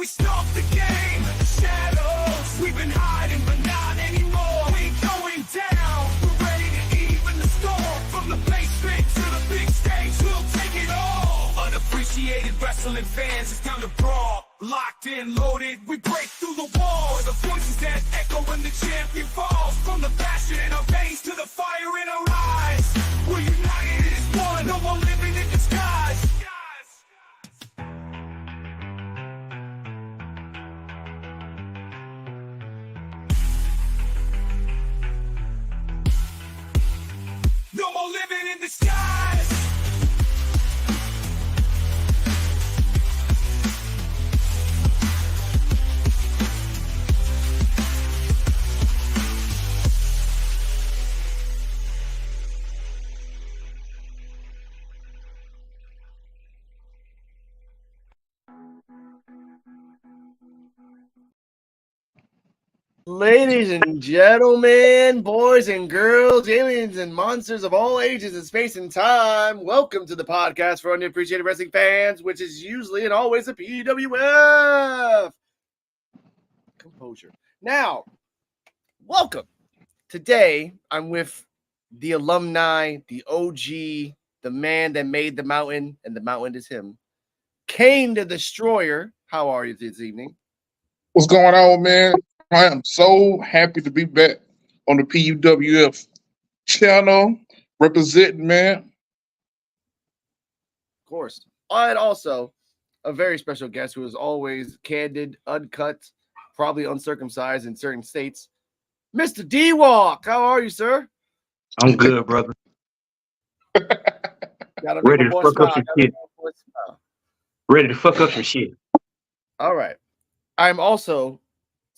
we stop the game. Shadows, we've been hiding, but not anymore. We going down, we're ready to even the score. From the basement to the big stage, we'll take it all. Unappreciated wrestling fans, it's time to brawl. Locked in, loaded, we break through the walls. The voices that echo when the champion falls. From the passion in our veins to the fire in our eyes, we're united as one, no more living in disguise. No more living in disguise. Ladies and gentlemen, boys and girls, aliens and monsters of all ages and space and time, welcome to the podcast for unappreciated wrestling fans, which is usually and always a P.U.W.F. Composure. Now, welcome. Today, I'm with the alumni, the OG, the man that made the mountain, and the mountain is him, Kane the Destroyer. How are you this evening? What's going on, man? I am so happy to be back on the P.U.W.F. channel, representing, man. Of course. And also, a very special guest who is always candid, uncut, probably uncircumcised in certain states, Mr. D-Walk. How are you, sir? I'm good, brother. Ready to fuck up some shit. Ready to fuck up some shit. All right. I'm also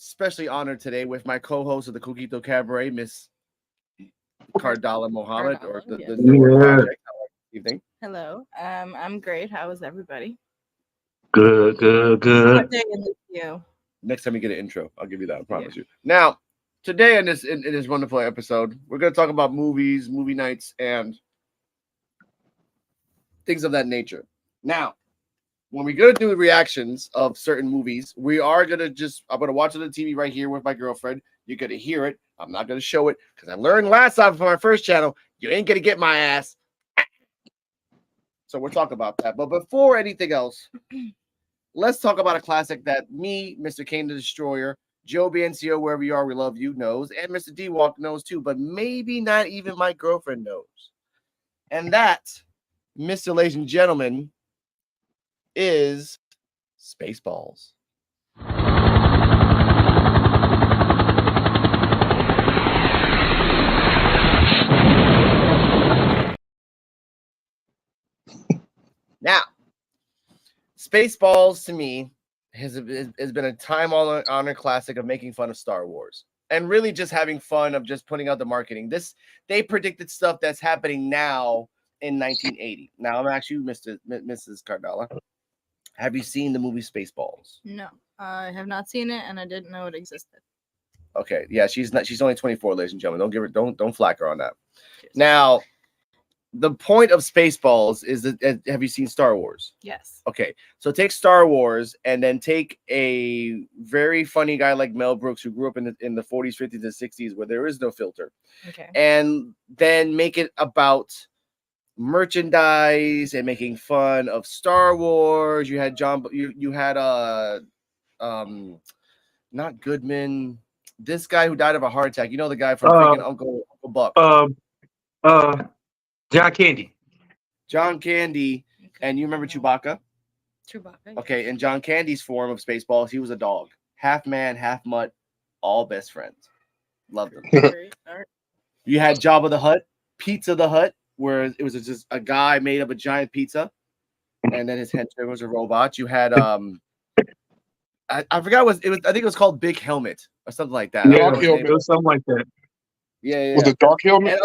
especially honored today with my co-host of the Coquito Cabaret, Miss Cardala Mohammed, or the newer project. Evening. Hello. I'm great. How is everybody? Good. What day is you? Next time you get an intro, I'll give you that. I promise you. Now, today in this wonderful episode, we're going to talk about movies, movie nights, and things of that nature. Now, when we're going to do reactions of certain movies, we are going to I'm going to watch it on the TV right here with my girlfriend. You're going to hear it. I'm not going to show it because I learned last time from my first channel, you ain't going to get my ass. So we'll talk about that. But before anything else, let's talk about a classic that me, Mr. Kane the Destroyer, Joe Biancio, wherever you are, we love you, knows, and Mr. D-Walk knows too, but maybe not even my girlfriend knows. And that, Mr. Ladies and Gentlemen, is Spaceballs. Now, Spaceballs to me has been a time-honored classic of making fun of Star Wars and really just having fun of just putting out the marketing. They predicted stuff that's happening now in 1980. Now, I'm actually Mrs. Cardala. Have you seen the movie Spaceballs? No, I have not seen it, and I didn't know it existed. Okay, yeah, she's only 24, ladies and gentlemen. Don't flack her on that. Cheers. Now, the point of Spaceballs is that have you seen Star Wars? Yes. Okay, so take Star Wars and then take a very funny guy like Mel Brooks who grew up in the 40s, 50s, and 60s where there is no filter. Okay. And then make it about merchandise and making fun of Star Wars. You had not Goodman, this guy who died of a heart attack. You know the guy from freaking Uncle Buck. John Candy. John Candy, okay. And you remember Chewbacca? Chewbacca. Okay, in John Candy's form of Spaceballs, he was a dog, half man, half mutt, all best friends. Loved them. You had Jabba the Hutt, Pizza the Hutt, where it was just a guy made of a giant pizza, and then his henchman was a robot. You had I forgot I think it was called Big Helmet or something like that. Dark Helmet or something like that. Yeah. Was it Dark Helmet?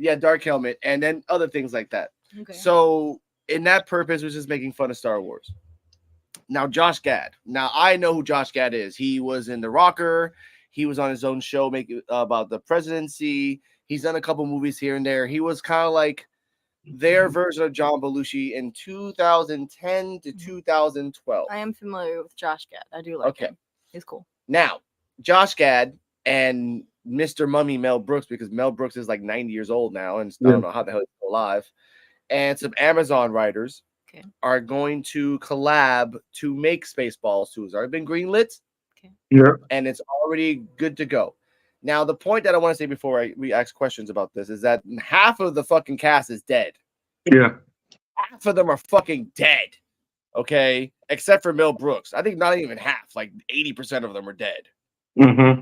And Dark Helmet, and then other things like that. Okay. So in that purpose was just making fun of Star Wars. Now Josh Gad. Now I know who Josh Gad is. He was in The Rocker. He was on his own show making about the presidency. He's done a couple movies here and there. He was kind of like their version of John Belushi in 2010 to 2012. I am familiar with Josh Gad. I do like him. He's cool. Now, Josh Gad and Mr. Mummy Mel Brooks, because Mel Brooks is like 90 years old now, and I don't know how the hell he's still alive, and some Amazon writers are going to collab to make Spaceballs 2. It's already been greenlit, and it's already good to go. Now, the point that I want to say before we ask questions about this is that half of the fucking cast is dead. Yeah. Half of them are fucking dead. Okay? Except for Mel Brooks. I think not even half. Like 80% of them are dead. Mm-hmm.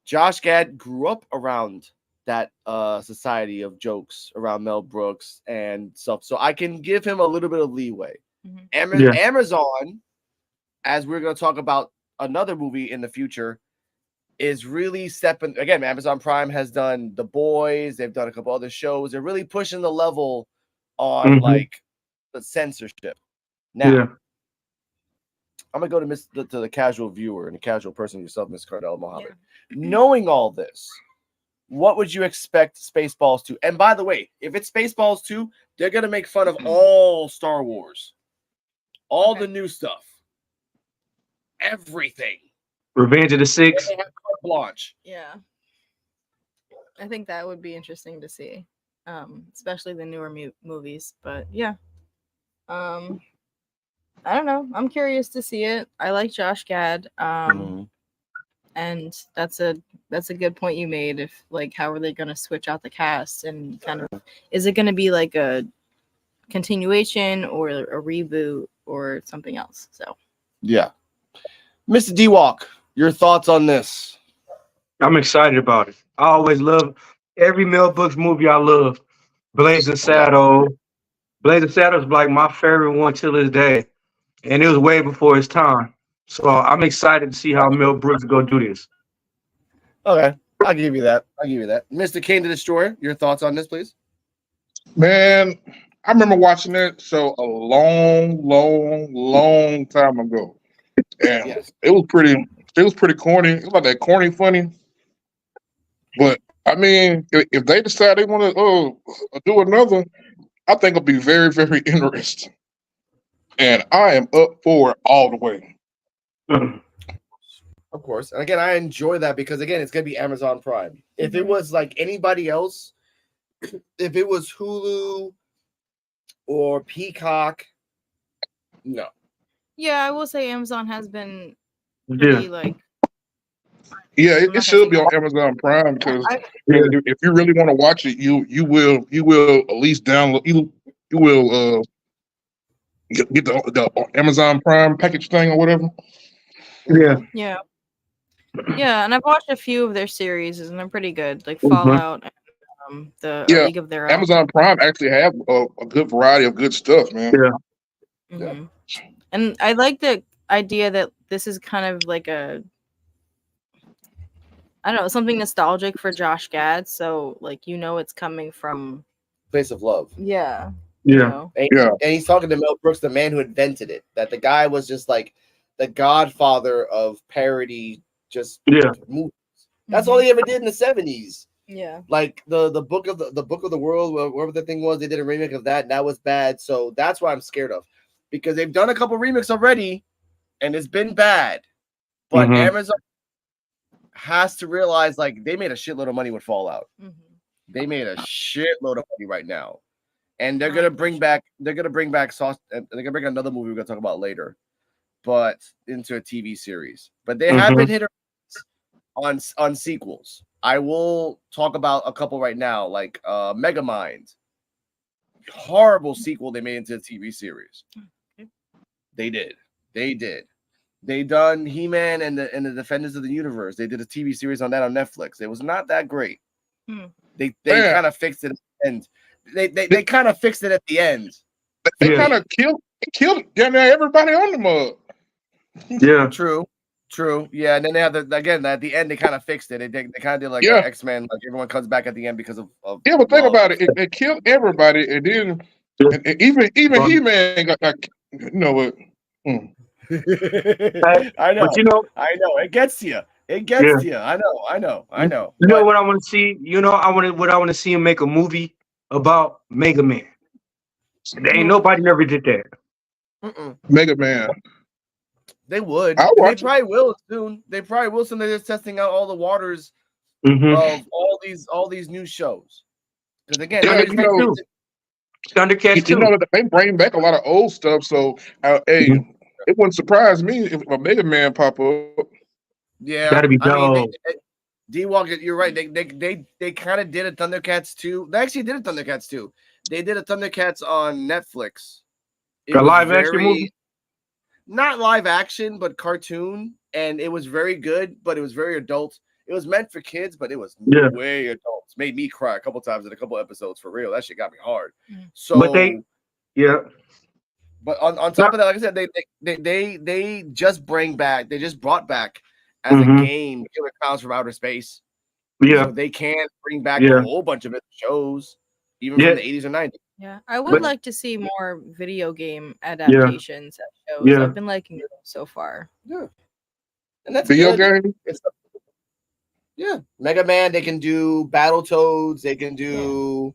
Josh Gad grew up around that society of jokes around Mel Brooks and stuff. So I can give him a little bit of leeway. Amazon, as we're going to talk about another movie in the future, is really stepping. Again, Amazon Prime has done The Boys. They've done a couple other shows. They're really pushing the level on like the censorship. Now, I'm going to go to the casual viewer and the casual person yourself, Ms. Cardell Mohammed. Knowing all this, what would you expect Spaceballs 2? And by the way, if it's Spaceballs 2, they're going to make fun of all Star Wars. All the new stuff. Everything. Revenge of the Six. Launch. Yeah. I think that would be interesting to see. Especially the newer movies. But yeah. I don't know. I'm curious to see it. I like Josh Gad. And that's a good point you made. If like, how are they going to switch out the cast and kind of, is it going to be like a continuation or a reboot or something else? So yeah, Mr. D-Walk, your thoughts on this? I'm excited about it. I always love every Mel Brooks movie. I love Blazing Saddles. Blazing Saddles is like my favorite one till this day, and it was way before its time. So I'm excited to see how Mel Brooks go do this. Okay, I'll give you that. Mr. Kane the Destroyer, your thoughts on this, please? Man, I remember watching that show a long time ago, and it was pretty corny. It was like that corny funny. But I mean, if they decide they want to do another, I think it'll be very, very interesting. And I am up for it all the way. Of course. And again, I enjoy that because, again, it's going to be Amazon Prime. If it was like anybody else, if it was Hulu or Peacock, no. Yeah, I will say Amazon has been pretty, like... Yeah, it should be on Amazon Prime because if you really want to watch it, you will at least download. You will get the Amazon Prime package thing or whatever. Yeah, and I've watched a few of their series and they're pretty good, like Fallout and the League of Their Own. Amazon Prime actually have a good variety of good stuff, man. And I like the idea that this is kind of like a, I don't know, something nostalgic for Josh Gad. So like, it's coming from Place of Love. Yeah. And he's talking to Mel Brooks, the man who invented it. That the guy was just like the godfather of parody, movies. That's all he ever did in the 70s. Yeah. Like the book of the world, whatever the thing was, they did a remake of that, and that was bad. So that's what I'm scared of. Because they've done a couple remakes already, and it's been bad. But Amazon has to realize, like, they made a shitload of money with Fallout. They made a shitload of money right now, and they're gonna bring back Sauce. They're gonna bring another movie we're gonna talk about later, but into a TV series. But they have been hit or miss on sequels. I will talk about a couple right now, like Megamind. Horrible sequel they made into a TV series. They did. They done He-Man and the Defenders of the Universe. They did a TV series on that on Netflix. It was not that great. They kind of fixed it at the end. They kind of fixed it at the end. They kind of killed everybody on the mug. Yeah. True. Yeah, and then they have at the end they kind of fixed it. They kind of did like X-Men, like everyone comes back at the end because of but think about it. They killed everybody, and then even He-Man got you know what? I know. But I know. It gets to you. It gets to you. I know. You know what I want to see? I want to see him make a movie about Mega Man. There ain't nobody never did that. Mega Man. They would. I'll And they watch it. probably will soon. They probably will soon. They're just testing out all the waters Mhm. of all these new shows. Because again, Yeah, there's you know, too. Thundercats you too. know that they bring back a lot of old stuff. So, hey, Mhm. it wouldn't surprise me if a Mega Man pop up. yeah. That'd be I mean, dope. D-Walk, you're right. They kind of did a Thundercats 2. They actually did a Thundercats 2. They did a Thundercats on Netflix. It A was live action movie. not live action, but cartoon, and it was very good, but it was very adult. It was meant for kids, but it was Yeah. way adult. Made me cry a couple times in a couple episodes for real. That shit got me hard. But they, So, yeah, but on top Now- of that, like I said, they just brought back as a Mhm. game Killer Clowns from Outer Space. yeah, So they can bring back Yeah. a whole bunch of shows, even Yeah. from the 80s or 90s. Yeah, I would But- like to see more video game adaptations of shows. Yeah. I've been liking them so far. Yeah. And that's Video good. game. Yeah. Mega Man, they can do Battletoads, they can do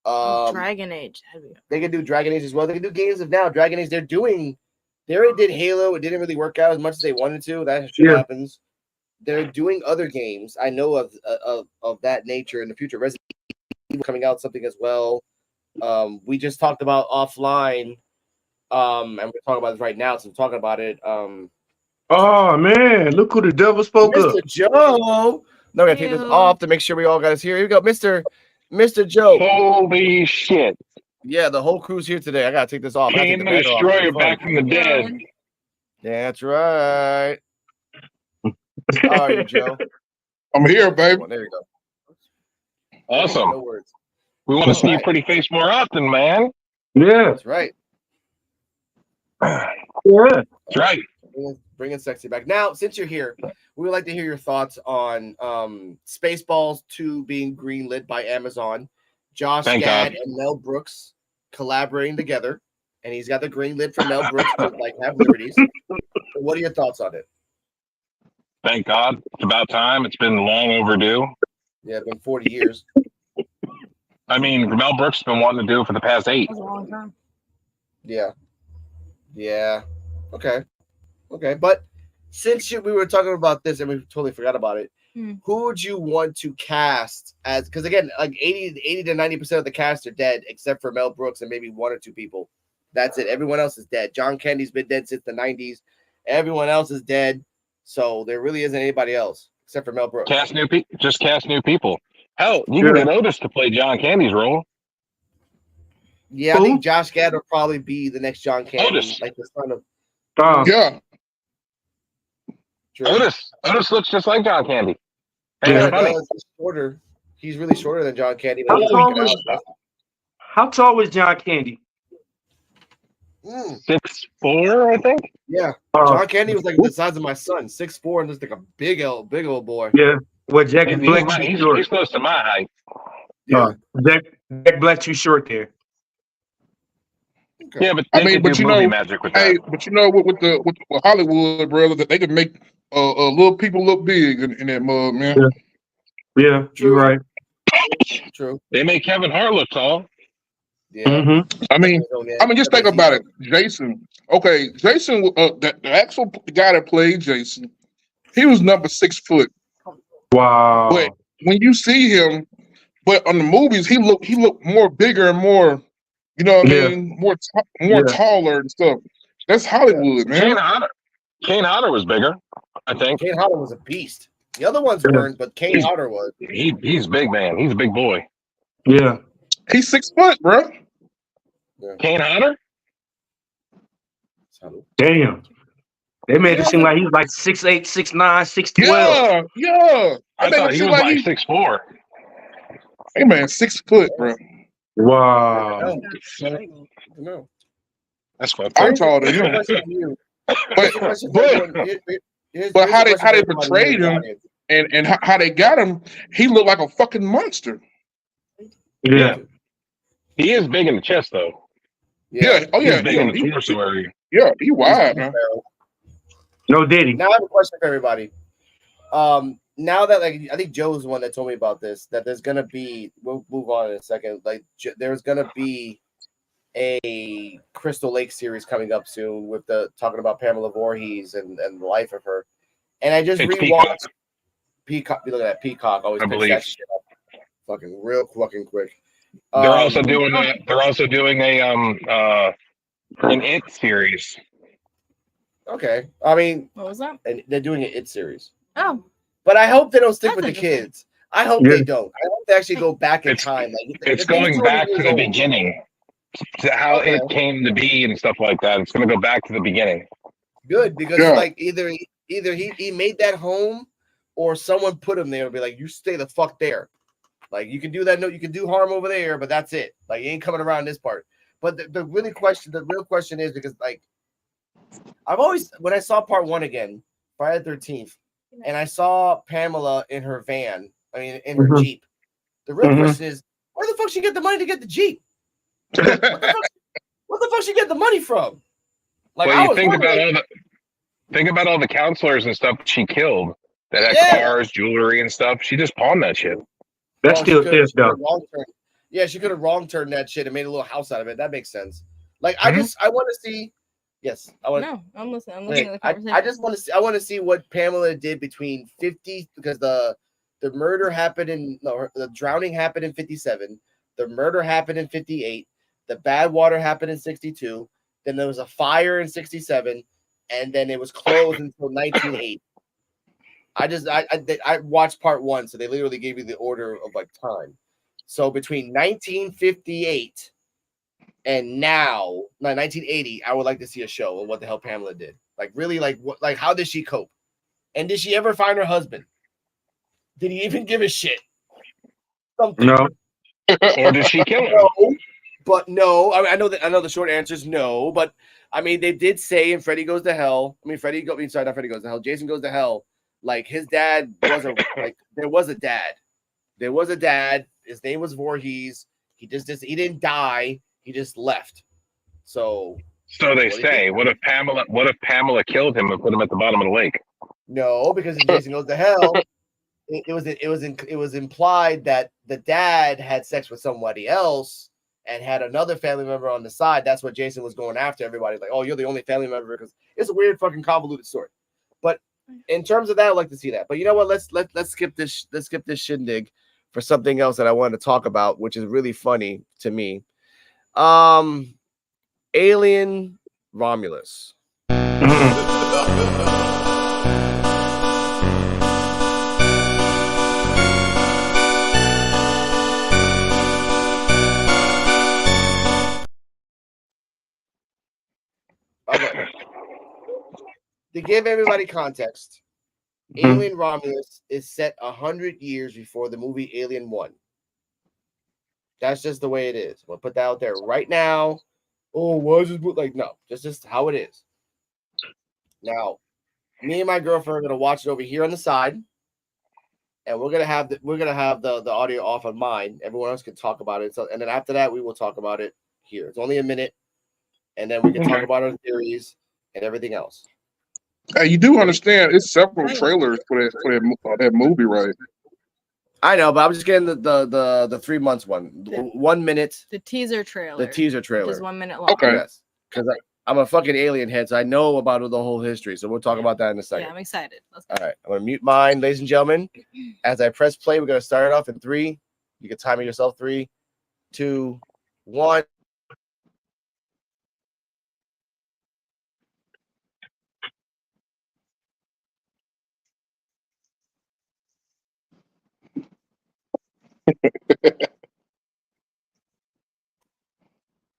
Dragon Age. That'd be- they can do Dragon Age as well. They can do games of now. Dragon Age, they already did Halo. It didn't really work out as much as they wanted to. That shit Yeah. happens. They're doing other games. I know of that nature in the future. Resident Evil coming out something as well. We just talked about offline. And we're talking about this right now, so I'm talking about it. Oh man, look who the devil spoke up. Mr. Joe. No, we're gonna take this Ew. off to make sure we all got us here. Here we go, Mr. Joe. Holy shit. Yeah, the whole crew's here today. I gotta take this off. I gotta take King the the banner off. Destroyer It's fun. back from the dead. That's right. How are you, Joe? I'm here, baby. There you go. Awesome. No words. We want to see your Alright. pretty face more often, man. Yeah, That's right. yeah. That's right. Bringing sexy back. Now, since you're here, we would like to hear your thoughts on Spaceballs 2 being greenlit by Amazon. Josh Thank Gad God. and Mel Brooks collaborating together, and he's got the green lit for Mel Brooks to like have liberties. What are your thoughts on it? Thank God. It's about time. It's been long overdue. Yeah, it's been 40 years. I mean, Mel Brooks has been wanting to do it for the past 8. That was a long time. Yeah. Yeah. Okay. Okay. But since we were talking about this and we totally forgot about it, who would you want to cast as? Because again, like 80 to 90% of the cast are dead except for Mel Brooks and maybe 1 or 2 people. That's it. Everyone else is dead. John Candy's been dead since the 90s. Everyone else is dead. So there really isn't anybody else except for Mel Brooks. Just cast new people. Hell, you can get Otis to play John Candy's role. Yeah, I think Josh Gad will probably be the next John Candy, Otis. like the son of. Yeah. True. Otis looks just like John Candy. Yeah, And he it's funny. does. He's shorter. He's really shorter than John Candy. How Like, tall was- How tall was John Candy? 6'4", I think. Yeah, John Candy was like the size of my son, 6'4", and just like a big old boy. Yeah. Well, Jack He's, Black my- too he's, short. he's close to my height. Yeah. Jack Black too short there. Okay. Yeah, but I they mean, could but do you movie know, magic with hey, that. but you know, with Hollywood, brother, that they can make little people look big in that mug, man. Yeah. Yeah, True. you're right. True. They make Kevin Hart look tall. Yeah. Mm-hmm. I mean, just think about it. Jason. Okay, Jason, the actual guy that played Jason, he was number 6 foot. Wow. But when you see him, but on the movies, he looked more bigger and more, you know what I mean, more taller and stuff. That's Hollywood, man. Kane Hodder was bigger, I think. Kane Hodder was a beast. The other ones weren't, but Kane Hodder was. He's big, man. He's a big boy. Yeah. He's 6 foot, bro. Yeah. Kane Hodder? Damn. They made it seem like he was like 6'8", 6'9", 6'12". Yeah. I thought he was like 6'4". Hey man, 6 foot, bro. Wow. No. That's fucked I'm up. taller than him. But how they portrayed him and how they got him, he looked like a fucking monster. Yeah. He is big in the chest, though. Yeah. Oh yeah. He's big in the torso area. Yeah, he wide, man. No Diddy. Now I have a question for everybody. now that like I think Joe's the one that told me about this, that there's gonna be. We'll move on in a second. Like there's gonna be a Crystal Lake series coming up soon with the talking about Pamela Voorhees and the life of her. And I just It's rewatched Peacock. Look at that Peacock always I picks that believe. shit up fucking real fucking quick. They're also Um, doing that. They're also doing an It series. okay. I mean, What was that? and they're doing an It series. Oh, But I hope they don't stick That's with the interesting. kids. I hope Yeah. they don't. I hope they actually go back in It's time. Like it's the thing's going 20 back to years the old. beginning, to how Okay. it came to be and stuff like that. It's going to go back to the beginning. Good, because Yeah. like either he made that home or someone put him there and be like, you stay the fuck there. Like you can do that. No, you can do harm over there, but that's it. Like you ain't coming around this part. But the real question is because like I've always when I saw part one again, Friday the 13th, and I saw Pamela in her van, I mean in her Mhm. Jeep. The real Mhm. question is, where the fuck she get the money to get the Jeep? What the fuck she get the money from? Like Well, I you was wondering. think about all the counselors and stuff she killed that had Yeah. cars, jewelry, and stuff. She just pawned that shit. That's Well, still it, though. wrong turn. Yeah, she could have wrong turned that shit and made a little house out of it. That makes sense. Like Mhm. I want to see. Yes, I want. no, I'm listening. I'm listening Okay, to the conversation. I just want to see. I want to see what Pamela did between 50 because the murder happened in no, the drowning happened in 57. The murder happened in 58. The bad water happened in 62. Then there was a fire in 67, and then it was closed until 1980. I watched part one, so they literally gave you the order of like time. So between 1958 and now, 1980, I would like to see a show of what the hell Pamela did. Like really, like what, like how did she cope? And did she ever find her husband? Did he even give a shit? Something. No. Or did she kill him? No, but no. I know that. I know the short answer is no. But I mean, they did say in Freddy Goes to Hell. I mean, sorry, not Freddy Goes to Hell. Jason Goes to Hell. Like his dad was a like there was a dad. There was a dad. His name was Voorhees. He he didn't die. He just left. So So they what do you think? say. What if Pamela killed him and put him at the bottom of the lake? No, because in Jason Goes to Hell, it was implied that the dad had sex with somebody else and had another family member on the side. That's what Jason was going after. Everybody's like, "Oh, you're the only family member," because it's a weird fucking convoluted story. But in terms of that, I'd like to see that. But you know what? Let's skip this. Let's skip this shindig for something else that I wanted to talk about, which is really funny to me. Alien Romulus. Mhm. Okay. To give everybody context, Mhm. Alien Romulus is set 100 years before the movie Alien 1. That's just the way it is. We'll put that out there right now. Oh, why is this like no? That's just how it is. Now, me and my girlfriend are gonna watch it over here on the side, and we're gonna have the audio off on mine. Everyone else can talk about it. So, and then after that, we will talk about it here. It's only a minute, and then we can talk Okay. about our theories and everything else. Hey, you do understand it's several trailers that movie, right? I know, but I'm just getting the 3 months one. 1 minute. The teaser trailer. The teaser Which trailer. is 1 minute long. Okay. Yes, because I'm a fucking alien head, so I know about the whole history. So we'll talk about that in a second. Yeah, I'm excited. Let's go. All right, I'm gonna mute mine, ladies and gentlemen. As I press play, we're gonna start it off in 3. You can time it yourself. 3, 2, 1.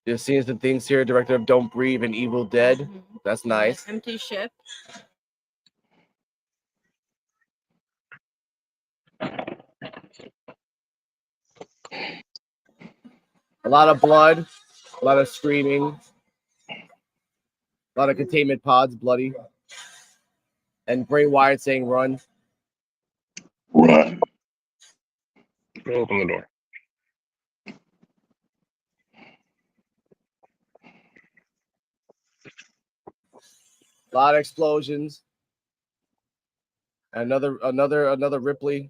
You're seeing some things here. Director of Don't Breathe and Evil Dead. Mhm. That's nice. Empty ship. A lot of blood, a lot of screaming, a lot of containment pods, bloody, and Bray Wyatt saying "run." Run. Open the door. A lot of explosions. Another Ripley.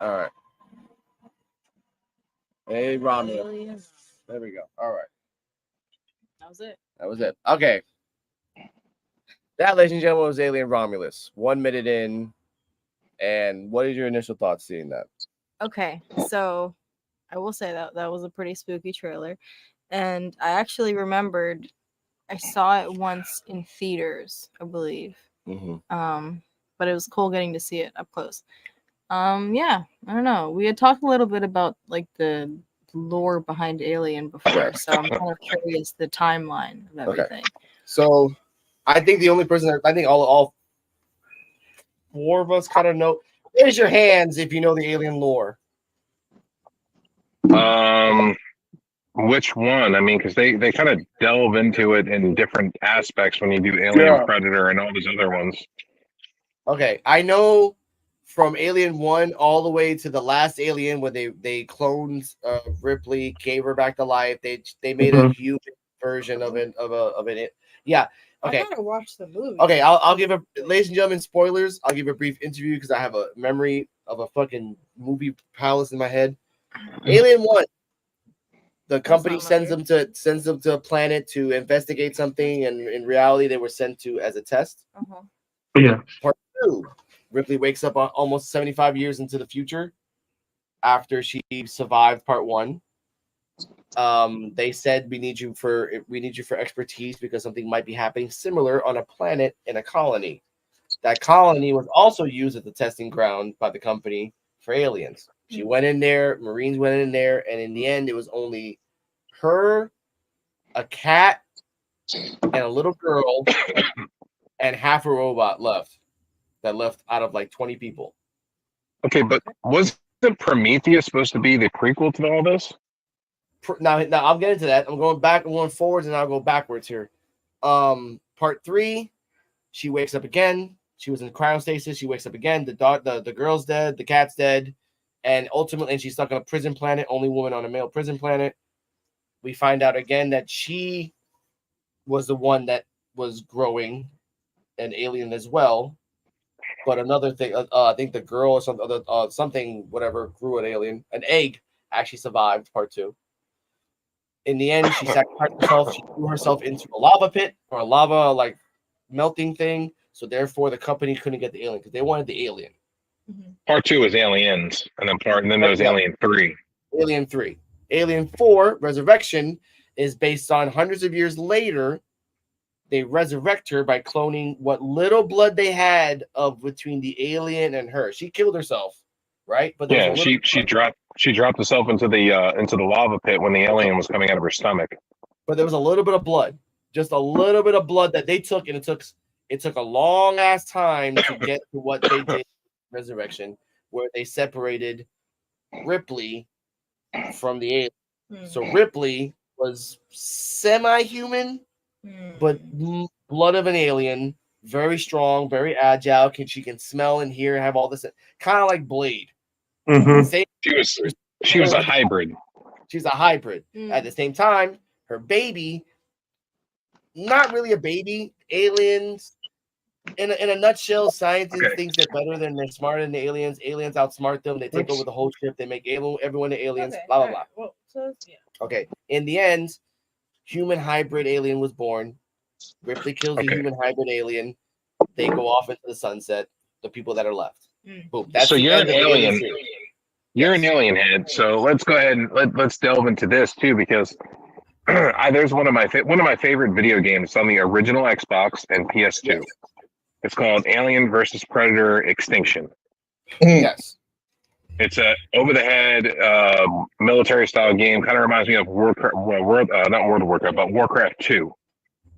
All right. Hey, Romulus. Aliens. There we go. All right. That was it. That was it. Okay. That, ladies and gentlemen, was Alien Romulus. 1 minute in. And what is your initial thoughts seeing that? Okay, so I will say that was a pretty spooky trailer, and I actually remembered I saw it once in theaters, I believe. But it was cool getting to see it up close. Yeah, I don't know. We had talked a little bit about like the lore behind Alien before, so I'm kind of curious the timeline of everything. So, I think the only person I think all 4 of us kind of know. Raise your hands if you know the Alien lore. Which one? I mean, because they kind of delve into it in different aspects when you do Alien, Predator, and all these other ones. Okay, I know from Alien 1 all the way to the last Alien where they cloned Ripley, gave her back to life. They made a human version of it yeah. Okay. I gotta watch the movie. Okay, I'll give ladies and gentlemen, spoilers. I'll give a brief interview because I have a memory of a fucking movie palace in my head. Alien 1. The company sends them to a planet to investigate something, and in reality, they were sent to as a test. Yeah. Part 2, Ripley wakes up almost 75 years into the future after she survived Part 1. They said we need you for expertise because something might be happening similar on a planet in a colony. That colony was also used as the testing ground by the company for aliens. She went in there, Marines went in there, and in the end, it was only her, a cat, and a little girl, and half a robot left. That left out of like 20 people. Okay, but wasn't Prometheus supposed to be the prequel to all this? Now I'll get into that. I'm going back, I'm going forwards, and I'll go backwards here. Part 3, she wakes up again. She was in cryostasis. She wakes up again. The girl's dead. The cat's dead. And ultimately, she's stuck on a prison planet. Only woman on a male prison planet. We find out again that she was the one that was growing an alien as well. But another thing, I think the girl or something, whatever, grew an alien. An egg actually survived Part 2. In the end, she sacrificed herself. She threw herself into a lava pit or a lava like melting thing. So therefore, the company couldn't get the alien because they wanted the alien. Part 2 was Aliens, and then there was Alien 3. Alien 3. Alien 4, Resurrection, is based on hundreds of years later. They resurrect her by cloning what little blood they had of between the alien and her. She killed herself, right? But yeah, she dropped herself into the lava pit when the alien was coming out of her stomach. But there was a little bit of blood, just a little bit of blood that they took, and it took a long ass time to get to what they did. Resurrection, where they separated Ripley from the alien. So Ripley was semi-human, but blood of an alien, very strong, very agile. She can smell and hear, have all this, kind of like Blade. She was a hybrid. She's a hybrid. At the same time, her baby, not really a baby. Aliens. In a nutshell, scientists think they're better than they're smarter than the aliens. Aliens outsmart them. They take over the whole ship. They make everyone the aliens. Blah blah blah. Well, so, yeah. Okay. In the end, human hybrid alien was born. Ripley kills the human hybrid alien. They go off into the sunset. The people that are left. Boom. That's so you're an alien. You're Yes. an alien head. So let's go ahead and let's delve into this too, because there's one of my favorite video games on the original Xbox and PS2. Yes. It's called Alien versus Predator Extinction. Yes. It's a over-the-head military-style game. Kind of reminds me of Warcraft 2,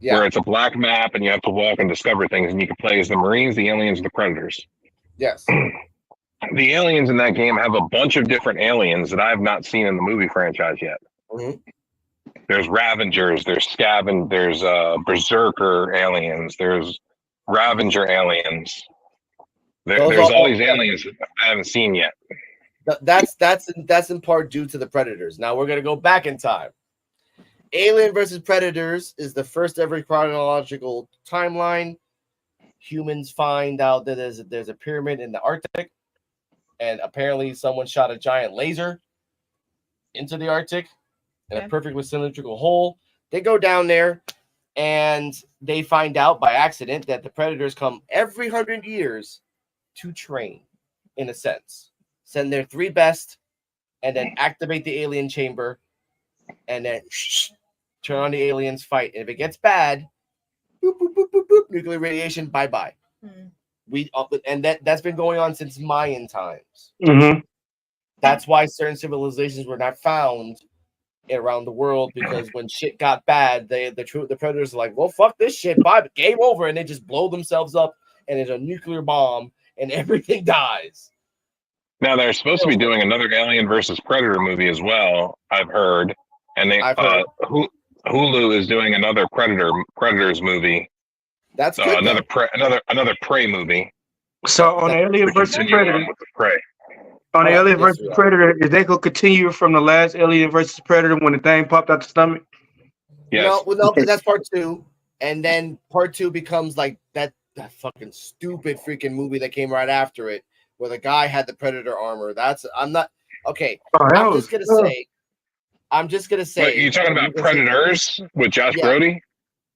where it's a black map and you have to walk and discover things, and you can play as the Marines, the aliens, the Predators. Yes. The aliens in that game have a bunch of different aliens that I have not seen in the movie franchise yet. There's Ravengers, there's there's Berserker aliens, there's Ravager aliens. There's all these aliens that I haven't seen yet. That's in part due to the Predators. Now we're gonna go back in time. Alien versus Predators is the first ever chronological timeline. humans find out that there's a pyramid in the Arctic, and apparently someone shot a giant laser into the Arctic in a perfectly symmetrical hole. They go down there, and they find out by accident that the predators come every 100 years to train, in a sense. Send their 3 best, and then activate the alien chamber, and then turn on the aliens, fight. And if it gets bad, boop, boop, boop, boop, boop, nuclear radiation, bye-bye. And that's been going on since Mayan times. Mm-hmm. That's why certain civilizations were not found around the world, because when shit got bad, the predators are like, well, fuck this shit, bye, game over, and they just blow themselves up, and it's a nuclear bomb, and everything dies. Now they're supposed to be doing another Alien versus Predator movie as well, I've heard, and Hulu is doing another Predators movie. That's good. Another Prey movie. So on Alien versus Predator, with the Prey. On Alien versus Predator, is they gonna continue from the last Alien versus Predator when the thing popped out the stomach? Yes. No, that's part 2, and then part 2 becomes like that fucking stupid freaking movie that came right after it, where the guy had the Predator armor. I'm just gonna say. Wait, you talking about Predators with Josh Brody?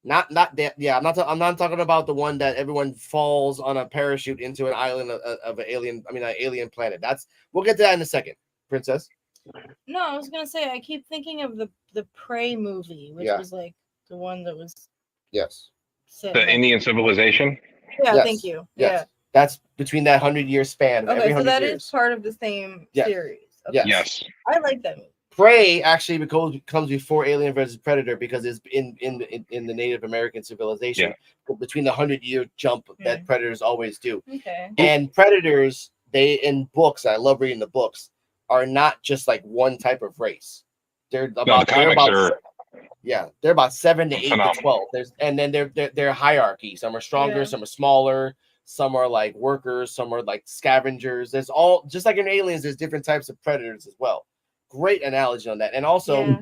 Not that. Yeah, I'm not talking about the one that everyone falls on a parachute into an island of an alien. I mean, an alien planet. We'll get to that in a second, Princess. No, I was gonna say I keep thinking of the Prey movie, which was like the one that was the Indian civilization. Yeah, yes. Thank you. Yes. Yeah, that's between that 100-year span. Okay, so that years. Is part of the same series. Okay. Yes. I like that movie. Prey actually comes before Alien versus Predator because it's in the Native American civilization. Between the 100-year jump that predators always do. Okay. And predators, they in books, I love reading the books, are not just like one type of race. They're about 7 to 8 to 12. And then their hierarchy. Some are stronger, some are smaller, some are like workers, some are like scavengers. There's all, just like in Aliens, there's different types of predators as well. Great analogy on that. And also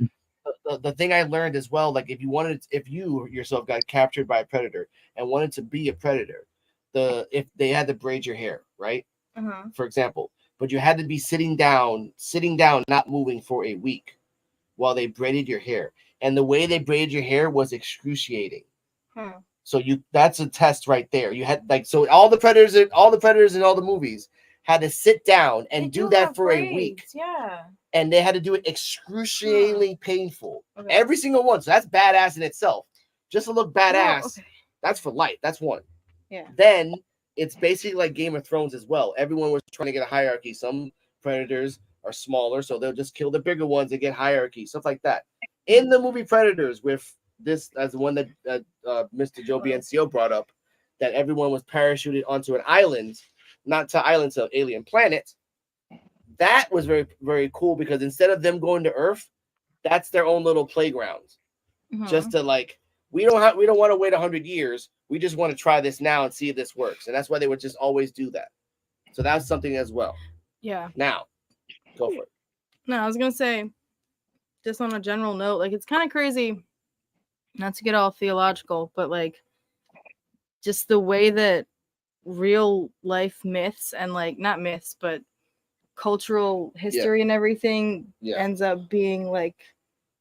the thing I learned as well, like if you yourself got captured by a predator and wanted to be a predator, if they had to braid your hair, right? For example, but you had to be sitting down, not moving for a week while they braided your hair. And the way they braided your hair was excruciating. So that's a test right there. You had so all the predators in all the movies had to sit down and do that for a week. Yeah. And they had to do it excruciatingly painful. Okay. Every single one. So that's badass in itself. Just to look badass. That's for life. That's one. Yeah. Then it's basically like Game of Thrones as well. Everyone was trying to get a hierarchy. Some predators are smaller, so they'll just kill the bigger ones and get hierarchy, stuff like that. In the movie Predators, with this as the one that Mr. Joe BNCO brought up, that everyone was parachuted onto an island, not to island, to alien planet. That was very, very cool because instead of them going to Earth, that's their own little playground. Just to we don't want to wait 100 years. We just want to try this now and see if this works. And that's why they would just always do that. So that's something as well. Yeah. Now, go for it. No, I was going to say, just on a general note, it's kind of crazy, not to get all theological, but just the way that real life myths and not myths, but cultural history and everything ends up being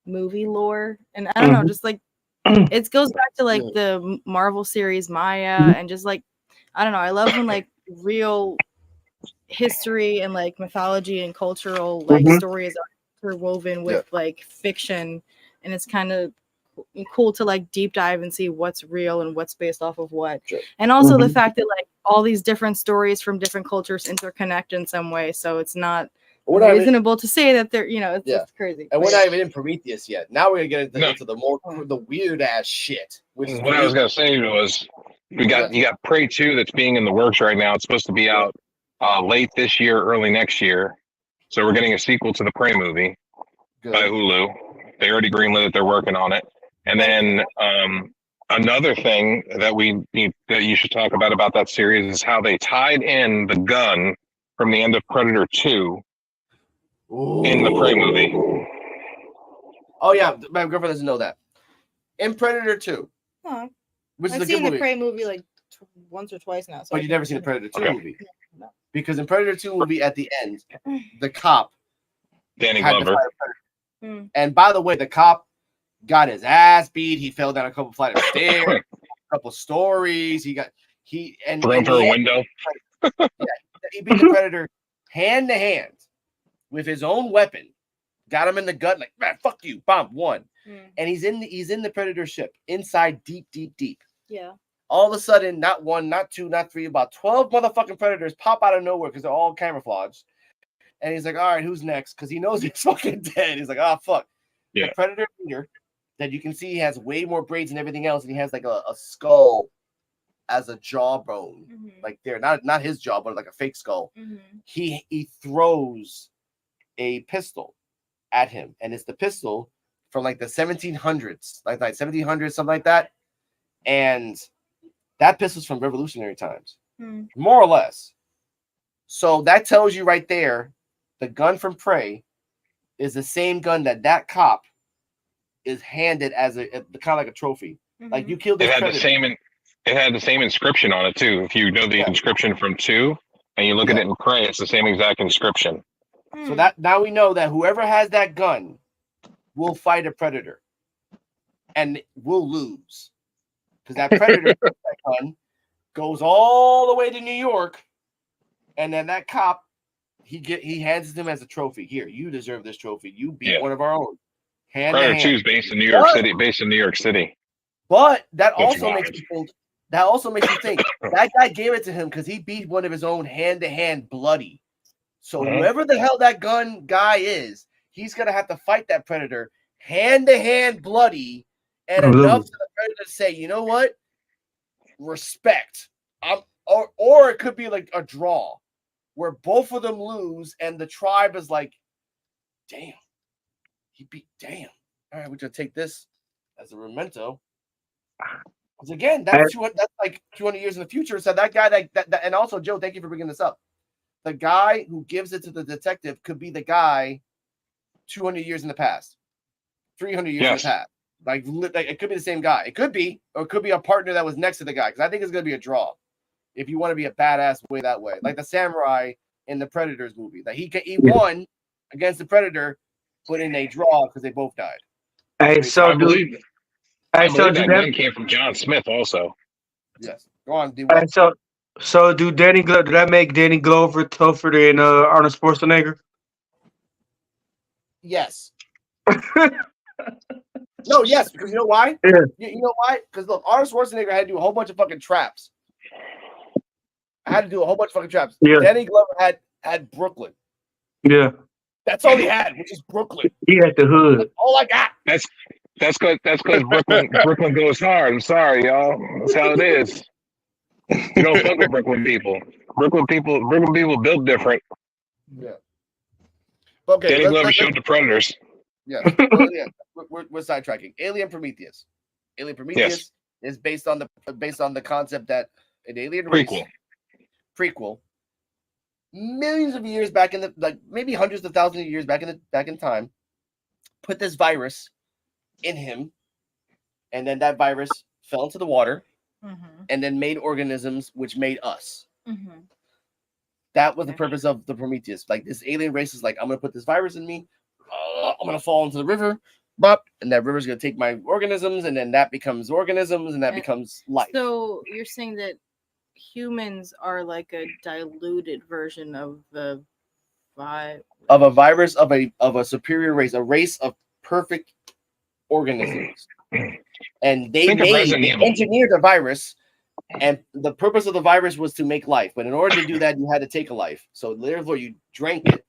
movie lore. And I don't know, just it goes back to the Marvel series Maya and just I don't know, I love when real history and mythology and cultural stories are interwoven with fiction, and it's kind of cool to deep dive and see what's real and what's based off of what. And also the fact that all these different stories from different cultures interconnect in some way, so it's not reasonable to say that they're it's crazy. And we're not even in Prometheus yet. Now we're gonna get into the more the weird ass shit. What I was gonna say was you got Prey 2 that's being in the works right now. It's supposed to be out late this year, early next year. So we're getting a sequel to the Prey movie by Hulu. They already greenlit it. They're working on it. And then another thing that you should talk about that series is how they tied in the gun from the end of Predator 2 in the Prey movie. Oh yeah, my girlfriend doesn't know that. In Predator 2, which I've seen the Prey movie once or twice now. So But you've never seen the Predator 2 Okay. movie. No. Because in Predator 2 movie, at the end, the cop Danny had to Glover. fight a Predator. And by the way, the cop got his ass beat. He fell down a couple flight of stairs, a couple stories. Thrown through a window. He beat the Predator hand to hand with his own weapon. Got him in the gut, like, man, fuck you, bomb, won. And he's in the Predator ship, inside deep. Yeah. All of a sudden, not one, not two, not three, about 12 motherfucking Predators pop out of nowhere because they're all camouflaged. And he's like, all right, who's next? Because he knows he's fucking dead. He's like, oh, fuck. Yeah. The Predator leader that you can see he has way more braids and everything else, and he has like a skull as a jawbone. Like there, not his jawbone, like a fake skull. He throws a pistol at him, and it's the pistol from like the 1700s, like 1700s, something like that. And that pistol's from revolutionary times, more or less. So that tells you right there, the gun from Prey is the same gun that cop is handed as a kind of like a trophy. Like you killed this Predator. It had the same inscription on it too. If you know the inscription from 2 and you look at it in Prey, it's the same exact inscription. So that now we know that whoever has that gun will fight a Predator and will lose. Because that Predator that gun goes all the way to New York, and then that cop he hands it to him as a trophy. Here, you deserve this trophy. You beat one of our own. Predator 2 is based in New York City. But that also makes you think. That also makes you think that guy gave it to him because he beat one of his own hand-to-hand bloody. So whoever the hell that gun guy is, he's gonna have to fight that Predator hand-to-hand bloody, and enough for the Predator to say, you know what? Respect. Or it could be like a draw where both of them lose, and the tribe is like, damn, all right, we're gonna take this as a memento. Because again, that's like 200 years in the future. So that guy that and also Joe, thank you for bringing this up. The guy who gives it to the detective could be the guy 200 years in the past, 300 years in the past. Like it could be the same guy. It could be, or it could be a partner that was next to the guy. Because I think it's gonna be a draw. If you want to be a badass way that way, like the samurai in the Predators movie, that he won against the Predator, but in a draw because they both died. I believe that gun came from John Smith also. Yes. Go on, D. So do that make Danny Glover tougher than Arnold Schwarzenegger? Yes. No, yes, because you know why? Yeah. You know why? Because look, Arnold Schwarzenegger had to do a whole bunch of fucking traps. Yeah. Danny Glover had Brooklyn. Yeah. That's all he had, which is Brooklyn. He had the hood. That's all I got. That's because Brooklyn goes hard. I'm sorry, y'all. That's how it is. You don't fuck with Brooklyn people. Brooklyn people build different. Yeah. Okay. Danny Glover showed the Predators. Yeah. Well, yeah. We're sidetracking. Alien Prometheus. Alien Prometheus is based on the concept that an alien race prequel millions of years back in the, like maybe hundreds of thousands of years back in time, put this virus in him, and then that virus fell into the water, and then made organisms which made us. That was the purpose of the Prometheus. Like this alien race is like, I'm gonna put this virus in me, I'm gonna fall into the river, and that river's gonna take my organisms, and then that becomes organisms, and that becomes life. So you're saying that humans are like a diluted version of the virus of a superior race, a race of perfect organisms, and they engineered the virus, and the purpose of the virus was to make life. But in order to do that, you had to take a life. So therefore, you drank it,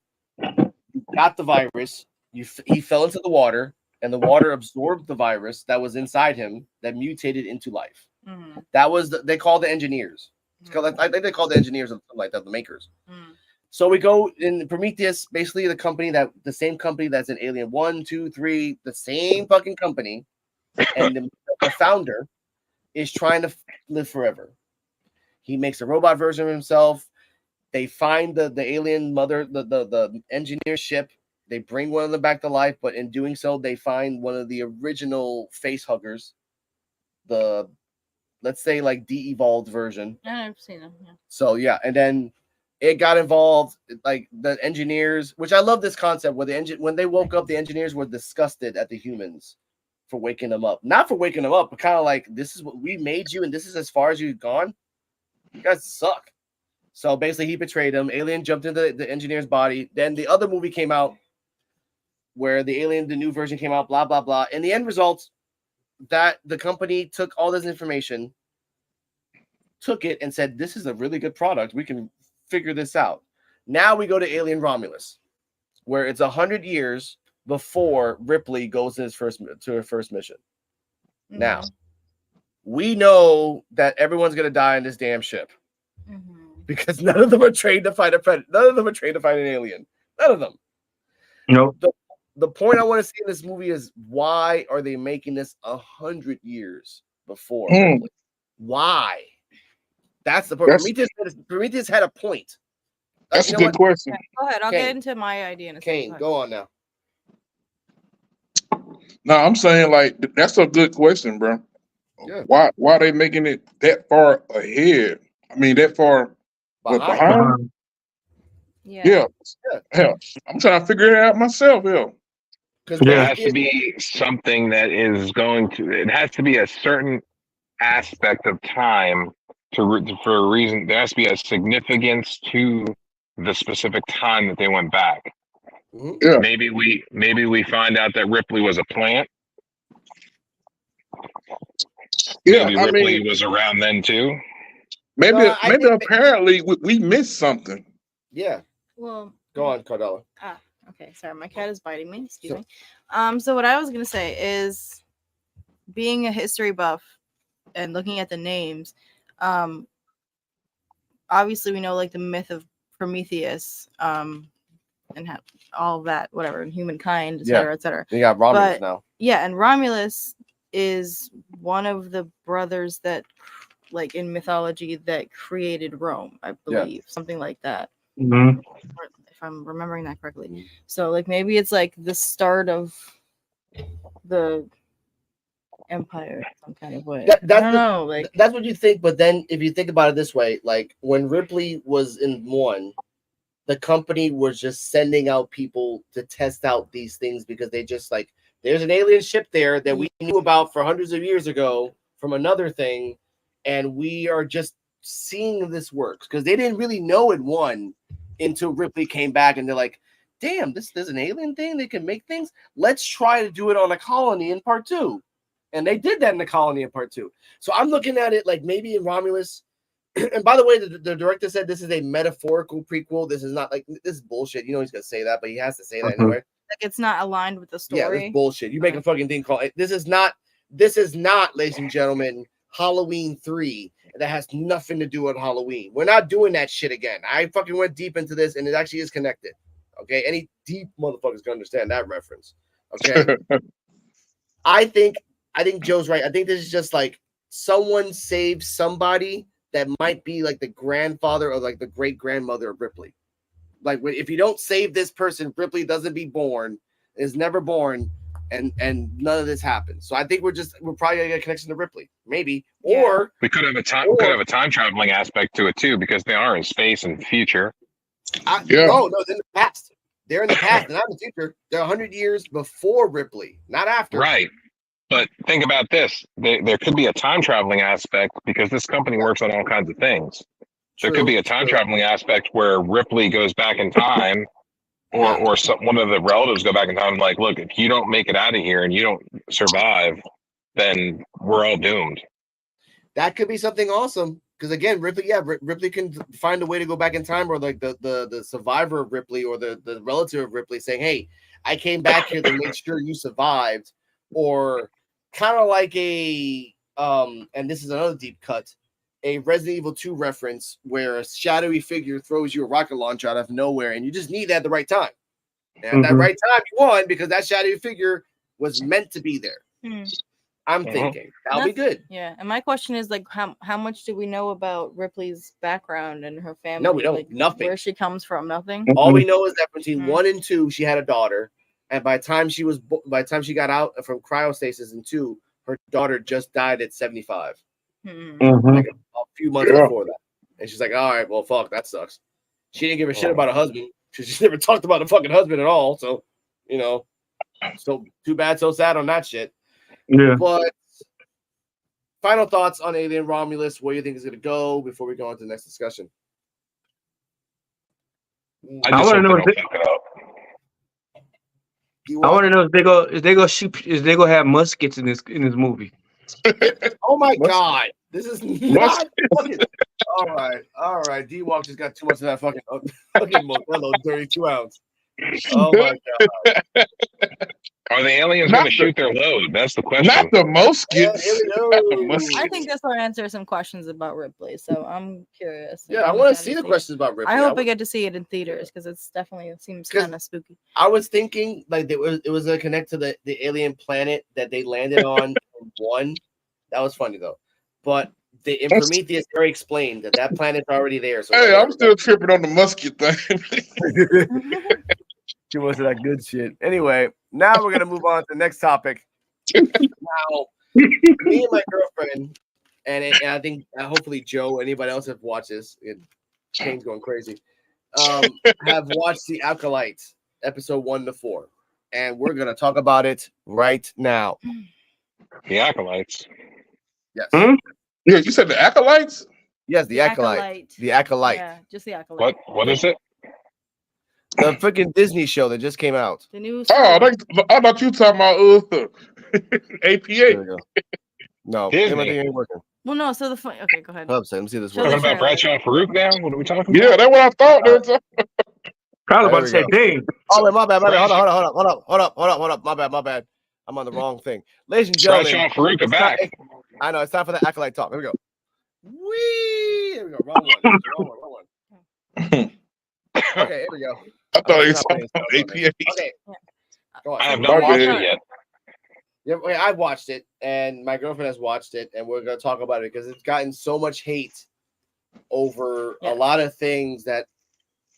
you got the virus, he fell into the water, and the water absorbed the virus that was inside him that mutated into life. That was they called the engineers. It's called, I think they call the engineers or something like that, the makers. So we go in Prometheus, basically the same company that's in Alien 1, 2, 3, the same fucking company, and the founder is trying to live forever. He makes a robot version of himself. They find the alien mother, the engineer ship. They bring one of them back to life, but in doing so, they find one of the original face huggers, the let's say like de-evolved version. I've seen them. Yeah. So yeah, and then it got involved, like the engineers, which I love this concept where when they woke up, the engineers were disgusted at the humans for waking them up. Not for waking them up, but kind of like, this is what we made you, and this is as far as you've gone. You guys suck. So basically, he betrayed him. Alien jumped into the engineer's body. Then the other movie came out where the new version came out, blah, blah, blah. And the end result, that the company took all this information, took it, and said, this is a really good product. We can figure this out. Now we go to Alien Romulus, where it's 100 years before Ripley goes to her first mission. Mm-hmm. Now, we know that everyone's going to die in this damn ship because none of them are trained to fight a predator. None of them are trained to fight an alien. None of them. Nope. The point I want to see in this movie is, why are they making this 100 years before Ripley? Why? That's the point. Prometheus had a point. That's a good question. Okay, go ahead. I'll get into my idea in a second. Kane, go on now. No, I'm saying like that's a good question, bro. Yeah. Why are they making it that far ahead? I mean, that far behind? Yeah. Hell, I'm trying to figure it out myself. Hell. There has to be something that is going to. It has to be a certain aspect of time for a reason. There has to be a significance to the specific time that they went back. Yeah. Maybe we find out that Ripley was a plant. Yeah, maybe Ripley was around then too. Maybe apparently we missed something. Yeah. Well, go on, Cardella. Okay. Sorry, my cat is biting me. Excuse me. So what I was gonna say is, being a history buff and looking at the names, obviously we know like the myth of Prometheus, and all that, whatever, and humankind, etc., etc. You got Romulus now. Yeah, and Romulus is one of the brothers that, like in mythology, that created Rome, I believe, something like that. Mm-hmm. If I'm remembering that correctly. So like maybe it's like the start of the empire in some kind of way. I don't know. Like that's what you think, but then if you think about it this way, like when Ripley was in one, the company was just sending out people to test out these things because they just like, there's an alien ship there that we knew about for hundreds of years ago from another thing, and we are just seeing if this works, because they didn't really know it won until Ripley came back and they're like, damn, there's an alien thing, they can make things, let's try to do it on a colony in part 2. And they did that in the colony in part 2. So I'm looking at it like maybe in Romulus. And by the way, the director said this is a metaphorical prequel. This is not like, this is bullshit. You know he's gonna say that, but he has to say that anyway. Like it's not aligned with the story. Yeah, this is bullshit. You make a fucking thing called, this is not, ladies and gentlemen, Halloween 3. That has nothing to do with Halloween. We're not doing that shit again. I fucking went deep into this, and it actually is connected. Okay, any deep motherfuckers can understand that reference. Okay, I think Joe's right. I think this is just like someone saved somebody that might be like the grandfather or like the great grandmother of Ripley. Like if you don't save this person, Ripley doesn't be born, is never born, and none of this happens. So I think we're probably gonna get a connection to Ripley, maybe, or we could have a time traveling aspect to it too, because they are in space in the future. No, they're in the past. They're in the past, not in the future. They're 100 years before Ripley, not after. Right. But think about this. There could be a time traveling aspect because this company works on all kinds of things. There could be a time traveling aspect where Ripley goes back in time, or one of the relatives go back in time and like, look, if you don't make it out of here and you don't survive, then we're all doomed. That could be something awesome. Because again, Ripley can find a way to go back in time, or like the survivor of Ripley or the relative of Ripley saying, hey, I came back here to make sure you survived. Or kind of like and this is another deep cut, a Resident Evil 2 reference where a shadowy figure throws you a rocket launcher out of nowhere, and you just need that at the right time. And at that right time, you won because that shadowy figure was meant to be there. I'm thinking that'll be good. Yeah, and my question is like, how much do we know about Ripley's background and her family? No, we don't. Like, nothing. Where she comes from, nothing. All we know is that between 1 and 2, she had a daughter, and by the time she got out from cryostasis in 2, her daughter just died at 75. like a few months before that. And she's like, all right, well, fuck, that sucks. She didn't give a shit about her husband. She never talked about the fucking husband at all. So, you know, so too bad, so sad on that shit. Yeah. But final thoughts on Alien Romulus. Where do you think is going to go before we go on to the next discussion? I just want to know hope they don't fuck it up. I want to know if they go shoot, if they go have muskets in this movie. Oh my god, this is not fucking. All right. D-Walk just got too much of that fucking Modelo 32 ounce. Oh my god. Are the aliens going to shoot their load? That's the question. Not the muskets. Here we go. Not the muskets. I think this will answer some questions about Ripley, so I'm curious. Yeah, I want to see the questions about Ripley. I hope I get to see it in theaters because it seems kind of spooky. I was thinking like it was going to connect to the alien planet that they landed on in one. That was funny though, but in Prometheus, they already explained that planet's already there. So hey, I'm still tripping on the musket thing. Too much of that good shit. Anyway, now we're gonna move on to the next topic. Now, me and my girlfriend, and I think hopefully Joe, anybody else have watched this. Shane's going crazy. Have watched the Acolytes episode 1 to 4, and we're gonna talk about it right now. The Acolytes. Yes. Yeah, you said the Acolytes. Yes, the Acolyte. The Acolyte. Yeah, just the Acolyte. What is it? The freaking Disney show that just came out. The new. I thought you were talking about APA. No, Disney. ain't working. Well, no. So okay, go ahead. Let me see this. Talking about Bradshaw and Farouk now? What are we talking about? Yeah, that's what I thought. They were talking. Probably about to say, dang. Oh, wait, my bad. Hold up. My bad. I'm on the wrong thing. Ladies and gentlemen. Bradshaw and Farouk are back. I know, it's time for the Acolyte talk. Here we go. Whee! Here we go. Wrong one. Okay, here we go. I thought he was talking about APA. Okay. Go on. I have not watched it yet. Yeah, I've watched it, and my girlfriend has watched it, and we're going to talk about it because it's gotten so much hate over a lot of things that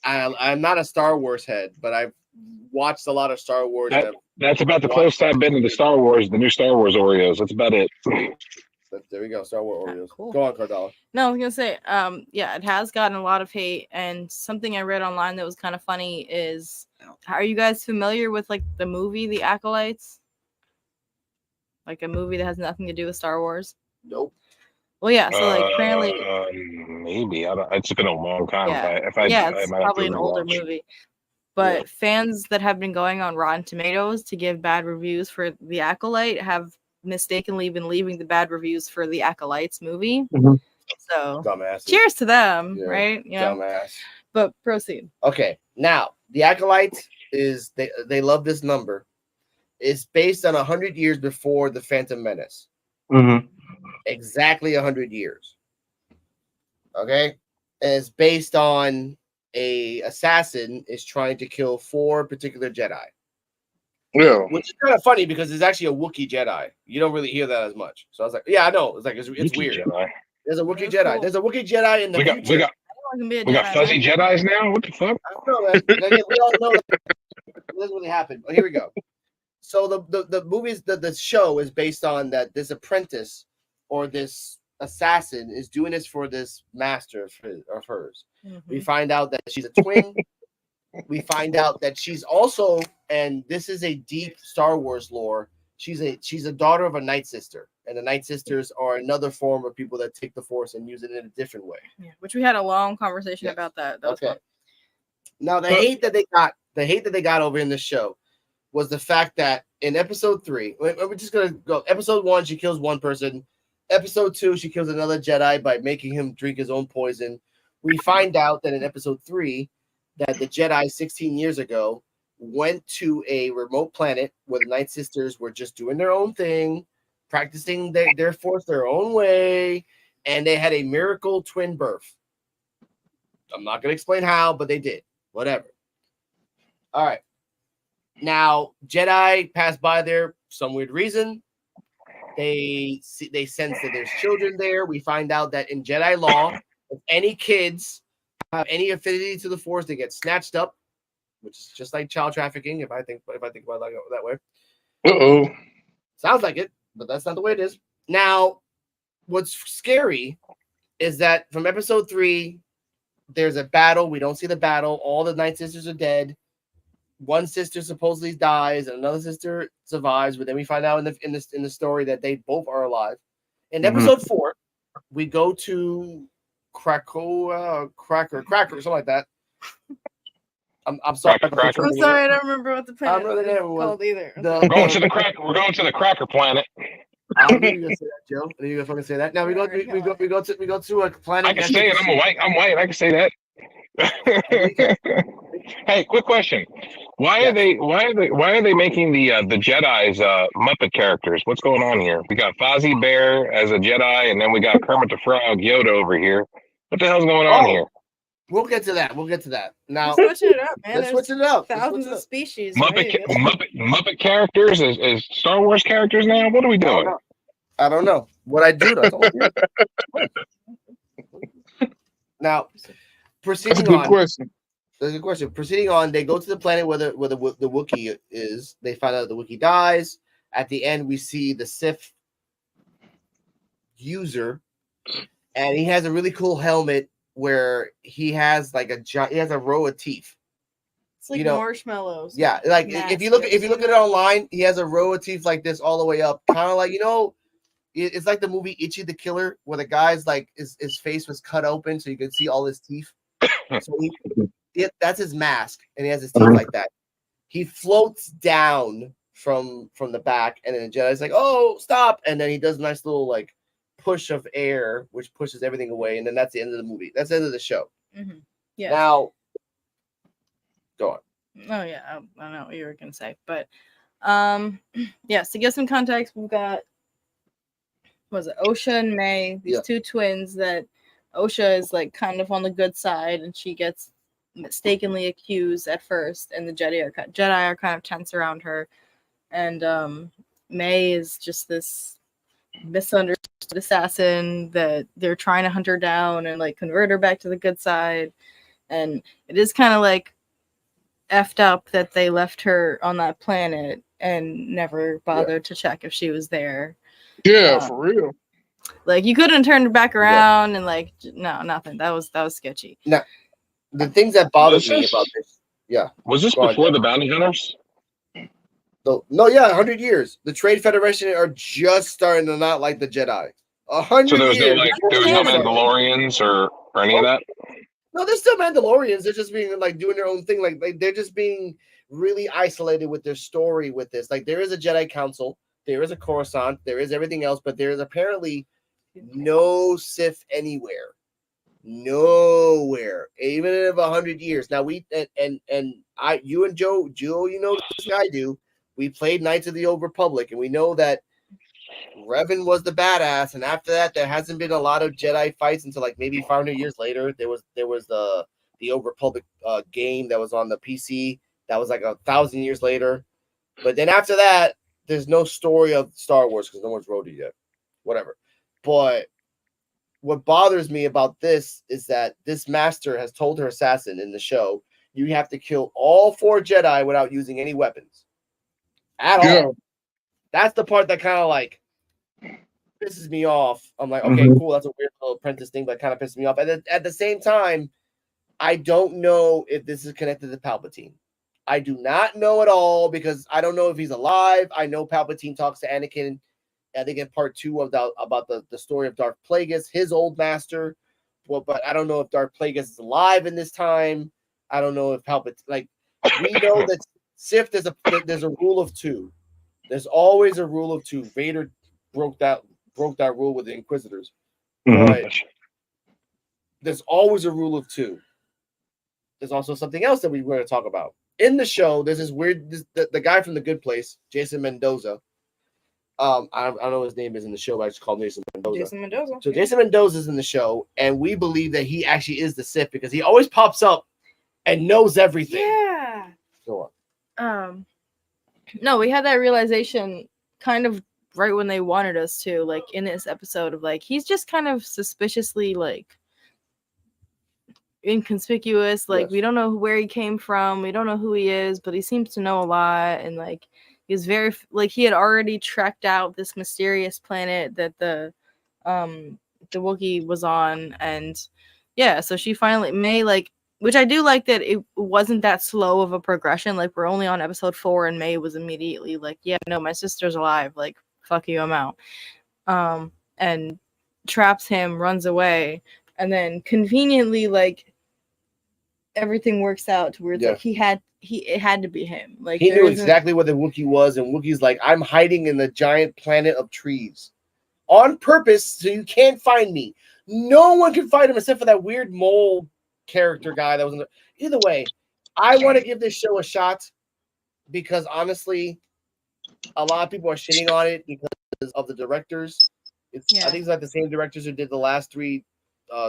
I'm not a Star Wars head, but I've watched a lot of Star Wars. That's about the closest I've been to the Star Wars, the new Star Wars Oreos. That's about it. There we go, Star Wars Oreos. Cool. Go on, Cardella. No, I was gonna say, yeah, it has gotten a lot of hate, and something I read online that was kind of funny is, are you guys familiar with like the movie The Acolytes? Like a movie that has nothing to do with Star Wars? Nope. Well, yeah. So like apparently, maybe it's been a long time. Yeah, it's probably an older movie. But fans that have been going on Rotten Tomatoes to give bad reviews for The Acolyte have mistakenly been leaving the bad reviews for the Acolytes movie. So Dumbasses. Cheers to them, right? You know? Dumbass. But proceed. Okay, now the Acolyte is they love this number. It's based on 100 years before the Phantom Menace. Exactly 100 years. Okay, and it's based on a assassin is trying to kill 4 particular Jedi. Yeah, which is kind of funny because it's actually a Wookiee Jedi. You don't really hear that as much. So I was like, yeah, I know. It's like it's weird. Jedi. There's a Wookiee Jedi. Cool. There's a Wookiee Jedi in the future. We got fuzzy Jedis now. What the fuck? I don't know, man. We all know that doesn't really happen. But here we go. So the movies, the show is based on that this apprentice or this assassin is doing this for this master of hers. We find out that she's a twin. We find out that she's also, and this is a deep Star Wars lore, she's a daughter of a Night Sister, and the Night Sisters are another form of people that take the Force and use it in a different way. Yeah, which we had a long conversation about that. That was fun. Now the hate that they got over in this show was the fact that in episode 3, we're just gonna go. Episode 1, she kills one person. Episode 2, she kills another Jedi by making him drink his own poison. We find out that in episode 3, that the Jedi 16 years ago went to a remote planet where the Night Sisters were just doing their own thing, practicing their Force their own way, and they had a miracle twin birth. I'm not going to explain how, but they did. Whatever. All right. Now, Jedi pass by there for some weird reason. They sense that there's children there. We find out that in Jedi law, if any kids have any affinity to the Force, they get snatched up, which is just like child trafficking. If I think about it that way. Uh-oh. Sounds like it, but that's not the way it is. Now, what's scary is that from episode 3, there's a battle. We don't see the battle. All the Night Sisters are dead. One sister supposedly dies, and another sister survives. But then we find out in the story that they both are alive. In episode 4, we go to Krakoa, Cracker, something like that. I'm sorry. Cracker. I'm sorry, I don't remember what the planet really is called either. We're going to the cracker planet. I knew you were gonna say that, Joe. I knew you were gonna fucking say that. Now we go to a planet. I can say it. I'm white. I can say that. Hey, quick question. Why are they making the Jedi's Muppet characters? What's going on here? We got Fozzie Bear as a Jedi, and then we got Kermit the Frog, Yoda over here. What the hell's going on here? We'll get to that. Now Switching it up, man. let's switch it up. Thousands of species. Muppet characters is Star Wars characters now. What are we doing? I don't know. What I do, I told you. Now, proceeding That's a good on. question. That's a good question. Proceeding on, they go to the planet where the Wookiee is. They find out the Wookiee dies. At the end, we see the Sith user, and he has a really cool helmet where he has like he has a row of teeth. It's like marshmallows. Yeah, like if you look at it online, he has a row of teeth like this all the way up, kind of like it's like the movie Itchy the Killer, where the guy's like his face was cut open so you could see all his teeth. So that's his mask, and he has his teeth like that. He floats down from the back, and then the Jedi's like, "Oh, stop!" And then he does a nice little like push of air, which pushes everything away, and then that's the end of the movie. That's the end of the show. Mm-hmm. Yeah. Now, go on. Oh yeah, I know what you were gonna say, but yes. To give some context, we've got Osha and May, these two twins that Osha is like kind of on the good side, and she gets mistakenly accused at first, and the Jedi are kind of tense around her, and May is just this misunderstood assassin that they're trying to hunt her down and like convert her back to the good side. And it is kind of like effed up that they left her on that planet and never bothered to check if she was there. Yeah, for real. Like you couldn't turn her back around and like no, nothing. That was sketchy. Now, the things that bothered me about this, was this before the bounty hunters? No, 100 years. The Trade Federation are just starting to not like the Jedi. 100 So there was years. there was no Mandalorians or any of that? No, they're still Mandalorians. They're just being like doing their own thing. Like they're just being really isolated with their story with this. Like there is a Jedi Council, there is a Coruscant, there is everything else, but there is apparently no Sith anywhere. Nowhere. Even in 100 years. Now you and Joe, you know this like I do. We played Knights of the Old Republic, and we know that Revan was the badass, and after that, there hasn't been a lot of Jedi fights until like maybe 500 years later. There was the Old Republic game that was on the PC. That was like 1,000 years later. But then after that, there's no story of Star Wars because no one's wrote it yet. Whatever. But what bothers me about this is that this master has told her assassin in the show, you have to kill all 4 Jedi without using any weapons. At all. That's the part that kind of like pisses me off. I'm like, okay, cool. That's a weird little apprentice thing, but kind of pisses me off. And at the same time, I don't know if this is connected to Palpatine. I do not know at all because I don't know if he's alive. I know Palpatine talks to Anakin, I think in part 2 about the story of Darth Plagueis, his old master. Well, but I don't know if Darth Plagueis is alive in this time. I don't know if Palpatine we know that Sith there's a rule of 2. There's always a rule of 2. Vader broke that rule with the Inquisitors. But there's always a rule of 2. There's also something else that we were going to talk about. In the show, there's this weird the guy from The Good Place, Jason Mendoza. I don't know what his name is in the show, but I just called him Jason Mendoza. So Jason Mendoza is in the show, and we believe that he actually is the Sith because he always pops up and knows everything. Yeah. Go on. No, we had that realization kind of right when they wanted us to, like in this episode of like he's just kind of suspiciously like inconspicuous. Like we don't know where he came from, we don't know who he is, but he seems to know a lot, and like he's very like he had already tracked out this mysterious planet that the the Wookiee was on, and yeah, so she finally May like, which I do like that it wasn't that slow of a progression. Like we're only on episode 4, and May was immediately like, yeah, no, my sister's alive. Like fuck you, I'm out. And traps him, runs away, and then conveniently like everything works out to where it's like it had to be him. Like he knew exactly what the Wookiee was, and Wookiee's like, I'm hiding in the giant planet of trees on purpose, so you can't find me. No one can find him except for that weird mole character guy that was in the. Either way, I want to give this show a shot because honestly, a lot of people are shitting on it because of the directors. I think it's like the same directors who did the last 3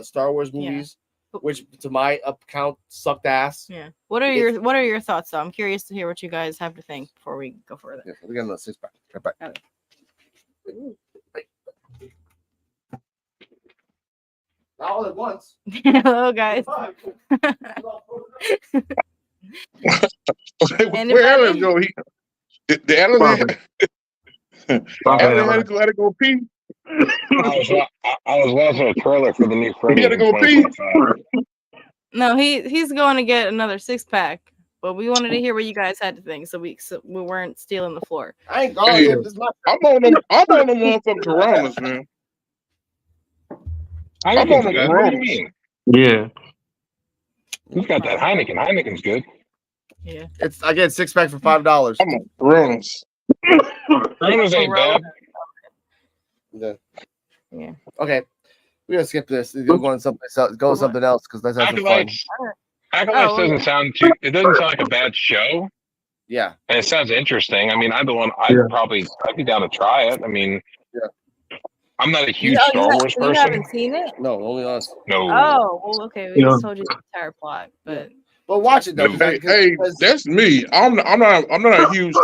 Star Wars movies, which to my account sucked ass. Yeah. What are your thoughts though? I'm curious to hear what you guys have to think before we go further. Yeah, we got another 6-pack. Right back. Okay. Not all at once. Hello, guys. Where Alan go? The Alan had to go pee. I was watching a trailer for the new Freddy. He had to go pee. No, he's going to get another 6-pack. But we wanted to hear what you guys had to think, so we weren't stealing the floor. I ain't going. Hey, I'm on them motherfucking Coronas, man. I'm on the Coronas. What do you mean? Yeah. Who's got that Heineken? Heineken's good. Yeah. I get 6-pack for $5. I'm on Coronas. Coronas ain't bad. Yeah. Okay. We're gonna skip this. Go on something else. Go with something else because let's have some fun. Acolytes doesn't sound too. It doesn't sound like a bad show. Yeah. And it sounds interesting. I mean, I'd be down to try it. I mean, I'm not a huge Star Wars person. You haven't seen it? No, only us. No. Oh, well, okay. We just told you the entire plot, but watch it though. Hey, that's me. I'm not a huge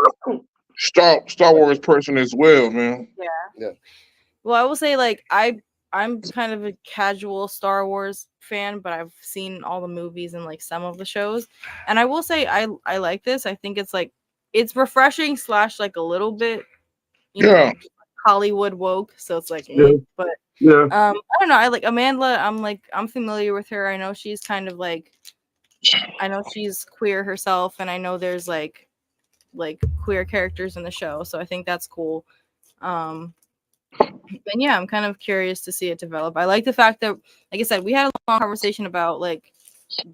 Star Wars person as well, man. Yeah. Well, I will say like I'm kind of a casual Star Wars fan, but I've seen all the movies and like some of the shows. And I will say I like this. I think it's like it's refreshing / like a little bit you know, Hollywood woke. So it's like but I don't know. I like Amanda, I'm familiar with her. I know she's kind of like I know she's queer herself, and I know there's like queer characters in the show. So I think that's cool. And yeah, I'm kind of curious to see it develop. I like the fact that, like I said, we had a long conversation about like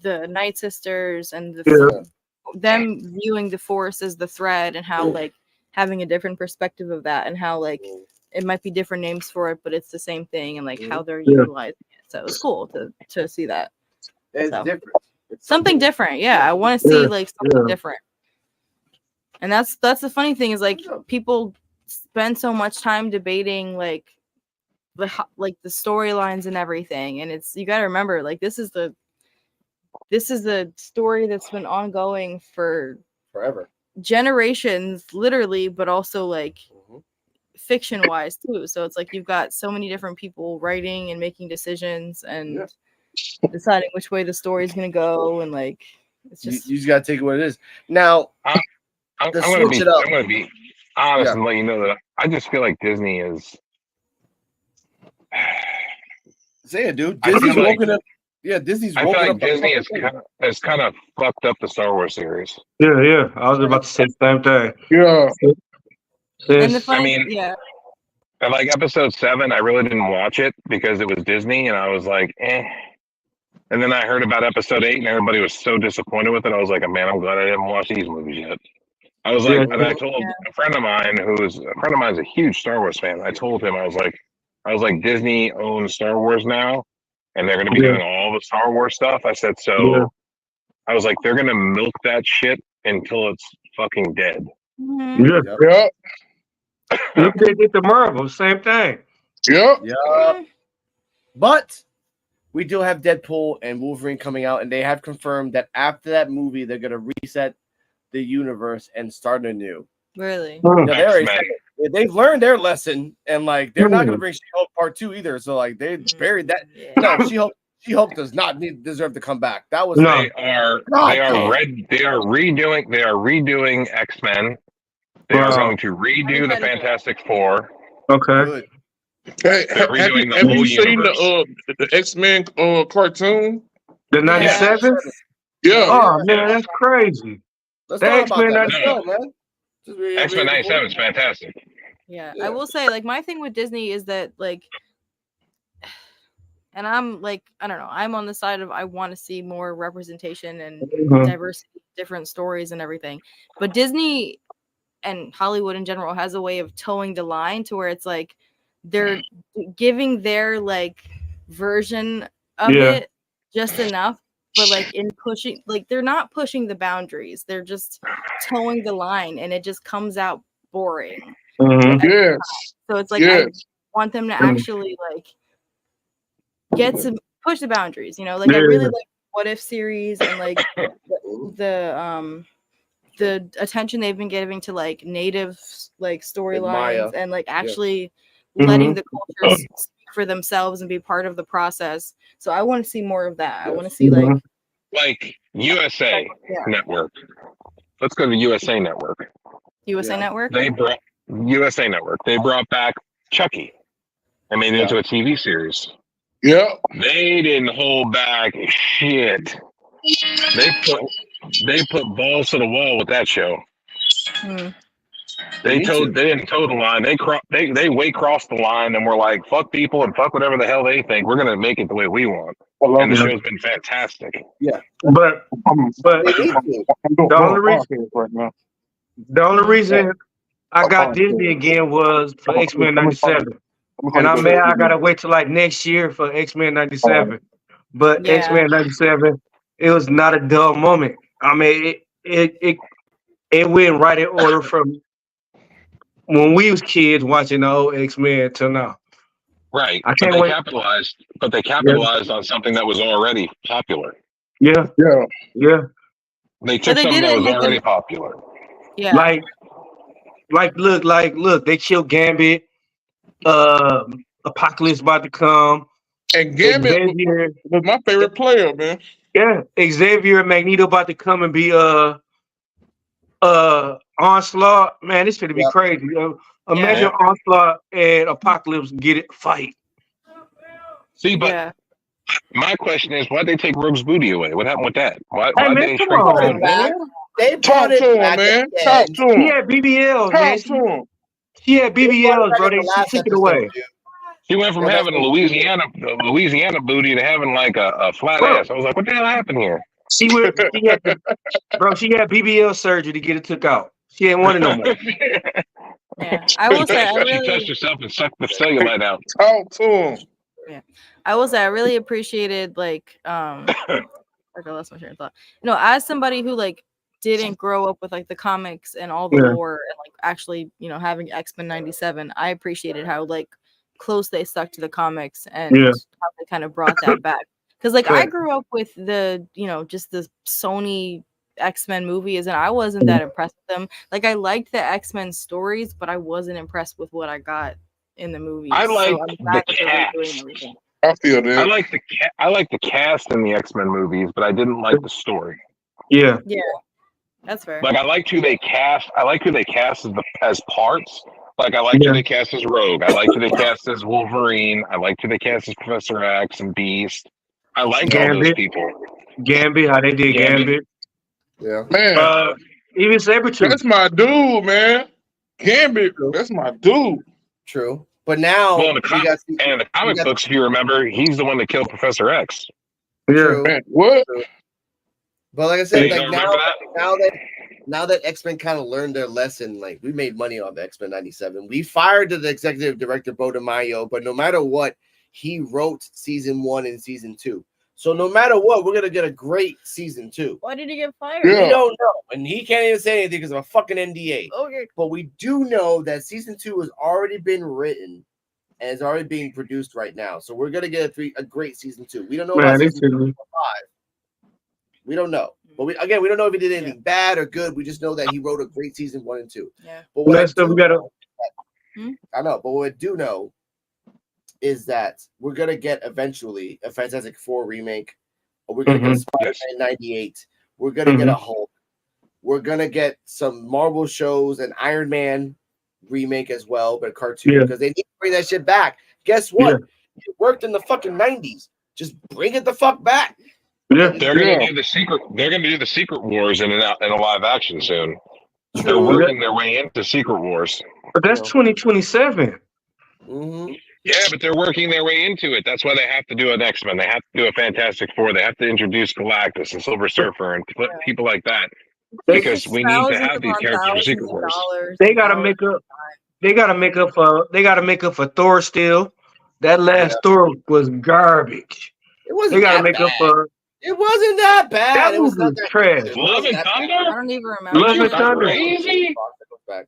the Night Sisters and them viewing the Force as the thread, and how like having a different perspective of that, and how like it might be different names for it, but it's the same thing, and like how they're utilizing it. So it was cool to see that. It's different. It's something different. Yeah, I want to see like something different. And that's the funny thing is like people spend so much time debating like the storylines and everything, and it's you got to remember like this is the story that's been ongoing for forever, generations, literally, but also like fiction wise too. So it's like you've got so many different people writing and making decisions and deciding which way the story is going to go, and like it's just you just got to take it what it is. Now I'm going to be honest and let you know that I just feel like Disney is. Say it, dude. Disney's woken up. Yeah, Disney's woken up. I feel like Disney has kind of fucked up the Star Wars series. Yeah. I was about to say the same thing. Yeah. And I mean, like episode 7, I really didn't watch it because it was Disney, and I was like, eh. And then I heard about episode 8, and everybody was so disappointed with it. I was like, man, I'm glad I didn't watch these movies yet. I was like, and I told a friend of mine who's a huge Star Wars fan. I told him, I was like, Disney owns Star Wars now, and they're going to be doing all the Star Wars stuff. I said, I was like, they're going to milk that shit until it's fucking dead. Yeah. Look, they did the Marvel, same thing. Yeah. But we do have Deadpool and Wolverine coming out, and they have confirmed that after that movie, they're going to reset the universe and start anew. Really? They've learned their lesson, and like they're not going to bring She-Hulk Part 2 either. So like they buried that. No, She-Hulk does not deserve to come back. That was they are redoing X-Men. They are going to redo the Fantastic Four. Okay. Hey, They're redoing the whole seen universe. the X-Men cartoon? The Yeah. 97? Yeah. Oh man, that's crazy. Let's The talk about X-Men that. Let's 97. go, man. Just X-Men 97 is fantastic. Yeah, Yeah. I will say, like, my thing with Disney is that, like, and I'm like, I don't know, I'm on the side of I want to see more representation and diversity, different stories and everything. But Disney and Hollywood in general has a way of towing the line to where it's like they're giving their like version of Yeah. it just enough, but like in pushing, like they're not pushing the boundaries. They're just towing the line, and it just comes out boring. Mhm. Yes. So it's like Yes. I want them to actually like get some push the boundaries, you know, like I really like What If series and like the attention they've been giving to like native like storylines and like actually letting the cultures speak for themselves and be part of the process. So I want to see more of that. I want to see like USA Network. Let's go to USA Network. USA Network. They brought USA Network. They brought back Chucky and made it into a TV series. Yeah. They didn't hold back shit. They put balls to the wall with that show. They didn't toe the line. They way crossed the line and were like, fuck people and fuck whatever the hell they think. We're gonna make it the way we want. And the show's been fantastic. Yeah. But the only reason I got Disney again was for X-Men 97. And I'm mad I gotta wait till like next year for X-Men 97. But X-Men 97, it was not a dull moment. I mean it went right in order from when we was kids watching the old X-Men till now. Right. I can't wait. They capitalized on something that was already popular. Yeah. Yeah. Yeah. They took something that was already popular. Yeah. Look, they killed Gambit. Apocalypse about to come. And Gambit was my favorite player, man. Yeah. Xavier and Magneto about to come and be Onslaught. Man, this gonna be crazy. Imagine Onslaught and Apocalypse get it fight. See, but my question is, why'd they take Rogue's booty away? What happened with that? Why man, they come shrink on, man? They brought it back, man. Talk to him. She had BBLs, man. Talk to him. She had BBLs, bro. She took it away. She went from having a Louisiana booty to having like a flat ass. I was like, what the hell happened here? She had BBL surgery to get it took out. She ain't want it no more. Yeah, I will say she touched herself and sucked the cellulite out. Talk to him. Yeah, I will say I really appreciated like I lost my train of thought. You know, as somebody who like didn't grow up with like the comics and all the lore and like actually, you know, having X-Men 97, I appreciated how like close they stuck to the comics and how they kind of brought that back. Because like I grew up with the, you know, just the Sony X-Men movies and I wasn't that impressed with them. Like I liked the X-Men stories, but I wasn't impressed with what I got in the movies. I like the cast. I feel that. I like the cast in the X-Men movies, but I didn't like the story. Yeah. Yeah. That's fair. Like I liked who they cast. I like who they cast as parts. Like I liked who they cast as Rogue. I liked who they cast as Wolverine. I liked who they cast as Professor X and Beast. I liked all those people. Gambit, how they did Gambit. Yeah. Man. Even Sabretooth. That's my dude, man. Gambit, that's my dude. True. But now in the comic books, if you remember, he's the one that killed Professor X. Yeah. Man, what? True. But like I said, like now that X-Men kind of learned their lesson, like we made money off X-Men 97. We fired the executive director Bo DeMaio, but no matter what, he wrote season 1 and season 2. So no matter what, we're gonna get a great season 2. Why did he get fired? We don't know, and he can't even say anything because of a fucking NDA. Okay. But we do know that season 2 has already been written and is already being produced right now. So we're gonna get a great season 2. We don't know about season 4 or 5. We don't know. But we don't know if he did anything bad or good. We just know that he wrote a great season 1 and 2. Yeah. But what I know, but what I do know is that we're gonna get eventually a Fantastic Four remake. We're gonna get a Spider-Man 98. We're gonna get a Hulk. We're gonna get some Marvel shows and Iron Man remake as well, but a cartoon because they need to bring that shit back. Guess what? It worked in the fucking 90s. Just bring it the fuck back. Yeah. They're gonna do the secret. They're gonna do the Secret Wars in a live action soon. True. They're working their way into Secret Wars. But that's 2027. Mm-hmm. Yeah, but they're working their way into it. That's why they have to do an X-Men. They have to do a Fantastic Four. They have to introduce Galactus and Silver Surfer and people like that. Because we need to have these characters for Secret Wars. They gotta make up. They gotta make up for. They gotta make up for Thor. Still, that last Thor was garbage. It wasn't. They gotta that make bad. up for. It wasn't that bad. That It was movie not was that trash. good. Love and I Thunder? don't even remember. Love and Thunder. Crazy?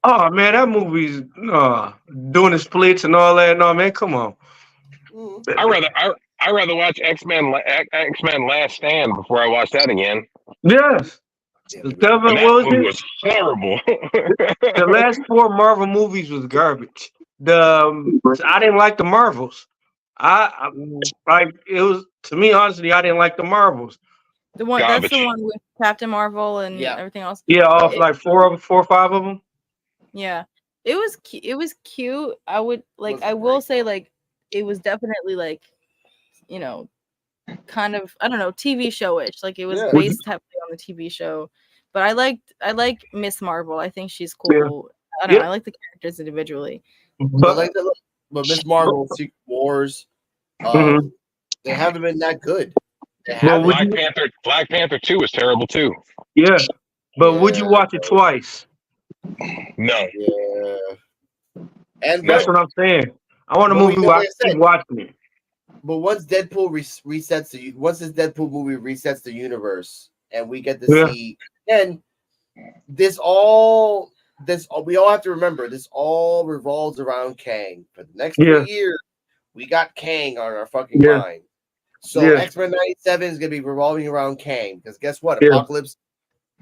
Oh man, that movie's doing the splits and all that. No man, come on. I rather watch X-Men Last Stand before I watch that again. Yes. And that movie was horrible. The last 4 Marvel movies was garbage. I didn't like the Marvels. I like it was to me honestly. I didn't like the Marvels. The one Garbage. that's the one with Captain Marvel and everything else. Yeah, off like 4 or 5 of them. Yeah, it was cute. I would like. I will say like it was definitely like, you know, kind of I don't know TV show-ish. Like it was based heavily on the TV show. But I like Miss Marvel. I think she's cool. Yeah. I don't know. I like the characters individually. But Miss Marvel, Secret Wars, they haven't been that good. Black Panther 2 was terrible too. Yeah, but would you watch it twice? No. Yeah. And that's what I'm saying. I want a movie where I keep watching it. But once Deadpool resets once this Deadpool movie resets the universe, and we get to see, and we all have to remember this all revolves around Kang. For the next 3 years, we got Kang on our fucking mind. So X-Men 97 is gonna be revolving around Kang, because guess what?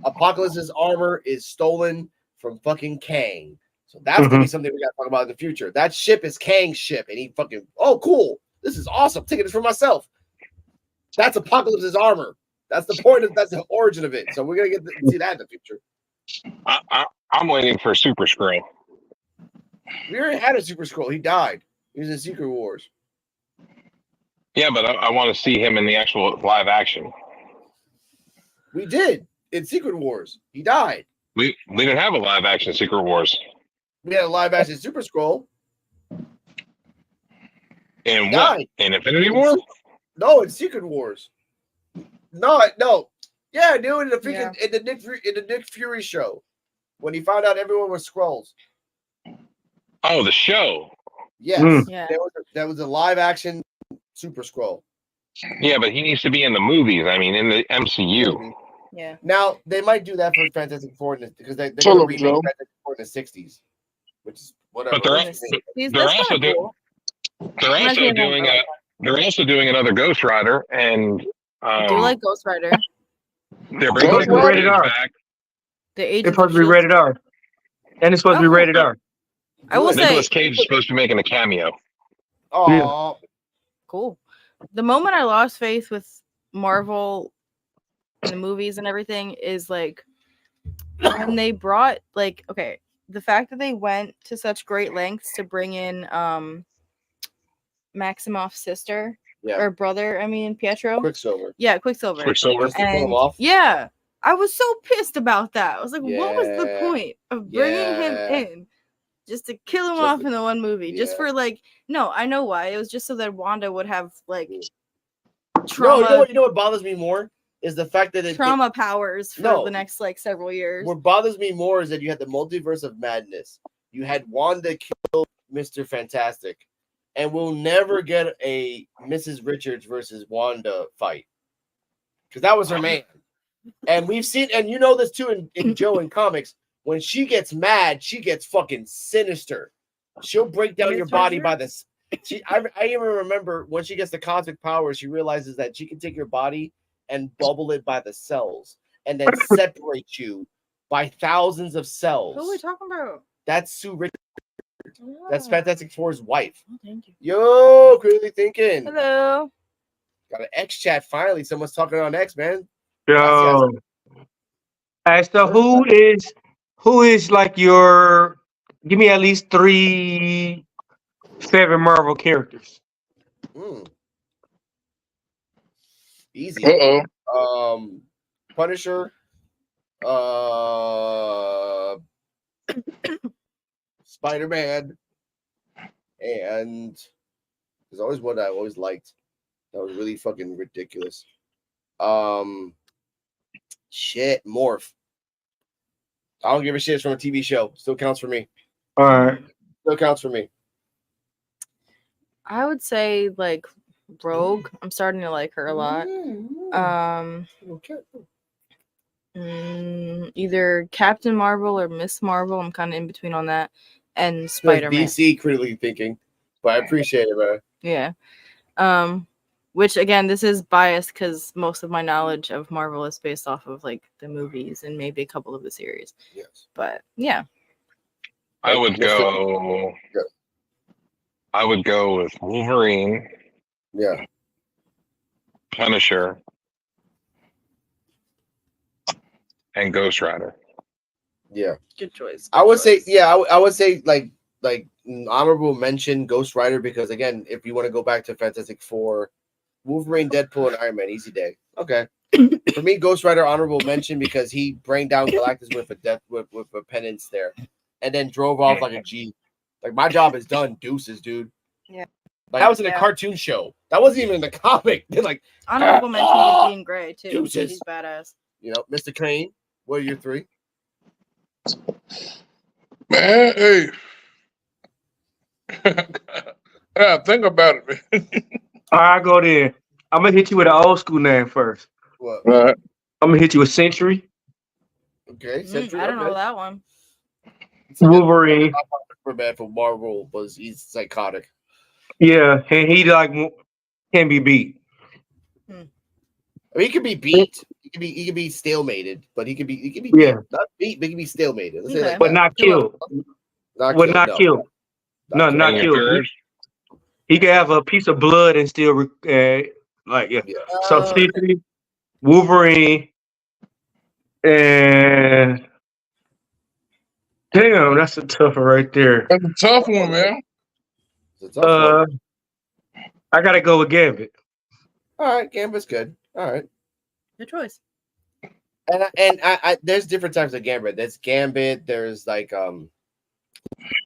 Apocalypse's armor is stolen from fucking Kang. So that's gonna be something we gotta talk about in the future. That ship is Kang's ship, and he fucking cool. This is awesome. Taking this for myself. That's Apocalypse's armor. That's the point of that's the origin of it. So we're gonna get to see that in the future. I'm waiting for Super Skrull. We already had a Super Skrull. He died. He was in Secret Wars. Yeah, but I want to see him in the actual live action. We did in Secret Wars. He died. We didn't have a live action Secret Wars. We had a live action Super Skrull. In what? In Infinity War? No, in Secret Wars. No. Yeah, dude, in the Nick Fury show, when he found out everyone was Skrulls. Oh, the show. Yes, that was a live action Super Skrull. Yeah, but he needs to be in the movies. I mean, in the MCU. Yeah. Now they might do that for Fantastic Four because they're going to remake Fantastic Four in the '60s, which is whatever. But they're also doing another Ghost Rider, and I do like Ghost Rider. They're bringing rated R. back. It's supposed to be rated R, and it's supposed to be rated R. I will say Nicolas Cage is supposed to be making a cameo. Oh, cool. The moment I lost faith with Marvel and the movies and everything is like when they brought the fact that they went to such great lengths to bring in Maximoff's sister or brother, Pietro. Quicksilver. Yeah, Quicksilver. And I was so pissed about that. I was like, what was the point of bringing him in? Just to kill him off in the one movie. Just for no, I know why. It was just so that Wanda would have trauma. No, you know what bothers me more is the fact that trauma powers for the next several years. What bothers me more is that you had the multiverse of madness. You had Wanda kill Mr. Fantastic, and we'll never get a Mrs. Richards versus Wanda fight because that was her man. And we've seen, and you know this too in Joe in comics. When she gets mad, she gets fucking sinister. She'll break down your body by this. I even remember when she gets the cosmic power, she realizes that she can take your body and bubble it by the cells and then separate you by thousands of cells. Who are we talking about? That's Sue Richards. Yeah. That's Fantastic Four's wife. Oh, thank you. Yo, clearly thinking. Hello. Got an X chat finally. Someone's talking on X, man. Yo. Hey, so who is like your? Give me at least three 7 Marvel characters. Easy. Punisher. Spider-Man. And there's always one I always liked. That was really fucking ridiculous. Shit, Morph. I don't give a shit. It's from a TV show. Still counts for me. All right. Still counts for me. I would say like Rogue. I'm starting to like her a lot. Either Captain Marvel or Miss Marvel. I'm kind of in between on that. And Spider-Man. DC critically thinking, but I appreciate it, man. Yeah. Which again, this is biased because most of my knowledge of Marvel is based off of like the movies and maybe a couple of the series. Yes. But yeah. I would go with Wolverine. Yeah. Punisher. And Ghost Rider. Yeah. Good choice. I would say, I would say like honorable mention Ghost Rider because again, if you want to go back to Fantastic Four, Wolverine, Deadpool, and Iron Man, easy day. Okay. For me, Ghost Rider honorable mention because he bring down Galactus with a penance there, and then drove off like a G. Like my job is done. Deuces, dude. Yeah. Like that was in a cartoon show. That wasn't even in the comic. They're like honorable mention is Jean Grey too. Deuces. He's badass. You know, Mr. Crane. What are your 3? Man, hey. Yeah, think about it, man. All right, go there. I'm gonna hit you with an old school name first. What? All right. I'm gonna hit you with Century. Okay, I don't know that one. Wolverine. Superman for Marvel was he's psychotic. Yeah, and he like can be beat. I mean, he could be beat. He could be stalemated, but he could be Yeah. not beat, but he could be stalemated. Let's say like But that. not killed. Not Not no. killed. No, not And killed. your He can have a piece of blood and still like yeah. So Century, Wolverine, and damn, that's a tough one right there. That's a tough one, man. It's a tough one. I gotta go with Gambit. All right, Gambit's good. All right. Good choice. And I there's different types of Gambit. There's Gambit. There's like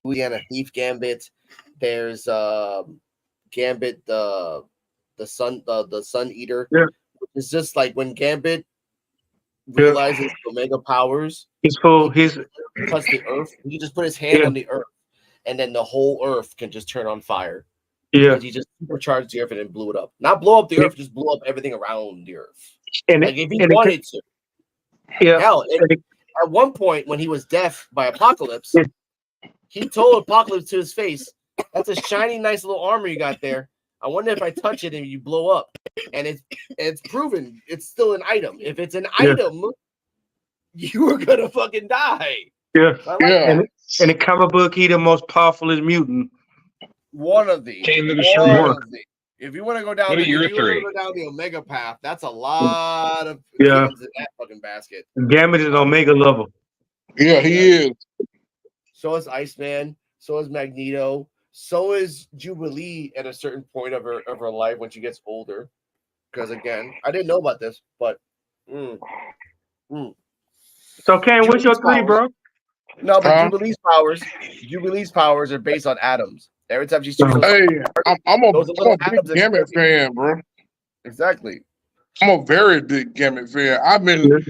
Louisiana Thief Gambit. There's Gambit the Sun Eater. Yeah. It's just like when Gambit realizes Omega powers. He's full. He's touch the earth. He can just put his hand on the earth, and then the whole earth can just turn on fire. Yeah. Because he just supercharged the earth and then blew it up. Not blow up the earth, just blow up everything around the earth. And like if he wanted to. Yeah. Hell, at one point when he was deaf by Apocalypse, he told Apocalypse to his face, "That's a shiny, nice little armor you got there. I wonder if I touch it and you blow up." And it's proven it's still an item. If it's an item, you are gonna fucking die. Yeah. Yeah. And the comic book, he the most powerful mutant. One of these. Came to the One shore. of these. If you want to go down, What are your if you wanna 3? go down the Omega path, that's a lot of Yeah. kids in that fucking basket. Gambit is Omega level. Yeah, he is. So is Iceman. So is Magneto. So is Jubilee at a certain point of her life when she gets older. Because again, I didn't know about this, but So Ken, what's your 3, bro? no, but Jubilee's powers are based on atoms. Every time she shoots, Hey, I'm a those are little big atoms that Gambit explode. fan, bro. Exactly. I'm a very big Gambit fan. I've been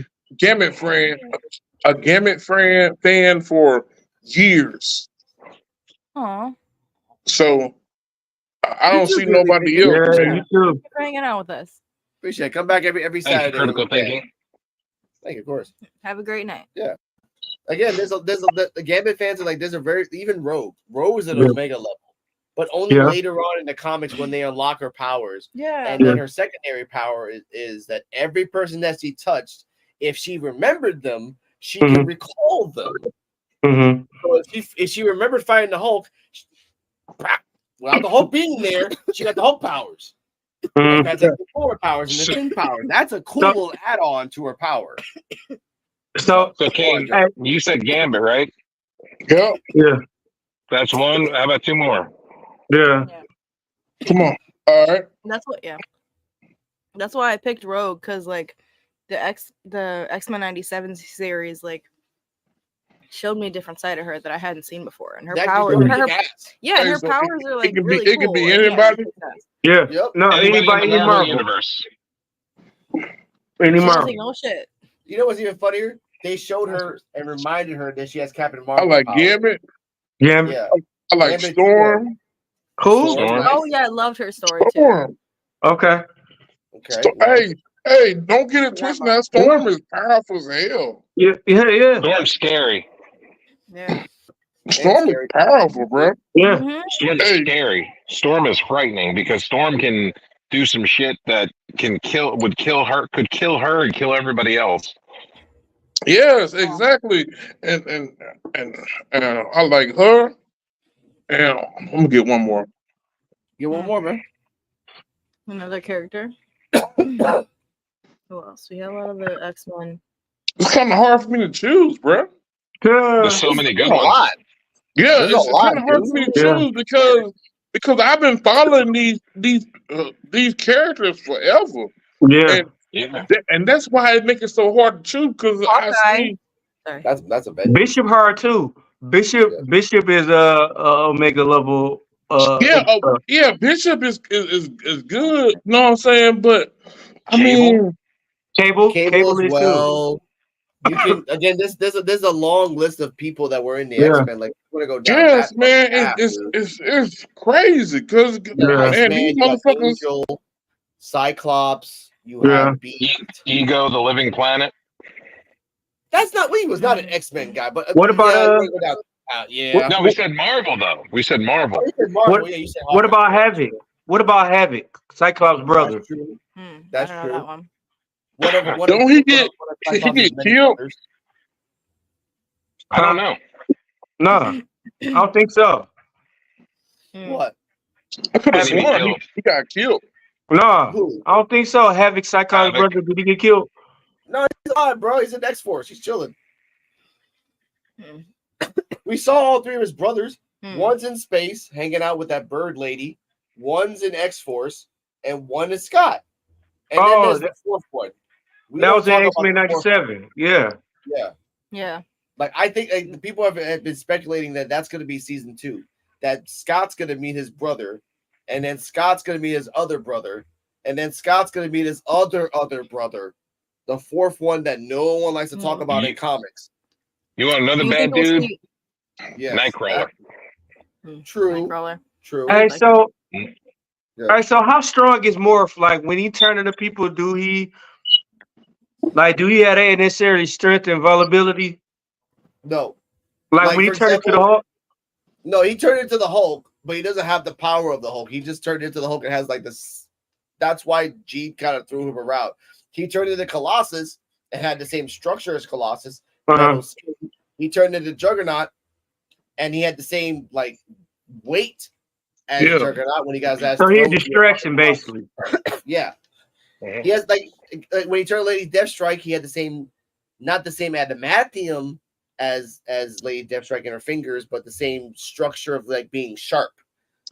a Gambit fan for years. Aw. So I don't see too, nobody Billy. else. Yeah, man. you too. Thanks for hanging out with us. Appreciate it. Come back every Thank you, Saturday. critical when we can. thinking. Thank you, of course. Have a great night. Again, the Gambit fans are like there's a very even Rogue. Rogue is at Yeah. Omega level, but only Yeah. later on in the comics when they unlock her powers. Yeah. And then her secondary power is that every person that she touched, if she remembered them, she can recall them. Mm-hmm. So if she remembered fighting the Hulk, without the Hulk being there, she got the Hulk powers. Mm-hmm. That's like the forward powers and the fin powers. That's a cool little add-on to her power. So King, you said Gambit, right? Yeah. yeah. That's one. How about 2 more? Yeah. Come on. All right. That's what. Yeah. That's why I picked Rogue, because like the X-Men 97 series like showed me a different side of her that I hadn't seen before, and her That powers. could Her, kick ass. yeah, and her So powers are like it can be really it can cool. be and, yeah, anybody. she kicks ass. Yeah. Yep. No, Anybody in anybody the in Marvel Marvel. universe. Any She doesn't Marvel. take no shit. You know what's even funnier? They showed her and reminded her that she has Captain I Marvel like powers. Gambit. Yeah. Yeah. I like Gambit's Storm. Cool. Storm. nice. Oh yeah, I loved her story too. Storm. Okay. Okay. Nice. Hey, don't get it Yeah, twisted. That Storm is powerful as hell. Yeah. Storm's scary. Yeah. Storm is scary. powerful, bro. Yeah. Mhm. Storm is Hey. scary. Storm is frightening because Storm can do some shit that could kill her and kill everybody else. Yes, exactly. And I like her. And I'm gonna get one more. Get one more, man. Another character. Who else? We have a lot of the X-Men. It's kind of hard for me to choose, bro. There's so many good ones. Yeah, There's a it's lot, kind of hard for me to Yeah. choose because I've been following these characters forever, Yeah. and that's why it makes it so hard to choose because I Hawkeye. see. Sorry. That's a bet. Bishop hard too. Bishop is a Omega level. Yeah, Bishop is good. You know what I'm saying? But I Cable? mean, Cable Cable as is too. well. You can again. There's a long list of people that were in the Yeah. X-Men. Like, you want to go down yes, that man, path, dude. it's crazy because You got Yeah. man, these Iceman, you got motherfuckers. Angel, Cyclops. You Yeah. have Beast. Ego, the Living Planet. That's not. He was not an X-Men guy. But What about, yeah, you wanna go down, yeah. No, we said Marvel though. We said Marvel. Oh, you said Marvel. What- Yeah, you said What Hawkeye. about Havoc? What about Havoc? Cyclops' brother. That's true. I That's don't know true. that one. Don't he get killed? I don't know. No, I don't think so. What? I could have How did he sworn kill? he got killed. No, Who? I don't think so. Havoc, Cyclops' Havoc. brother, did he get killed? No, he's alive, bro. He's in X-Force. He's chilling. Hmm. We saw all three of his brothers. Hmm. One's in space, hanging out with that bird lady. One's in X-Force, and one is Scott. And then there's the fourth one. We That don't was in talk about X-Men the fourth one. 97. Yeah. Yeah. Yeah. Like, I think the people have been speculating that that's going to be season 2. That Scott's going to meet his brother, and then Scott's going to meet his other brother, and then Scott's going to meet his other brother. The fourth one that no one likes to talk about in comics. You want another You bad think we'll dude? see- Yes. Nightcrawler. True. Nightcrawler. True. Hey, so, Yeah. all right, so how strong is Morph? Like, when he turn into people, do he have that necessarily strength and vulnerability? No. Like when he for turned into the example, Hulk? No, he turned into the Hulk, but he doesn't have the power of the Hulk. He just turned into the Hulk and has like this. That's why Gene kind of threw him around. He turned into Colossus and had the same structure as Colossus. Uh-huh. He turned into Juggernaut and he had the same like weight as Juggernaut when he got his ass. So he a thrown. distraction, basically. Yeah. He has like when he turned Lady Deathstrike, he had the same, not the same adamantium as Lady Deathstrike in her fingers, but the same structure of like being sharp.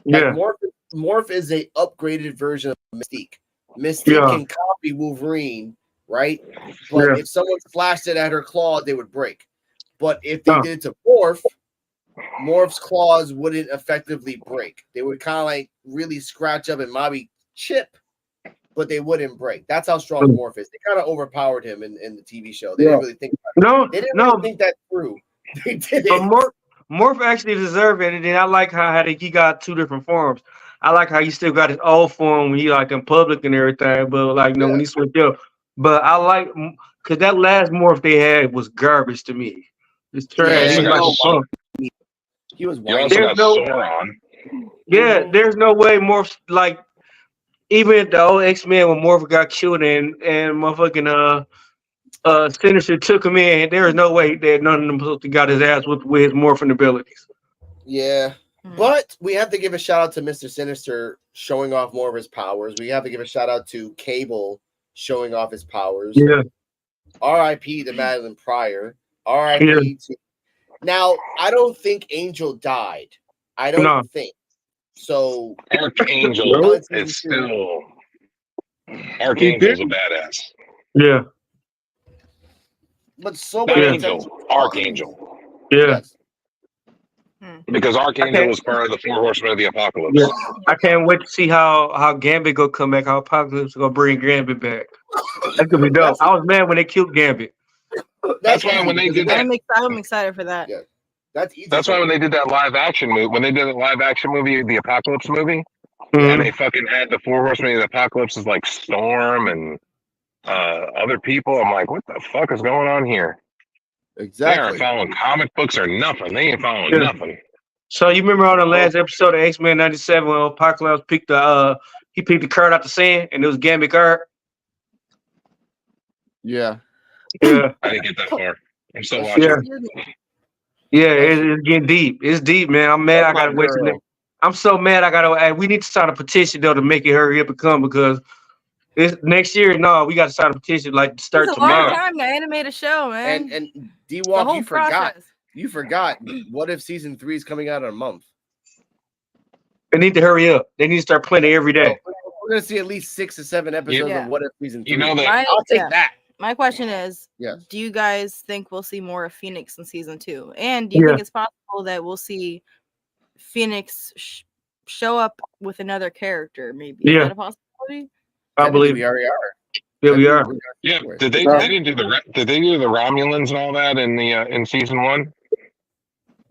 Yeah. Like Morph is a upgraded version of Mystique. Mystique can copy Wolverine, right? But if someone flashed it at her claws, they would break. But if they did it to Morph's claws wouldn't effectively break. They would kind of like really scratch up and maybe chip, but they wouldn't break. That's how strong Morph is. They kind of overpowered him in the TV show. They didn't really think about it. They didn't really think that through. They did But it. Morph actually deserved it, and then I like how he got two different forms. I like how he still got his old form when he like in public and everything, but like when he switched up. But I like because that last Morph they had was garbage to me. It's trash. Yeah, He was like a punk. He was You also got Sauron. Yeah, there's no way Morph like even the old X-Men when Morph got killed and motherfucking Sinister took him in. There is no way that none of them supposed to got his ass with his morphing abilities. Yeah. But we have to give a shout out to Mr. Sinister showing off more of his powers. We have to give a shout out to Cable showing off his powers. Yeah. R.I.P. to Madeline Pryor. R.I.P. to. Now, I don't think Angel died. I don't think. So Archangel Really? is still He Archangel's a did. badass. Yeah. but so Not many Yeah. Angel, potential. Archangel. Yeah. Yes. Because Archangel Okay. was part of the Four Horsemen of the Apocalypse. Yeah. I can't wait to see how Gambit gonna come back. How Apocalypse gonna bring Gambit back. That's gonna be dope. That's- I was mad when they killed Gambit. That's why easy when they because did that, I'm excited for that. Yeah. That's easy. that's for why when them. they did that live action movie, when they did the live action movie, the Apocalypse movie, Mhm. and they fucking had the Four Horsemen of the Apocalypse as like Storm and other people, I'm like, what the fuck is going on here? They aren't Exactly. following comic books or nothing. They ain't following Yeah. nothing. So you remember on the last episode of X-Men '97 when Apocalypse picked the he picked the card out the sand and it was Gambit card? Yeah. Yeah. I didn't get that far. I'm still That's watching. Yeah. Yeah, it's getting deep. It's deep, man. I'm mad. I That's my gotta wait till girl. I'm so mad. I gotta. We need to sign a petition though to make it hurry up and come because it's next year. No, we got to sign a petition like to start It's a long tomorrow. time to animate a show, man. And the D-Walk, whole you forgot. process. You forgot. What if season 3 is coming out in a month? They need to hurry up. They need to start planning every day. So we're gonna see at least 6 to 7 episodes Yeah. of What If season 3. You know that I'll take that. My question is, Yes. do you guys think we'll see more of Phoenix in season 2? And do you think it's possible that we'll see Phoenix show up with another character? Maybe is Yeah. that a possibility? I believe. we already are. Yeah, we are. Yeah, did they didn't do did they do the Romulans and all that in the in season 1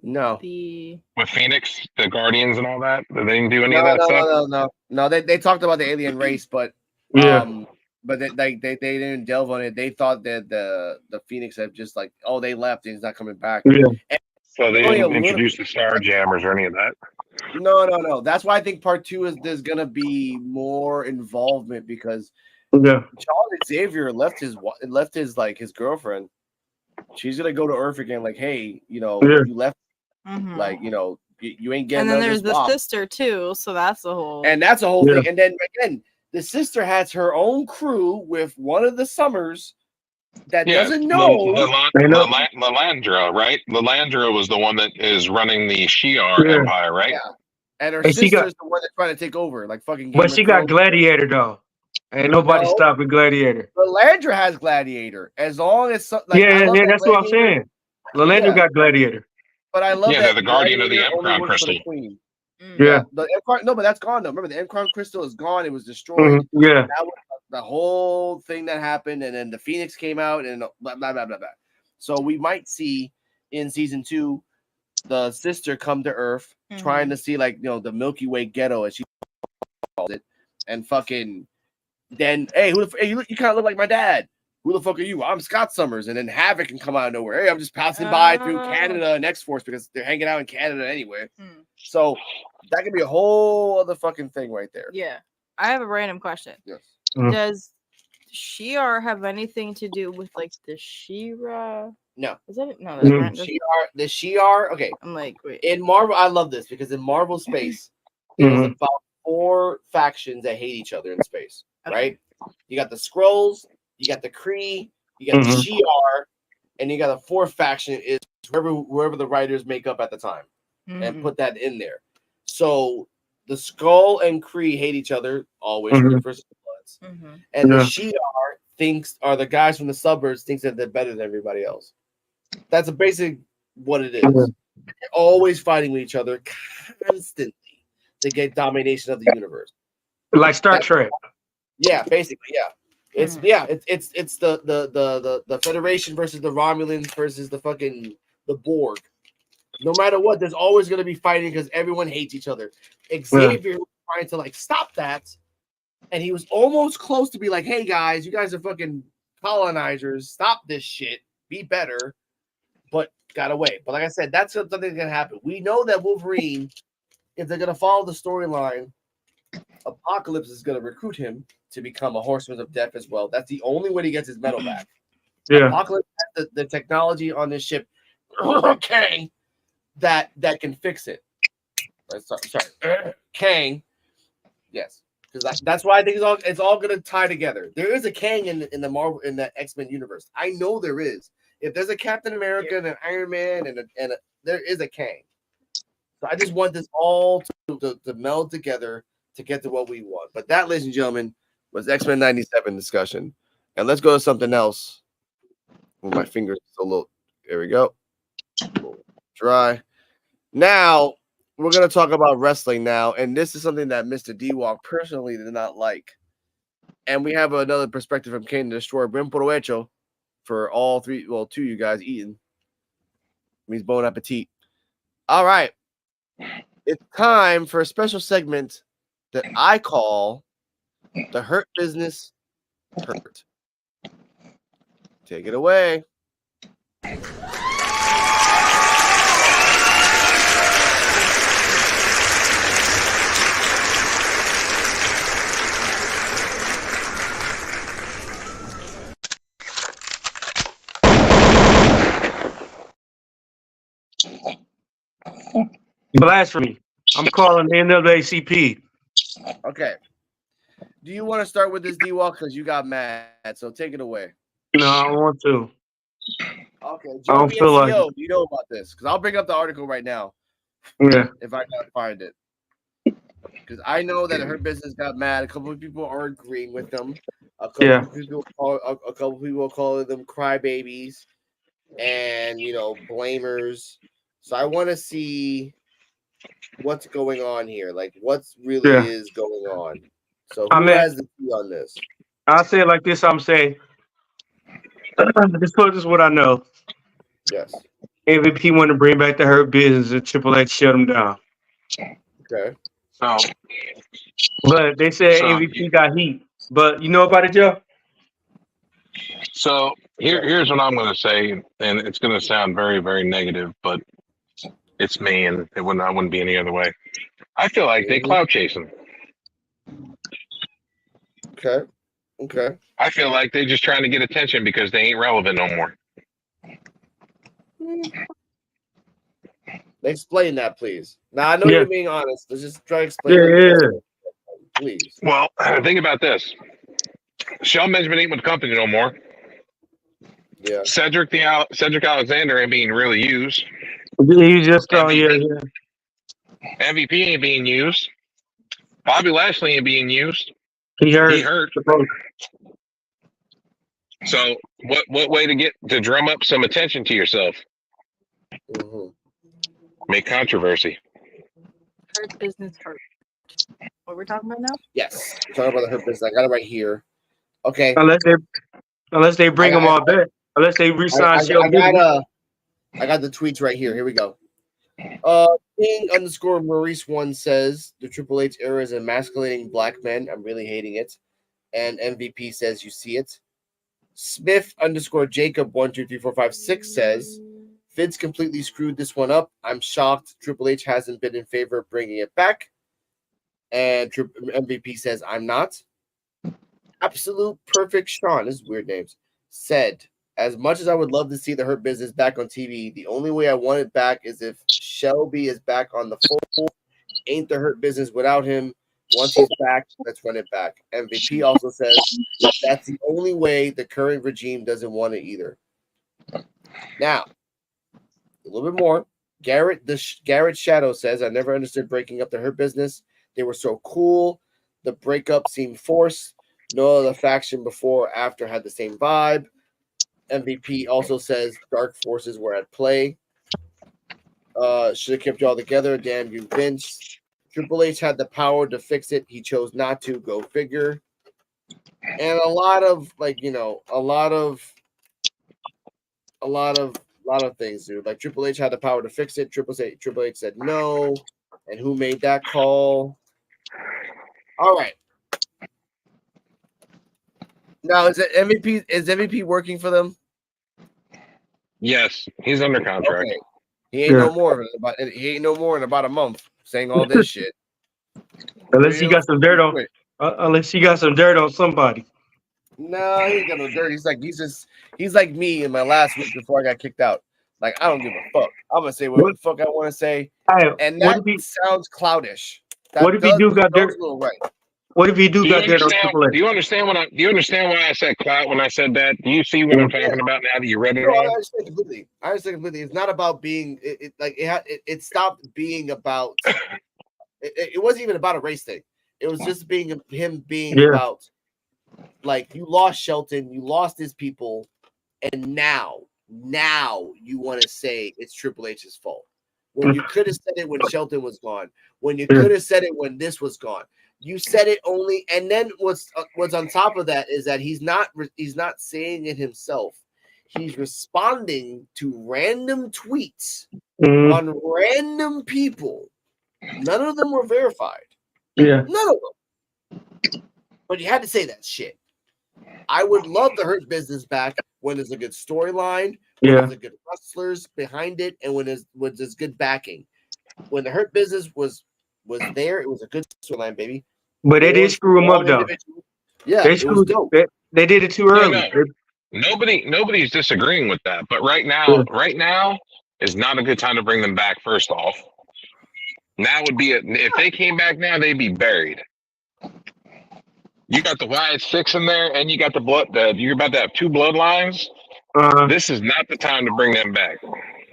No. with Phoenix, the Guardians and all that? They didn't do any of No, that stuff. no. They talked about the alien race, but Yeah. but they didn't delve on it. They thought that the Phoenix had just like, oh, they left and he's not coming back. Yeah. So they Only a didn't little- introduce the Star Jammers or any of that. No. That's why I think part 2 is there's gonna be more involvement because Yeah. Charlie Xavier left his like his girlfriend. She's gonna go to Earth again. Like, hey, you left. Mhm. Like, you ain't getting. And then none of there's this the WAP. sister too, so that's the whole. And that's a whole Yeah. thing. And then again, the sister has her own crew with one of the Summers that doesn't know. Lalandra, right? Lalandra was the one that is running the Shi'ar Yeah. Empire, right? Yeah. And her And she sister's got- the one that's trying to take over, like fucking. But Game she of got Thrones. Gladiator though. Ain't nobody No. stopping Gladiator. Lalandra has Gladiator. As long as I love that that's what I'm Gladiator, saying. Lalandra Yeah. got Gladiator. But I love Yeah, that they're the guardian of the Gladiator only Emcron works for the crystal. Queen. Yeah. The no, but that's gone though. Remember, the Emcron crystal is gone. It was destroyed. Mhm. Yeah. That was the whole thing that happened, and then the Phoenix came out, and blah blah blah blah blah. So we might see in season 2 the sister come to Earth, trying to see like the Milky Way ghetto, as she calls it, and fucking then hey, you kind of look like my dad. Who the fuck are you? I'm Scott Summers, and then Havoc can come out of nowhere. Hey, I'm just passing by through Canada and X-Force because they're hanging out in Canada anyway. So that could be a whole other fucking thing right there. Yeah. I have a random question. Yes. Does Shi'ar have anything to do with like the She-Ra? No. Is that it? No, that's random. The Shi'ar. Okay. I'm like, wait. In Marvel, I love this because in Marvel space, there's about 4 factions that hate each other in space. Right? You got the Skrulls, you got the Kree, you got the Shi'ar, and you got the 4th faction is whoever the writers make up at the time and put that in there. So the Skrull and Kree hate each other always versus the Bloods, and the Shi'ar are the guys from the suburbs thinks that they're better than everybody else. That's a basic what it is. They're always fighting with each other constantly to get domination of the universe. Like Star Trek. Yeah, basically, yeah. It's the Federation versus the Romulans versus the Borg. No matter what, there's always going to be fighting because everyone hates each other. Xavier was trying to like stop that, and he was almost close to be like, "Hey guys, you guys are fucking colonizers. Stop this shit. Be better." But got away. But like I said, that's something that's going to happen. We know that Wolverine, if they're going to follow the storyline, Apocalypse is going to recruit him to become a Horseman of Death as well. That's the only way he gets his medal back. Yeah. Apocalypse has the technology on this ship, Kang, that can fix it. Sorry. Kang. Yes. Because that's why I think it's all going to tie together. There is a Kang in the Marvel in the X-Men universe. I know there is. If there's a Captain America and an Iron Man and there is a Kang. So I just want this all to meld together to get to what we want. But that, ladies and gentlemen, was X-Men 97 discussion. And let's go to something else. With my fingers a little. There we go. Dry. Now we're gonna talk about wrestling now, and this is something that Mr. D-Walk personally did not like. And we have another perspective from Kane the Destroyer. Buen provecho for all three, well, two of you guys eating. Means bon appetit. All right. It's time for a special segment that I call the Hurt Business Hurt. Take it away. Blasphemy. I'm calling the NAACP. Okay. Do you want to start with this, D-Walk? Because you got mad, so take it away. No, I don't want to. Okay. I Joe don't feel like BNCO, do you know about this? Because I'll bring up the article right now Yeah. if I can find it. Because I know that Her Business got mad. A couple of people are agreeing with them. A couple of people call them crybabies and, blamers. So I want to see what's going on here. Like, what's really is going on. So who has the key on this? I'll say it like this. I'm saying, this is what I know. Yes. MVP wanted to bring back the Hurt Business and Triple H shut him down. Okay. So, But they said MVP got heat. But you know about it, Joe? So here's what I'm going to say, and it's going to sound very, very negative, but it's me, and I wouldn't be any other way. I feel like they clout chasing. Okay. Okay. I feel like they're just trying to get attention because they ain't relevant no more. Explain that, please. Now I know you're being honest. Let's just try to explain it. Please. Well, think about this. Shelton Benjamin ain't with the company no more. Yeah. Cedric Alexander ain't being really used. He just MVP ain't being used. Bobby Lashley ain't being used. He hurt. So what way to drum up some attention to yourself? Mm-hmm. Make controversy. Hurt Business Hurt. What we're talking about now? Yes. We're talking about the Hurt Business. I got it right here. Okay. Unless they bring them all back. Unless they resign I got the tweets right here. Here we go. King Maurice 1 says the Triple H era is emasculating black men. I'm really hating it. And MVP says you see it. Smith Jacob 123456 says Vince completely screwed this one up. I'm shocked Triple H hasn't been in favor of bringing it back. And MVP says I'm not. Absolute Perfect Sean, this is weird names, said, as much as I would love to see the Hurt Business back on TV, the only way I want it back is if Shelby is back on the fold. Ain't the Hurt Business without him. Once he's back, let's run it back. MVP also says that's the only way. The current regime doesn't want it either. Now, a little bit more. Garrett Shadow says, I never understood breaking up the Hurt Business. They were so cool. The breakup seemed forced. No other faction before or after had the same vibe. MVP also says dark forces were at play. Should have kept y'all together. Damn you, Vince. Triple H had the power to fix it. He chose not to. Go figure. And a lot of things, dude. Like Triple H had the power to fix it. Triple H said no. And who made that call? All right. Now is MVP working for them? Yes, he's under contract. Okay. He ain't no more in about a month saying all this shit. Unless he got some dirt on somebody. No, he ain't got no dirt. He's like me in my last week before I got kicked out. Like, I don't give a fuck. I'm gonna say what the fuck I want to say. And that sounds clowdish. What if he do got dirt? Right. What if he do Do you got that on understand? Triple Do H? you understand what I? Do you understand why I said clout when I said that? Do you see what I'm talking about now that you read it No, I all? understand completely. I understand completely. It's not about being it stopped being about it wasn't even about a race thing. It was just being about like you lost Shelton, you lost his people, and now you want to say it's Triple H's fault. When you could have said it when Shelton was gone, when you could have said it when this was gone. You said it only, and then what's on top of that is that he's not saying it himself. He's responding to random tweets on random people. None of them were verified. Yeah. None of them. But you had to say that shit. I would love the Hurt Business back when there's a good storyline, when there's a good wrestlers behind it, and when there's good backing. When the Hurt Business was there, it was a good storyline, baby. But they did screw him up though. Yeah, They it was dope. They did it too early. No. Nobody's disagreeing with that. But right now is not a good time to bring them back. First off, now would be if they came back now, they'd be buried. You got the Wyatt Six in there, and you got the blood. You're about to have two bloodlines. This is not the time to bring them back.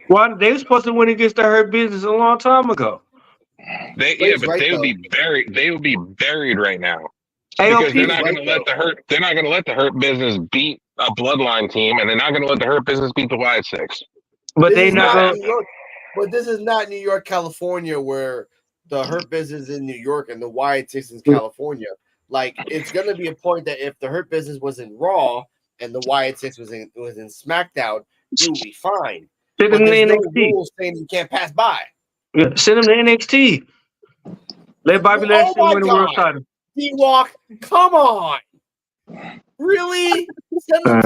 Well, they were supposed to win against the Hurt Business a long time ago. But they would be buried. They would be buried right now AOP because they're not going to let the Hurt. They're not going to let the Hurt Business beat a bloodline team, and they're not going to let the Hurt Business beat the Wyatt Six. But they're not going. But this is not New York, California, where the Hurt Business is in New York and the Wyatt Six in California. Like it's going to be a point that if the Hurt Business was in Raw and the Wyatt Six was in SmackDown, it would be fine. Send them to NXT. Rules saying you can't pass by. Yeah, send them to NXT. Let Bobby Lashley win the world title. D-Walk, come on. Really? Send them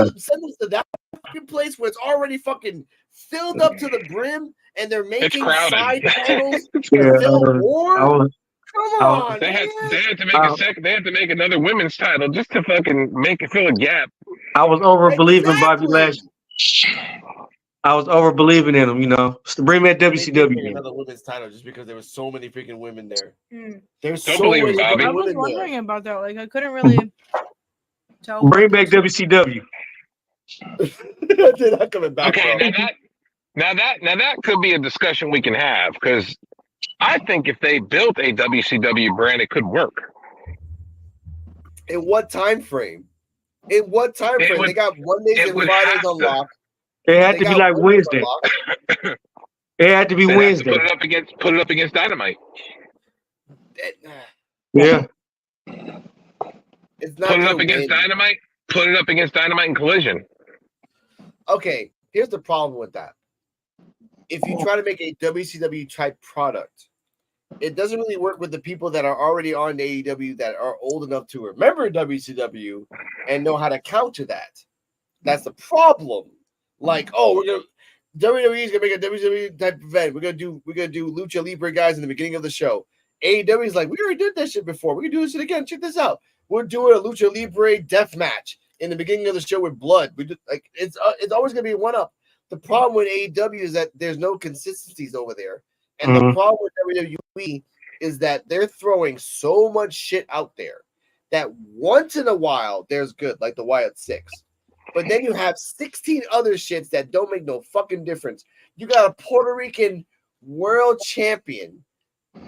to that fucking place where it's already fucking filled up to the brim and they're making side panels to fill more? Come on. They had to make another women's title just to fucking fill a gap. I was over believing Bobby Lashley. I was over believing in him, you know. Bring me that WCW. Another women's title just because there were so many freaking women there. There's so many Bobby. I was wondering about that. Like I couldn't really tell. Bring back WCW. They're not coming back. Okay, now that could be a discussion we can have because I think if they built a WCW brand, it could work. In what time frame? They got Mondays and Fridays on lock. It had to be like Wednesday. It had to be Wednesday. Put it up against Dynamite. Yeah. It's not put it up against Dynamite. Put it up against Dynamite and Collision. Okay, here's the problem with that. If you try to make a WCW type product, it doesn't really work with the people that are already on AEW that are old enough to remember WCW and know how to counter that. That's the problem. Like, WWE is gonna make a WWE type event. We're gonna do Lucha Libre guys in the beginning of the show. AEW is like, we already did that shit before. We can do this shit again. Check this out. We're doing a Lucha Libre death match in the beginning of the show with blood. It's always gonna be one up. The problem with AEW is that there's no consistencies over there, and the problem with WWE is that they're throwing so much shit out there that once in a while there's good, like the Wyatt Six. But then you have 16 other shits that don't make no fucking difference. You got a Puerto Rican world champion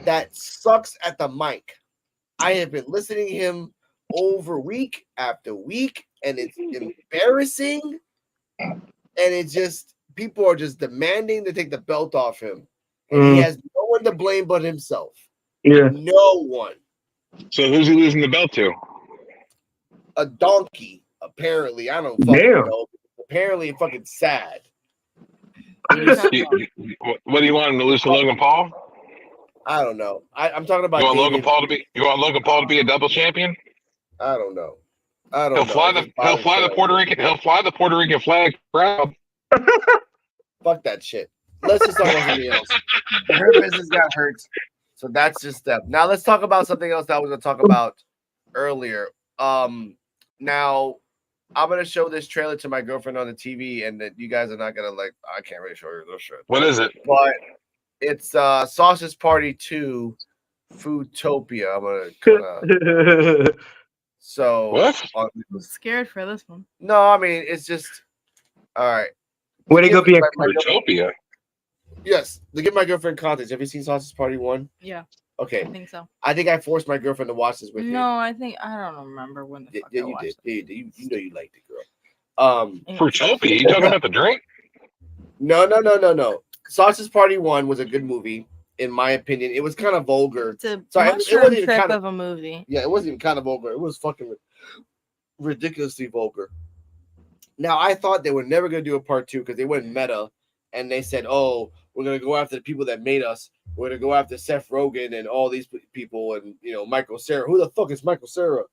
that sucks at the mic. I have been listening to him over week after week, and it's embarrassing. And it's just, people are just demanding to take the belt off him. And he has no one to blame but himself. Yeah. No one. So who's he losing the belt to? A donkey. Apparently, I don't fucking know. Apparently, fucking sad. What do you want him to lose to Logan Paul? I don't know. I'm talking about. You want Logan Paul to be a double champion? I don't know. He'll fly the Puerto Rican flag proud. Fuck that shit. Let's just talk about something else. Her business got hurt, so that's just that. Now let's talk about something else that I was going to talk about earlier. Now. I'm gonna show this trailer to my girlfriend on the TV, and that you guys are not gonna like. I can't really show you this shit. What is it? But it's Sausage Party 2, Foodtopia. I'm gonna kind of so. What? I'm scared for this one. No, I mean it's just all right. Where they gonna be? Utopia. Yes, to give my girlfriend context. Have you seen Sausage Party 1? Yeah, Okay, I think so. I think I forced my girlfriend to watch this with me. No, I don't remember when the fuck Yeah, I you watched did. it. You know you liked it, girl. Fruitopia? You talking about the drink? No. Sausage Party 1 was a good movie, in my opinion. It was kind of vulgar. It's a Sorry, mushroom it wasn't even trip kind of a movie. Yeah, it wasn't even kind of vulgar. It was fucking ridiculously vulgar. Now, I thought they were never going to do a part 2 because they went meta and they said, oh, we're going to go after the people that made us. We're going to go after Seth Rogen and all these people and, Michael Cera. Who the fuck is Michael Cera?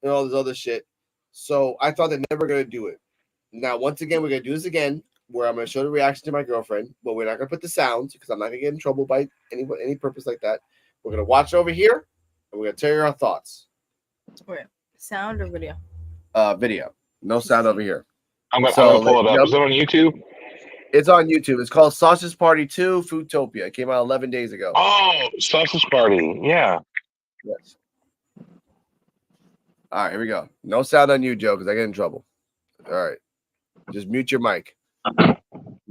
And all this other shit. So I thought they're never going to do it. Now, once again, we're going to do this again where I'm going to show the reaction to my girlfriend, but we're not going to put the sounds because I'm not going to get in trouble by any purpose like that. We're going to watch over here and we're going to tell you our thoughts. Wait, sound or video? Video. No sound over here. I'm gonna pull it up. Is it on YouTube? It's on YouTube. It's called Sausage Party 2 Foodtopia. It came out 11 days ago. Oh, Sausage Party. Yeah. Yes. All right, here we go. No sound on you, Joe, because I get in trouble. All right. Just mute your mic.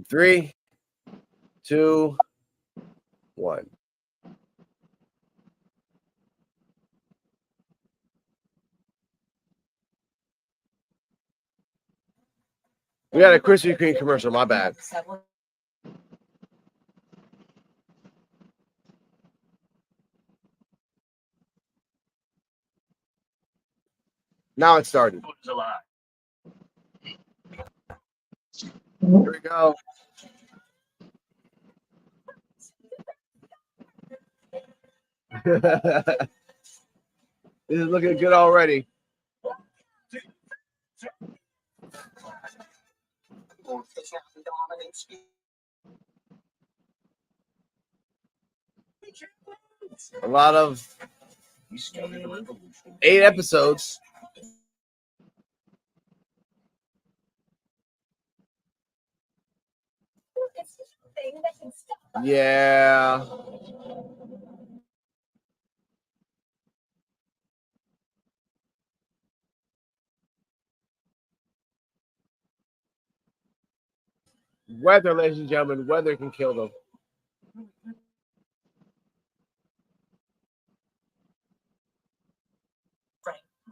3, 2, 1. We got a Krispy Kreme commercial. My bad. Now it started. Here we go. This is looking good already. A lot of 8 episodes. Yeah. Weather, ladies and gentlemen, weather can kill them.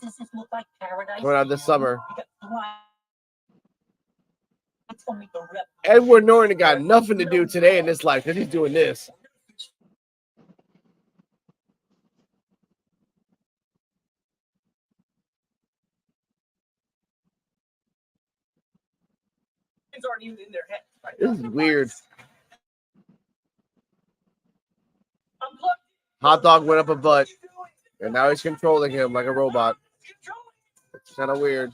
Does this look like paradise? Going out this summer. Only the rep. Edward Norton got nothing to do today in this life because he's doing this. Aren't even in their head. This is weird. Unplugged. Hot dog went up a butt, and now he's controlling him like a robot. It's kind of weird.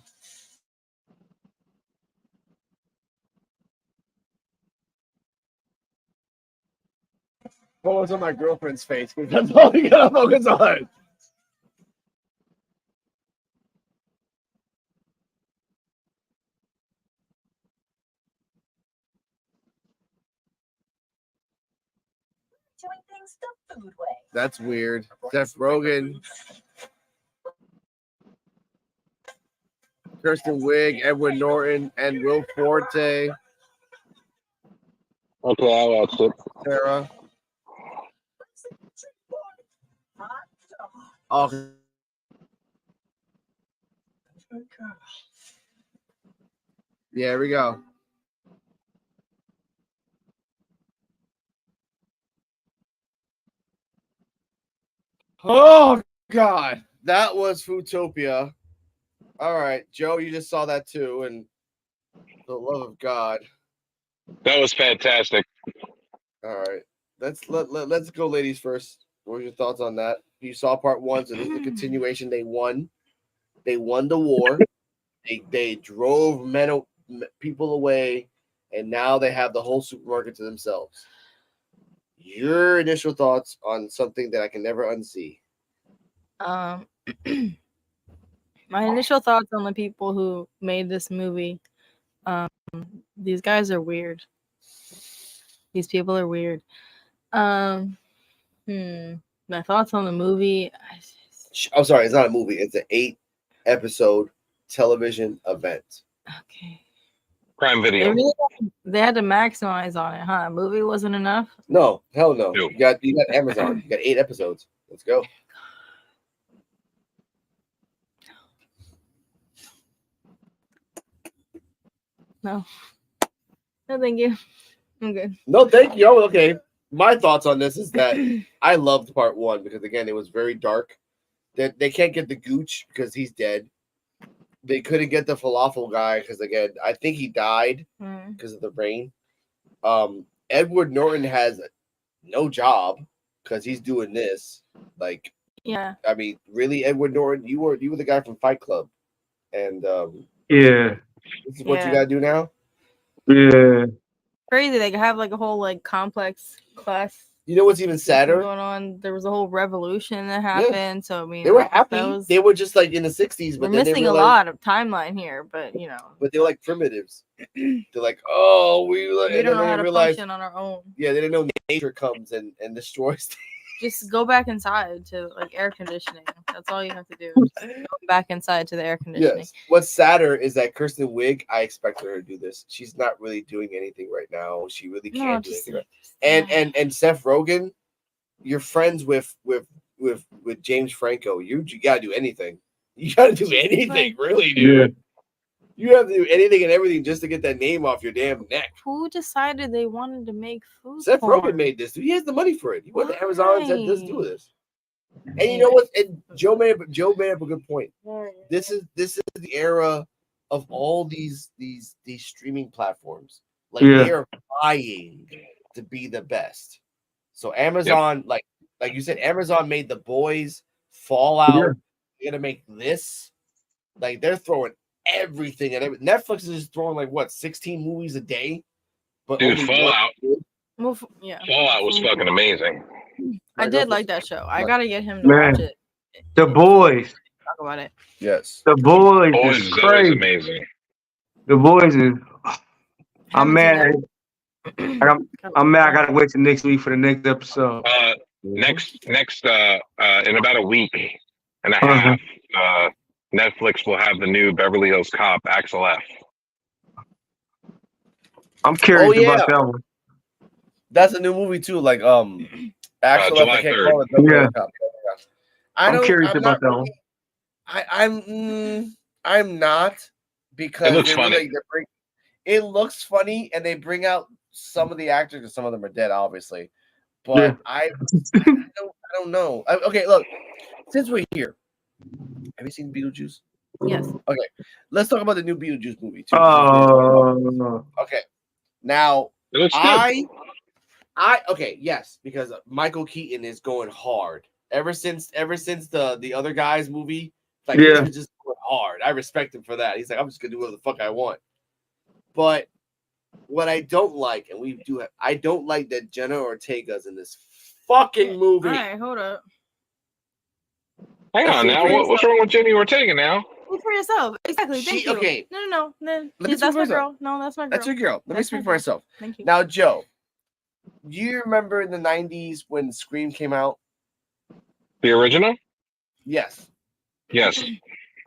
Focus on my girlfriend's face because that's all we gotta focus on. Doing things the food way. That's weird. Seth Rogen, Kirsten Wiig, Edward Norton, and Will Forte. Okay, I watched it. Sarah. Oh. Yeah, here we go. Oh, God. That was Foodtopia. All right, Joe, you just saw that too. And the love of God. That was fantastic. All right. Let's go, ladies, first. What were your thoughts on that? You saw part 1, so this is the continuation. They won. They won the war. They drove people away, and now they have the whole supermarket to themselves. Your initial thoughts on something that I can never unsee? My initial thoughts on the people who made this movie. These guys are weird. These people are weird. My thoughts on the movie. I'm sorry, it's not a movie. It's an 8-episode television event. Okay. Prime Video. They had to maximize on it, huh? Movie wasn't enough. No, hell no. Nope. You got Amazon. You got 8 episodes. Let's go. No, thank you. I'm good. No, thank you. Oh, okay. My thoughts on this is that I loved part 1 because again, it was very dark. They can't get the Gooch because he's dead. They couldn't get the falafel guy because again, I think he died because of the rain. Edward Norton has no job because he's doing this. Like, Yeah. I mean, really, Edward Norton, you were the guy from Fight Club, and Yeah. this is what you gotta do now. Yeah. Crazy. They have like a whole like complex class. You know what's even sadder? Going on. There was a whole revolution that happened. So I mean, they were happy. They were just like in the 60s, but we're missing a lot of timeline here. But you know, but they're like primitives. They're like, oh, we don't know how to function on our own. Yeah, they didn't know nature comes and destroys things. Just go back inside to like air conditioning. That's all you have to do. Just go back inside to the air conditioning. Yes. What's sadder is that Kristen Wiig, I expect her to do this. She's not really doing anything right now. She really can't do anything. Right. And Seth Rogen, you're friends with James Franco. You gotta do anything. You gotta do anything, really, dude. Yeah. You have to do anything and everything just to get that name off your damn neck. Who decided they wanted to make food? Seth Rogen made this. Dude. He has the money for it. He went to Amazon and said, "Let's do this." And you know what? And Joe made up a good point. This is the era of all these streaming platforms. Like they are vying to be the best. So Amazon, like you said, Amazon made The Boys, Fallout. Yeah. They're gonna make this. Like they're throwing everything at everything. Netflix is throwing like what 16 movies a day. But dude, Fallout. Yeah, Fallout was fucking amazing. I did like that show. I gotta get him to watch it. The Boys. Talk about it. Yes. The Boys. Is always amazing. The Boys is. I'm mad. I'm mad. I gotta wait till next week for the next episode. Next in about a week and a half, Netflix will have the new Beverly Hills Cop, Axel F. I'm curious about that one. That's a new movie too. Like Axel F. I can't call it Beverly Hills Cop. I'm curious about that one. I'm not because it looks funny. It looks funny, and they bring out some of the actors, because some of them are dead, obviously. But I don't know. Okay, look, since we're here, have you seen Beetlejuice? Yes. Okay, let's talk about the new Beetlejuice movie too. Okay, now it looks good. Yes, because Michael Keaton is going hard. Ever since the other guy's movie, like he's just going hard. I respect him for that. He's like, I'm just gonna do whatever the fuck I want. But what I don't like, I don't like that Jenna Ortega's in this fucking movie. All right, hold up. Hang on now. What's wrong with Jenny Ortega now? Speak for yourself. Exactly. Thank you. Okay. No. That's my girl. No, that's my girl. That's your girl. Let me speak for myself. Thank you. Now, Joe, do you remember in the 90s when Scream came out? The original? Yes. Yes.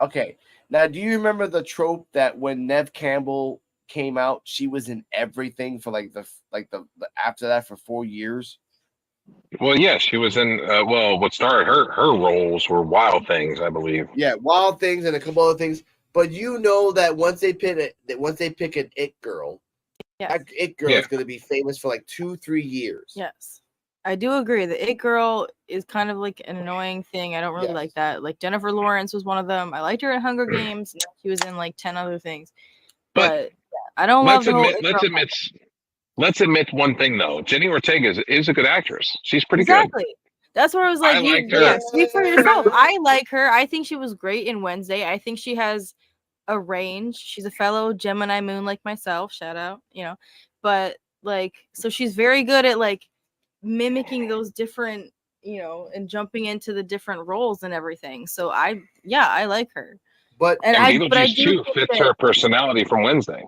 Okay. Now, do you remember the trope that when Neve Campbell came out, she was in everything for like the after that for 4 years? Well, yes, she was in. What started her roles were Wild Things, I believe. Yeah, Wild Things and a couple other things. But you know that once they pick an it girl, that it girl is going to be famous for like 2-3 years. Yes, I do agree. The it girl is kind of like an annoying thing. I don't really like that. Like Jennifer Lawrence was one of them. I liked her in Hunger Games. She was in like 10 other things. But I don't love the whole Let's admit one thing though. Jenny Ortega is a good actress. She's pretty good. Exactly. That's where I was like, speak for yourself. I like her. I think she was great in Wednesday. I think she has a range. She's a fellow Gemini moon like myself. Shout out, But like, so she's very good at like mimicking those different, and jumping into the different roles and everything. So I like her. But Beetlejuice too fits her personality from Wednesday.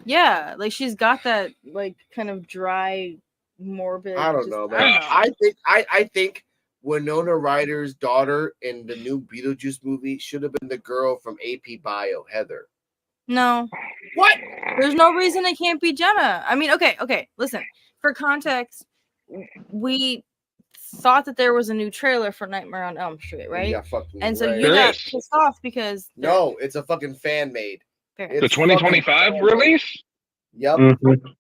Yeah, like she's got that like kind of dry, morbid. I don't know, man. I think Winona Ryder's daughter in the new Beetlejuice movie should have been the girl from AP Bio, Heather. No. What? There's no reason it can't be Jenna. I mean, okay. Listen, for context, we thought that there was a new trailer for Nightmare on Elm Street, right? Yeah, fucking And so right. you There got is. pissed off because No, it's a fucking fan made. Fair. The 2025 release? Yep, Mhm.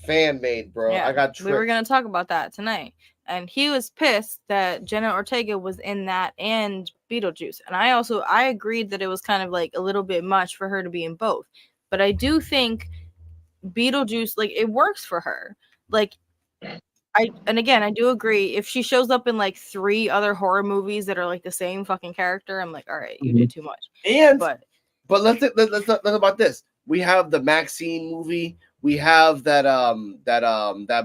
fan made, bro. Yeah, I got we were tricked. gonna talk about that tonight, and he was pissed that Jenna Ortega was in that and Beetlejuice, and I agreed that it was kind of like a little bit much for her to be in both, but I do think Beetlejuice, like, it works for her. Like, I do agree, if she shows up in like 3 other horror movies that are like the same fucking character, I'm like, all right, you did too much. And But let's talk about this. We have the Maxine movie. We have that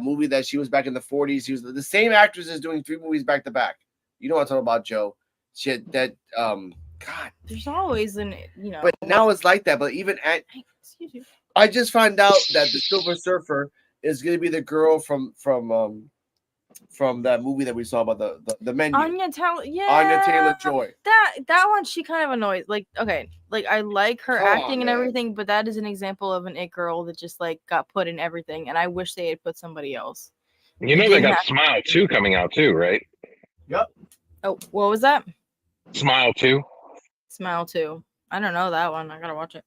movie that she was back in the 40s. She was the same actress is doing 3 movies back to back. You know what I'm talking about, Joe? Shit, that God. there's always But now it's like that. But even excuse you. I just found out that the Silver Surfer is going to be the girl from that movie that we saw about the menu. Anya Taylor-Joy. That one, she kind of annoys. Like, okay, like I like her Come acting on, and man. everything, but that is an example of an it girl that just like got put in everything, and I wish they had put somebody else. You know they got Smile 2 coming out too, right? Yep. Oh, what was that? Smile 2. Smile 2. I don't know that one. I gotta watch it.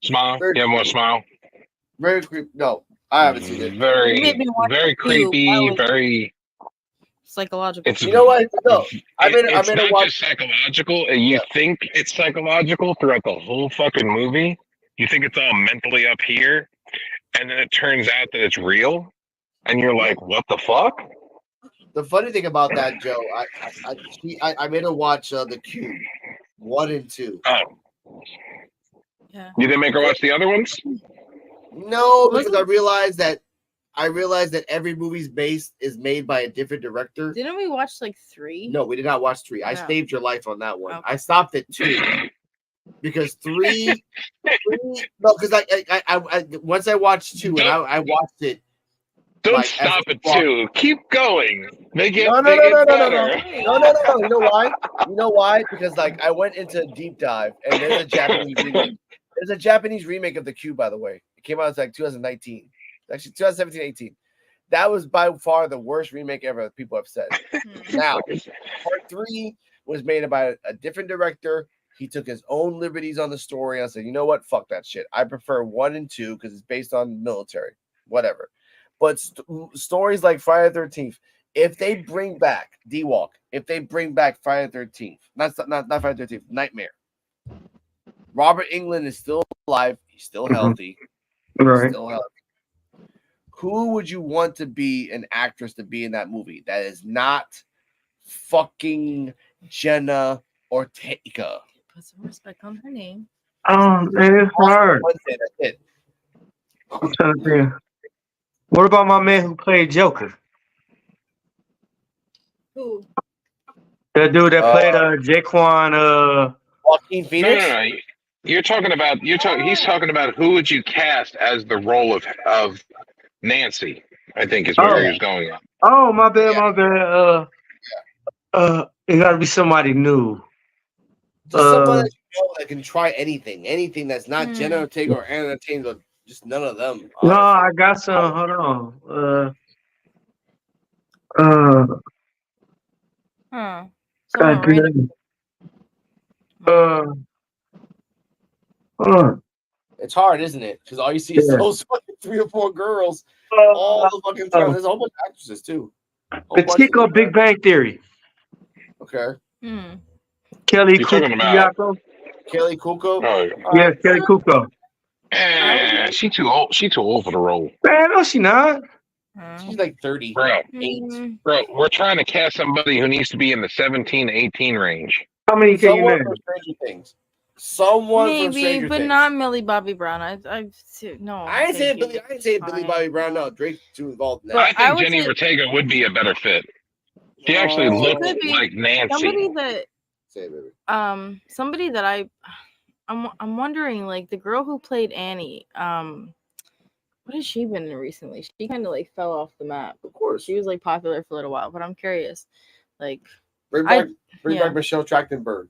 Smile. Very You have more creepy. Smile? Very creepy. No, I haven't seen it. You Very, made me watch very it too. creepy. That was Very. psychological. It's You know what? No, it's I not watch. just psychological. You think it's psychological throughout the whole fucking movie. You think it's all mentally up here, and then it turns out that it's real, and you're like, "What the fuck?" The funny thing about that, Joe, I made her watch the Cube 1 and 2. Oh, Yeah. you didn't make her watch the other ones? No, because I realized that every movie's is made by a different director. Didn't we watch like 3? No, we did not watch 3. I No. saved your life on that one. Okay. I stopped at 2 because 3 no, because I once I watched 2 and I watched it. Don't like, stop as at a 2. Keep going. They get No. better. No. You know why? You know why? Because like I went into a deep dive and there's a Japanese remake. There's a Japanese remake of The Cube, by the way. It came out in like 2019. Actually, 2017, 18. That was by far the worst remake ever, people have said. Now, part 3 was made by a different director. He took his own liberties on the story. I said, you know what? Fuck that shit. I prefer 1 and 2 because it's based on military. Whatever. But stories like Friday the 13th, if they bring back D-Walk, if they bring back Friday the 13th, not Friday the 13th, Nightmare. Robert Englund is still alive. He's still healthy. Right. Still healthy. Who would you want to be an actress to be in that movie that is not fucking Jenna Ortega? Put some respect on her name. It's hard. That's it. I'm trying to think. What about my man who played Joker? Who? The dude that played Jaquan. Joaquin No, Phoenix? no. You're talking about. He's talking about who would you cast as the role of Nancy? I think is where he was going on. Oh, my bad. It got to be somebody new. Just someone that you know that can try anything that's not Jenna Ortega or Anna Taylor. Just none of them. No, honestly. I got some. Hold on. Huh. Someone random. Hold on. It's hard, isn't it? Because all you see is those fucking 3 or 4 girls all the fucking time. There's a whole bunch of actresses too. The chick on Big Bang Theory. Okay. Kelly You talking about- Kuko. Kelly Kuko. Oh, Yeah, Kelly Kuko. she too old. She too old for the role. Man, no, she not. She's like 30. Bro, Mm. bro, we're trying to cast somebody who needs to be in the 17-18 range. How many can you Someone name? from Stranger Things. Someone from Maybe, Stranger but Things. not Millie Bobby Brown. No. I ain't saying thank you. Billy Bobby Brown. No, Drake's too involved in that. I But I think would Jenny say- Ortega would be a better fit. She actually No. looks could be like Nancy. Somebody that Say it, baby. somebody that I'm wondering, like the girl who played Annie, what has she been in recently? She kind of like fell off the map. Of course. She was like popular for a little while, but I'm curious. Like, Bring I- back, yeah. Michelle Trachtenberg.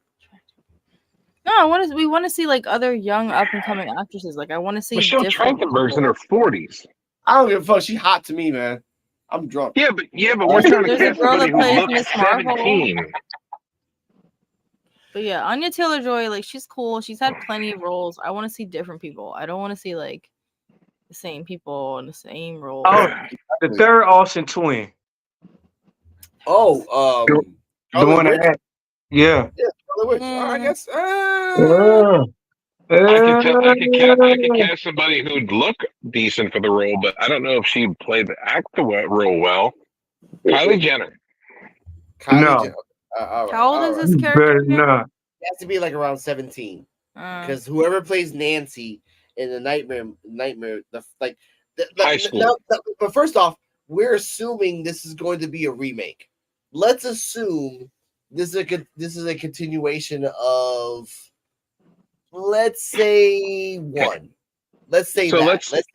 no, we want to see like other young up and coming actresses. Like, I want to see Michelle different Trachtenberg's in people. her 40s. I don't give a fuck. She hot to me, man. I'm drunk. Yeah, but we're trying to There's a cast girl somebody that who plays looks Miss Marvel. 17. But yeah, Anya Taylor-Joy, like, she's cool. She's had plenty of roles. I want to see different people. I don't want to see like the same people in the same role. Oh, the third Austin twin. Oh, the Scarlet one Witch? that had, yeah. Yeah, Scarlet Witch. I guess. I could cast somebody who'd look decent for the role, but I don't know if she'd play the role well. Kylie Jenner. Kylie No. Jenner. All right, How old all is right. this character? Better not. It has to be like around 17. Uh, Because whoever plays Nancy in the Nightmare, High school. But first off, we're assuming this is going to be a remake. Let's assume this is a continuation of, let's say, one. Let's say So that. let's Let's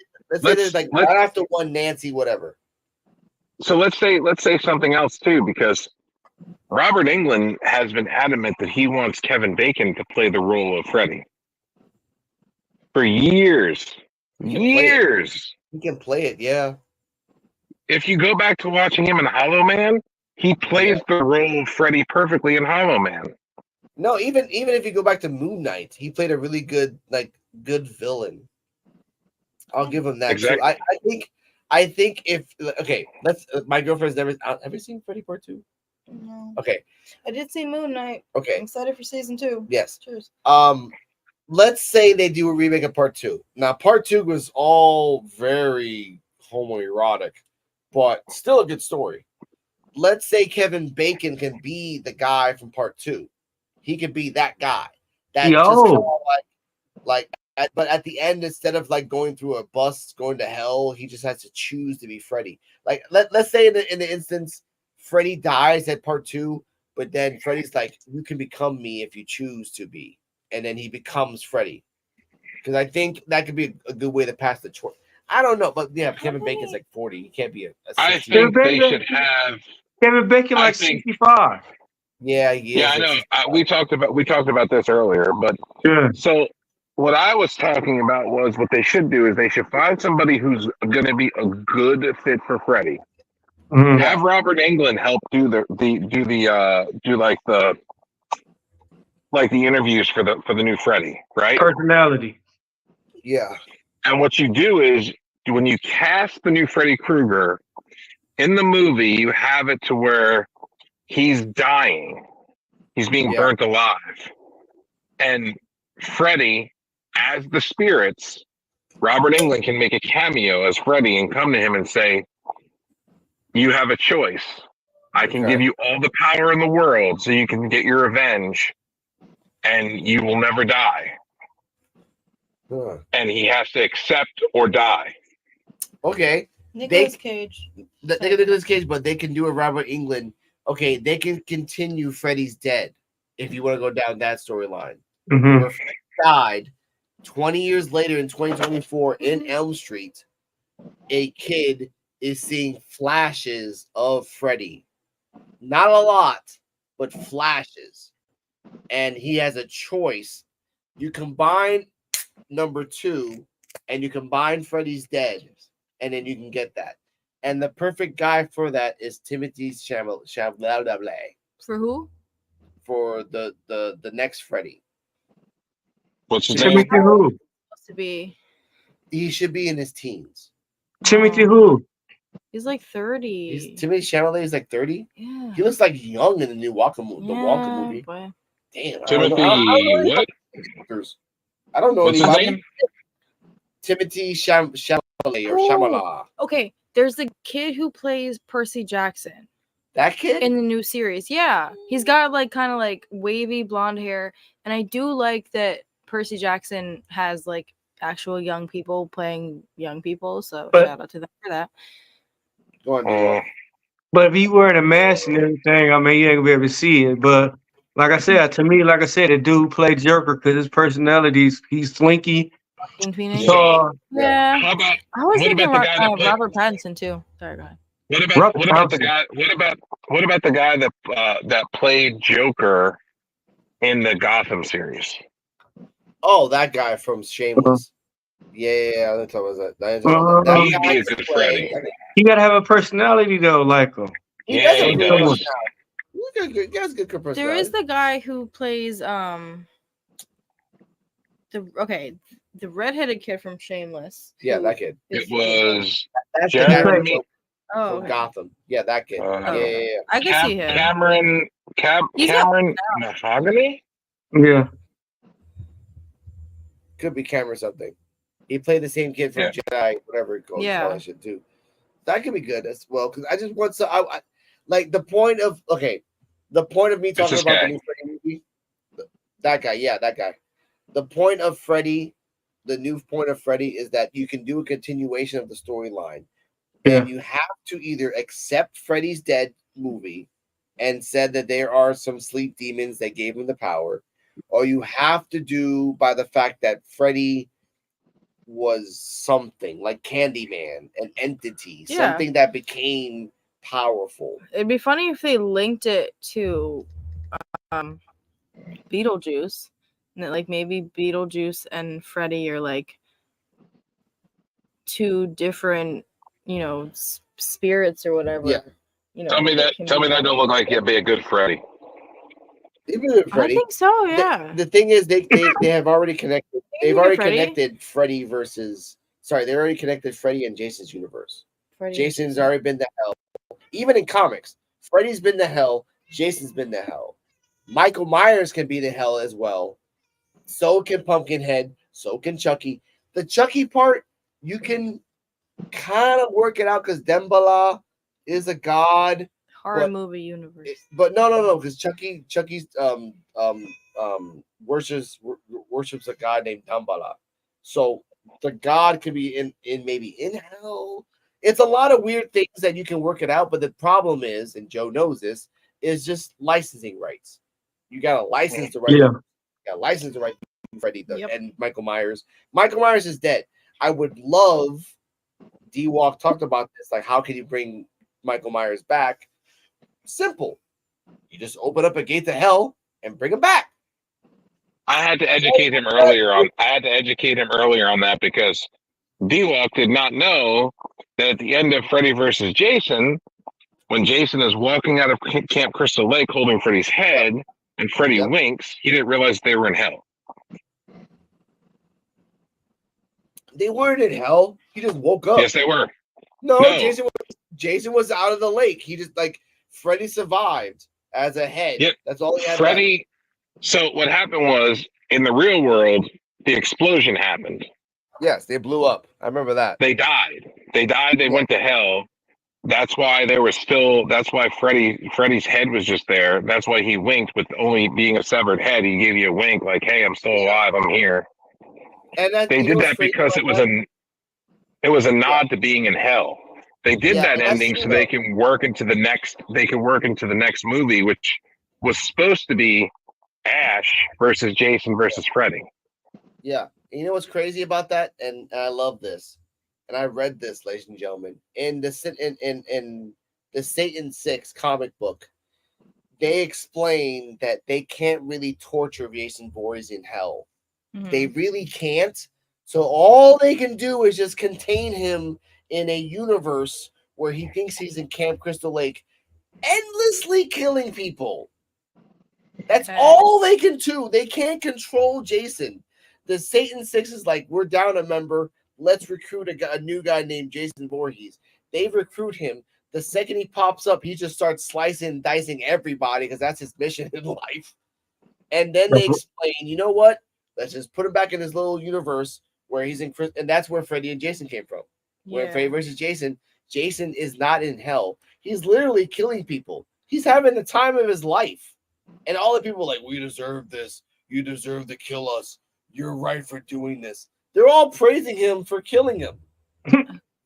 say there's like let's- right after one Nancy, whatever. So let's say something else too, because Robert Englund has been adamant that he wants Kevin Bacon to play the role of Freddy for years. He can play it. Years. He can play it, yeah. If you go back to watching him in Hollow Man, he plays the role of Freddy perfectly in Hollow Man. No, even if you go back to Moon Knight, he played a really good villain. I'll give him that Exactly. too. I think if let's. My girlfriend's never. Have you seen Freddy Part 2? no. Okay. I did see Moon Knight. I'm Okay. excited for season 2. Yes. Cheers. Let's say they do a remake of Part 2. Now, Part 2 was all very homoerotic, but still a good story. Let's say Kevin Bacon can be the guy from Part 2. He could be that guy. That just kind of but at the end, instead of like going through a bus, going to hell, he just has to choose to be Freddy. Like let's say in the instance, Freddy dies at Part 2, but then Freddy's like, you can become me if you choose to be, and then he becomes Freddy. Because I think that could be a good way to pass the torch. I don't know, but yeah, Kevin Bacon's like 40. He can't be a I 16. think they should have. Kevin Bacon I like think- 65. Yeah, he is. Yeah, I know. We talked about this earlier, but Yeah. so what I was talking about was what they should do is they should find somebody who's going to be a good fit for Freddy. Mhm. Have Robert Englund help do the interviews for the new Freddy, right? Personality. Yeah. And what you do is when you cast the new Freddy Krueger in the movie, you have it to where he's dying, he's being burnt alive, and Freddy, as the spirits, Robert Englund can make a cameo as Freddy and come to him and say, you have a choice. I can give you all the power in the world so you can get your revenge and you will never die. And he has to accept or die. Okay. Nicolas Cage. They can Nicolas Cage, but they can do a Robert Englund. Okay, they can continue Freddy's dead if you want to go down that storyline. Mhm. Where Freddy died 20 years later in 2024 in Elm Street, a kid is seeing flashes of Freddy. Not a lot, but flashes. And he has a choice. You combine number 2 and you combine Freddy's dead, and then you can get that. And the perfect guy for that is Timothy Chalamet For who? for the next Freddy. What's his Timothy name? who? Supposed to be. He should be in his teens. Timothy No. who? He's like 30. Timothy Chalamet is like 30. Yeah. He looks like young in the new Walker movie. The Walker Yeah, movie. but- Damn. Timothy, what? I don't know What's his anybody. name? Timothy Chalamet or Shyamalan. Okay, there's the kid who plays Percy Jackson That kid? in the new series. Yeah, he's got like kind of like wavy blonde hair, and I do like that Percy Jackson has like actual young people playing young people. So But- shout out to them for that. Go on, Diego. But if he wearing a mask and everything, I mean, you ain't gonna be able to see it. But like I said, to me, like I said, the dude played Joker because his personalities, he's slinky. Joaquin Phoenix. So, Yeah, how about I was what thinking about the guy that played- Robert Pattinson too. Sorry, go ahead. What about Rough what about the Thompson. guy? What about the guy that that played Joker in the Gotham series? Oh, that guy from Shameless. Yeah. That's what was that. That He'd guy be a can good play. Freddy. He gotta have a personality though, like him. He Yeah, does have he a good does. personality. He has good personality. There is the guy who plays the redheaded kid from Shameless. Yeah, who that kid. It is- was That's the guy Jeremy. from Oh, okay. Gotham. Yeah, that kid. Uh, Yeah. I can see him. He's got Cameron Mahogany. Yeah. Could be Cameron something. He played the same kid from Yeah. Jedi, whatever it calls Yeah. all that shit too. That could be good as well because I just want to. I like the point of the point of me talking this about guy. the new Freddy movie. That guy, yeah, that guy. The point of Freddy, the new point of Freddy is that you can do a continuation of the storyline, Yeah. and you have to either accept Freddy's dead movie and said that there are some sleep demons that gave him the power, or you have to do by the fact that Freddy was something like Candyman, an entity, Yeah. something that became powerful. It'd be funny if they linked it to Beetlejuice. And that, like, maybe Beetlejuice and Freddy are like two different, spirits or whatever. Yeah. Tell me that don't look like he'd be a good Freddy. Even with I Freddy, think so, yeah. the thing is they have already connected. They've Freddy. already connected Freddy versus. Sorry, they already connected Freddy and Jason's universe. Freddy Jason's already been to hell. Even in comics, Freddy's been to hell. Jason's been to hell. Michael Myers can be to hell as well. So can Pumpkinhead. So can Chucky. The Chucky part, you can kind of work it out because Dembala is a god. horror but- movie universe. But no, because Chucky's worships a god named Dambala. So the god could be in maybe in hell. It's a lot of weird things that you can work it out, but the problem is, and Joe knows this, is just licensing rights. You got to license the right. Yeah. You got to license the right Freddy Yep. and Michael Myers. Michael Myers is dead. I would love. D-Walk talked about this. Like, how can you bring Michael Myers back? Simple. You just open up a gate to hell and bring him back. I had to educate him earlier on. That because D-Walk did not know that at the end of Freddy versus Jason, when Jason is walking out of Camp Crystal Lake holding Freddy's head and Freddy winks, he didn't realize they were in hell. They weren't in hell. He just woke up. Yes, they were. No, No. Jason was out of the lake. He just Freddy survived as a head. Yep. That's all he had. Freddy. So what happened was in the real world, the explosion happened. Yes, they blew up. I remember that. They died. They went to hell. That's why that's why Freddy's head was just there. That's why he winked with only being a severed head. He gave you a wink like, hey, I'm still alive, I'm here. And They did that because it was a nod to being in hell. They did that ending so they can work into the next movie, which was supposed to be Ash versus Jason versus Freddy. Yeah. And you know what's crazy about that? And I love this. And I read this, ladies and gentlemen, in the Satan 6 comic book. They explain that they can't really torture Jason Voorhees in hell. Mhm. They really can't. So all they can do is just contain him in a universe where he thinks he's in Camp Crystal Lake, endlessly killing people. That's all they can do. They can't control Jason. The Satan 6 is like, we're down a member. Let's recruit a new guy named Jason Voorhees. They recruit him. The second he pops up, he just starts slicing and dicing everybody because that's his mission in life. And then they explain, you know what? Let's just put him back in his little universe where he's in, and that's where Freddy and Jason came from. Where Freddy versus Jason is not in hell. He's literally killing people. He's having the time of his life. And all the people are like, we deserve this. You deserve to kill us. You're right for doing this. They're all praising him for killing him.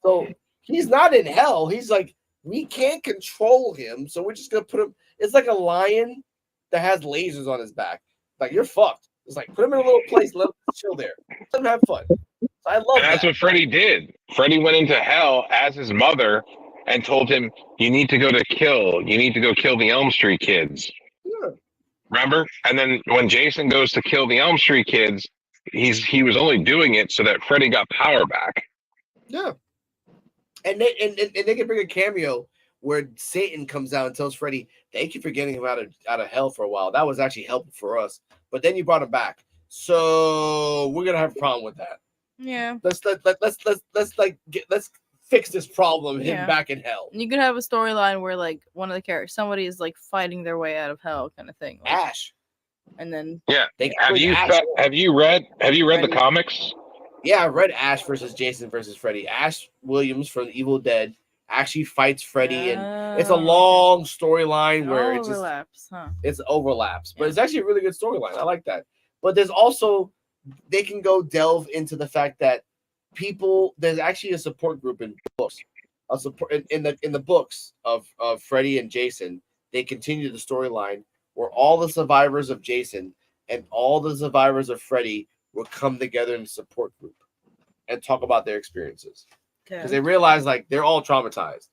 So he's not in hell. He's like, we can't control him. So we're just going to put him. It's like a lion that has lasers on his back. Like, you're fucked. It's like, put him in a little place. Let him chill there. Let him have fun. So I love And that's that. what Freddy did. Freddy went into hell as his mother and told him, "You need to go kill the Elm Street kids." Yeah. Remember? And then when Jason goes to kill the Elm Street kids, he was only doing it so that Freddy got power back. Yeah. And they can bring a cameo where Satan comes out and tells Freddy, "Thank you for getting him out of hell for a while. That was actually helpful for us. But then you brought him back, so we're gonna have a problem with that. Yeah. Let's fix this problem. Him back in hell. You could have a storyline where like one of the characters, somebody is like fighting their way out of hell, kind of thing. Like, Ash. And then Have you read the comics? Yeah, I read Ash versus Jason versus Freddy. Ash Williams from Evil Dead actually fights Freddy, and it's a long storyline where it overlaps. It overlaps, but it's actually a really good storyline. I like that. But there's also they can go delve into the fact that there's actually a support group in books, a support in the books of Freddy and Jason. They continue the storyline where all the survivors of Jason and all the survivors of Freddy will come together in a support group and talk about their experiences. Because they realize like they're all traumatized.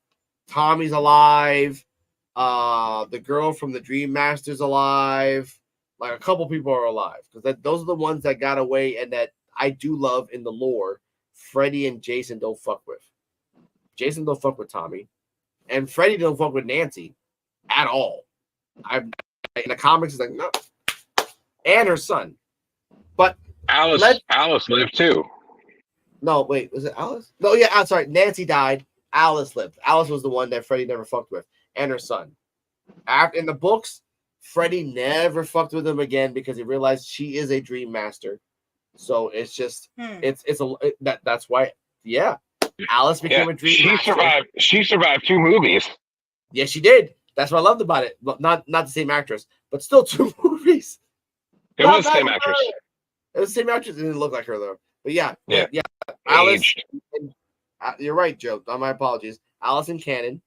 Tommy's alive. The girl from the Dream Master's alive. Like a couple people are alive. Because those are the ones that got away and that I do love in the lore. Freddy and Jason don't fuck with. Jason don't fuck with Tommy. And Freddy don't fuck with Nancy at all. In the comics, it's like, no. And her son. But Alice lived too. No, wait, was it Alice? No, yeah, I'm sorry. Nancy died. Alice lived. Alice was the one that Freddy never fucked with, and her son. In the books, Freddy never fucked with him again because he realized she is a Dream Master. So it's just that's why. Yeah, Alice became a Dream Master. She survived 2 movies. Yeah, she did. That's what I loved about it. But not the same actress, but still 2 movies. It was the same actress. It was the same actress. It didn't look like her though. But yeah. Alice. You're right, Joe. My apologies. Alice in canon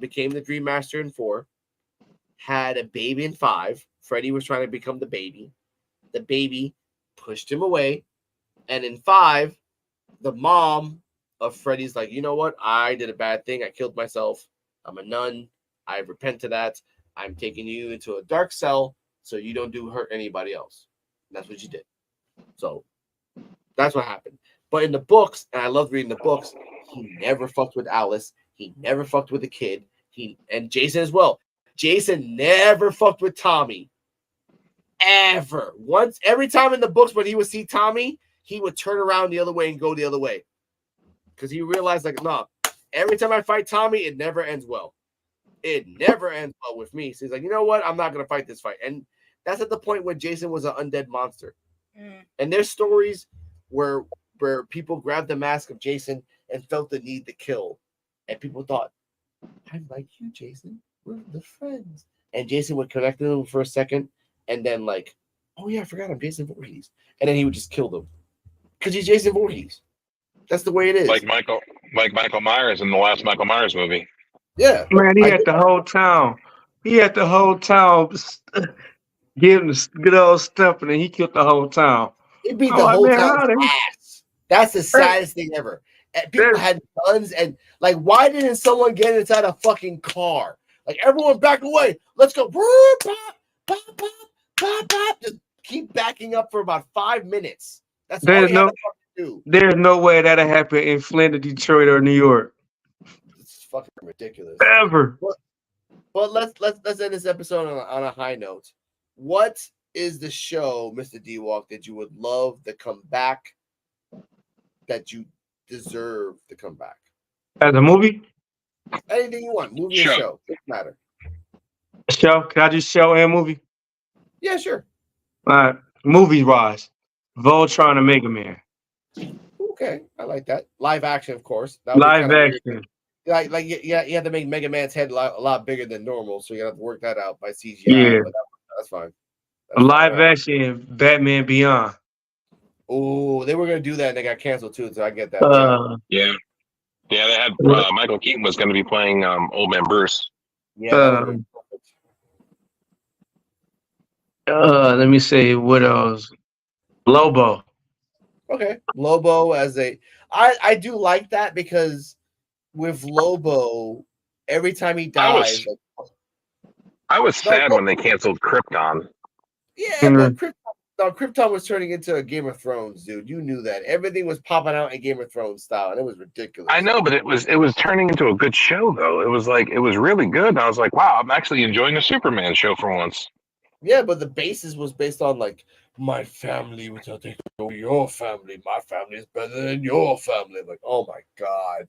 became the Dream Master in 4. Had a baby in 5. Freddy was trying to become the baby. The baby pushed him away, and in 5, the mom of Freddy's like, you know what? I did a bad thing. I killed myself. I'm a nun. I repent to that. I'm taking you into a dark cell so you don't hurt anybody else. And that's what you did. So that's what happened. But in the books, and I love reading the books, he never fucked with Alice. He never fucked with the kid. And Jason as well. Jason never fucked with Tommy. Ever. Every time in the books when he would see Tommy, he would turn around the other way and go the other way. Because he realized, like, no, every time I fight Tommy, it never ends well. It never ends well with me. So he's like, you know what? I'm not going to fight this fight. And that's at the point when Jason was an undead monster. And there's stories where people grabbed the mask of Jason and felt the need to kill. And people thought, I like you, Jason. We're the friends. And Jason would connect with them for a second. And then like, oh yeah, I forgot I'm Jason Voorhees. And then he would just kill them. Because he's Jason Voorhees. That's the way it is. Like Michael Myers in the last Michael Myers movie. Yeah. Man, he had the whole town. Getting the good old stuff, and then he killed the whole town. He beat the whole town's ass. That's the saddest thing ever. And people had guns, and like, why didn't someone get inside a fucking car? Like, everyone back away. Let's go. Pop, pop, pop, pop, pop. Just keep backing up for about 5 minutes. That's all you have to do. There's no way that'll happen in Flint, Detroit, or New York. It's fucking ridiculous. Ever. But let's end this episode on a high note. What is the show, Mr. D-Walk, that you would love to come back, that you deserve to come back? As a movie? Anything you want. Movie or show. Doesn't matter. Show? Can I do show and movie? Yeah, sure. All right. Movie-wise, Voltron and Mega Man. Okay, I like that. Live action, of course. Live action. Like you have to make Mega Man's head a lot bigger than normal, so you have to work that out by CGI. Yeah. That's fine. Live action, Batman Beyond. Oh, they were gonna do that and they got canceled too, so I get that. Yeah, they had Michael Keaton was going to be playing Old Man Bruce. Yeah. Let me see what else. Lobo. Okay, Lobo as I do like that because with Lobo, every time he I dies, I was no, sad when they canceled Krypton. yeah, but Krypton was turning into a Game of Thrones, dude. You knew that. Everything was popping out in Game of Thrones style, and it was ridiculous. I know, but it was turning into a good show though. It was really good. And I was like, wow, I'm actually enjoying a Superman show for once. Yeah, but the basis was based on like my family was taking over your family. My family is better than your family. Like, oh my god.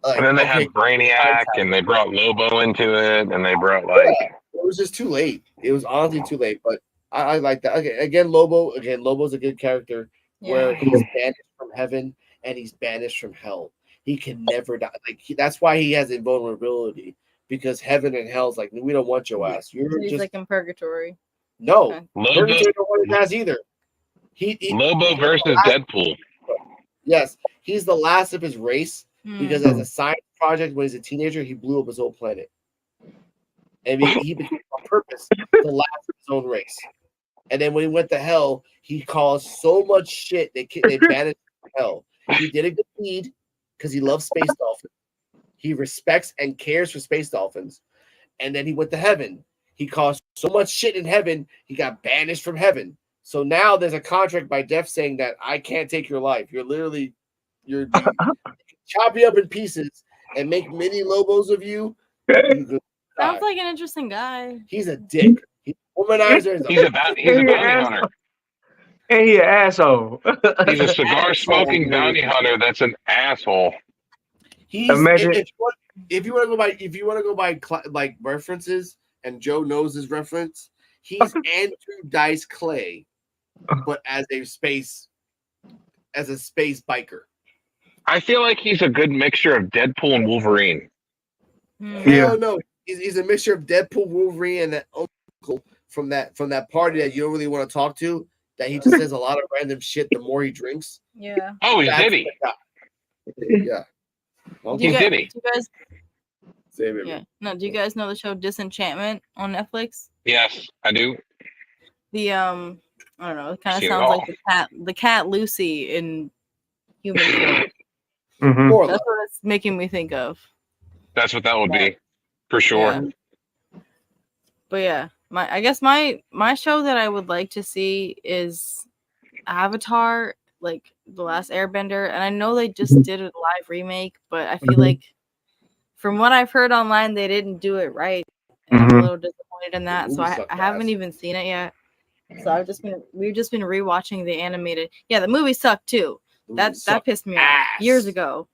Like, And then they okay, had Brainiac, and they brought Lobo into it, and they brought like yeah, it was just too late. It was honestly too late. But I like that. Okay, again, Lobo's a good character where Yeah. he's banished from heaven and he's banished from hell. He can never die. Like that's why he has invulnerability because heaven and hell's like we don't want your ass. You're So he's just like in purgatory. no. Okay. Lobo Purgatory don't want his ass either. Lobo versus Deadpool. Yes, he's the last of his race because Hmm. as a science project when he's a teenager, he blew up his whole planet. And he became on purpose the last of his own race. And then when he went to hell, he caused so much shit they banished him from hell. He did a good deed because he loves space dolphins. He respects and cares for space dolphins. And then he went to heaven. He caused so much shit in heaven, he got banished from heaven. So now there's a contract by Def saying that I can't take your life. You're chop you up in pieces and make mini Lobos of you. You could Sounds die. like an interesting guy. He's a dick. He's a womanizer. He's a bounty hunter. And he an asshole. He's a cigar smoking bounty hunter. That's an asshole. He's Imagine- if you want to go by like references, and Joe knows his reference. He's Andrew Dice Clay, but as a space biker. I feel like he's a good mixture of Deadpool and Wolverine. Hmm. Yeah. Hell no, he's a mixture of Deadpool, Wolverine, and that uncle from that party that you don't really want to talk to. That he just says a lot of random shit. The more he drinks, Yeah. Oh, he's That's Diddy. yeah. Do you He's guys, Diddy. do you guys Same here. yeah. No, do you guys know the show Disenchantment on Netflix? Yes, I do. The I don't know, it kind of Seen it sounds all. like the cat Lucy in human form. Mhm. More or That's less. what it's making me think of. That's what that would be, for sure. Yeah. But yeah, I guess my show that I would like to see is Avatar, like The Last Airbender, and I know they just did a live remake, but I feel like from what I've heard online, they didn't do it right, and I'm a little disappointed in that. So movie I sucked haven't ass. even seen it yet. So we've just been rewatching the animated. Yeah, the movie sucked too. That pissed me off years ago.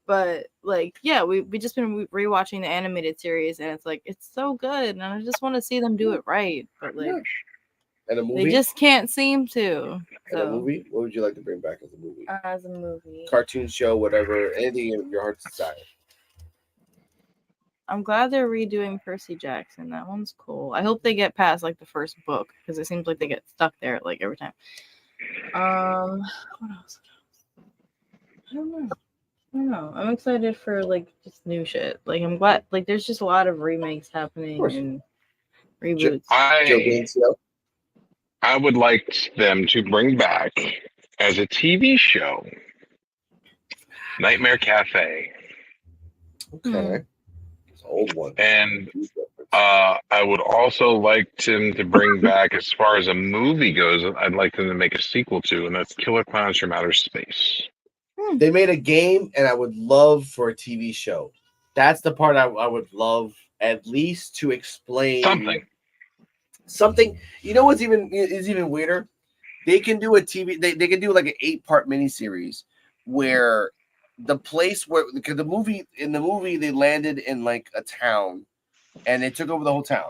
But like, yeah, we just been rewatching the animated series, and it's like it's so good, and I just want to see them do it right. But like, And a movie. they just can't seem to. And a So movie. What would you like to bring back as a movie? as a movie, Cartoon show, whatever, anything in your heart's desire. I'm glad they're redoing Percy Jackson. That one's cool. I hope they get past like the first book because it seems like they get stuck there like every time. What else? I don't know. I'm excited for like just new shit. Like I'm glad like there's just a lot of remakes happening and reboots. Joe Gansio. I would like them to bring back as a TV show Nightmare Cafe. Okay. It's an old one. And I would also like them to bring back, as far as a movie goes, I'd like them to make a sequel to, and that's Killer Clowns from Outer Space. They made a game, and I would love for a TV show. That's the part I would love at least to explain something. You know what's even weirder? They can do a TV. They can do like an 8-part miniseries where the place where because in the movie they landed in like a town and they took over the whole town,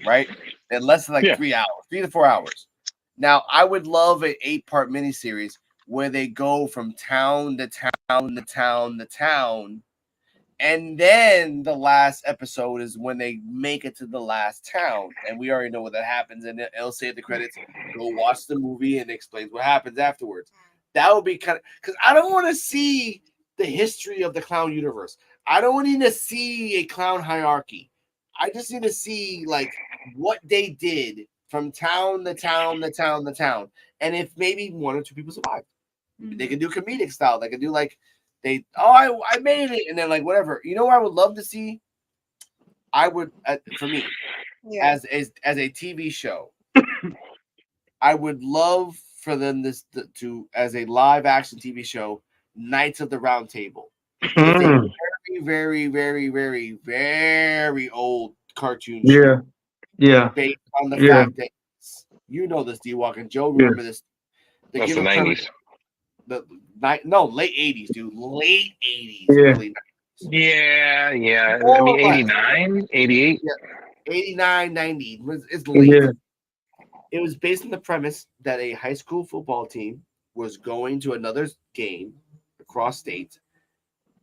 right? In less than 3 hours, 3 to 4 hours. Now I would love an 8-part miniseries where they go from town to town to town to town, and then the last episode is when they make it to the last town, and we already know what that happens, and it'll say at the credits, go watch the movie and it explains what happens afterwards. That would be kind of because I don't want to see the history of the clown universe. I don't need to see a clown hierarchy. I just need to see like what they did from town to town to town to town, and if maybe 1 or 2 people survive. They can do comedic style. They can do like I made it, and then like whatever. You know what I would love to see? I would for me Yeah. as a TV show, I would love for them to as a live action TV show, Knights of the Round Table. It's a Mm, very, very, very, very, very old cartoon yeah, show yeah, based on the yeah, fact that you know this, D-Walk, and Joe yeah. remember this. They That's give the a premise 90s. late 80s, dude. Late 80s, Yeah. early 90s. Yeah. I More mean, or less. 89, 88. Yeah. 89, 90. It's late. Yeah. It was based on the premise that a high school football team was going to another game across state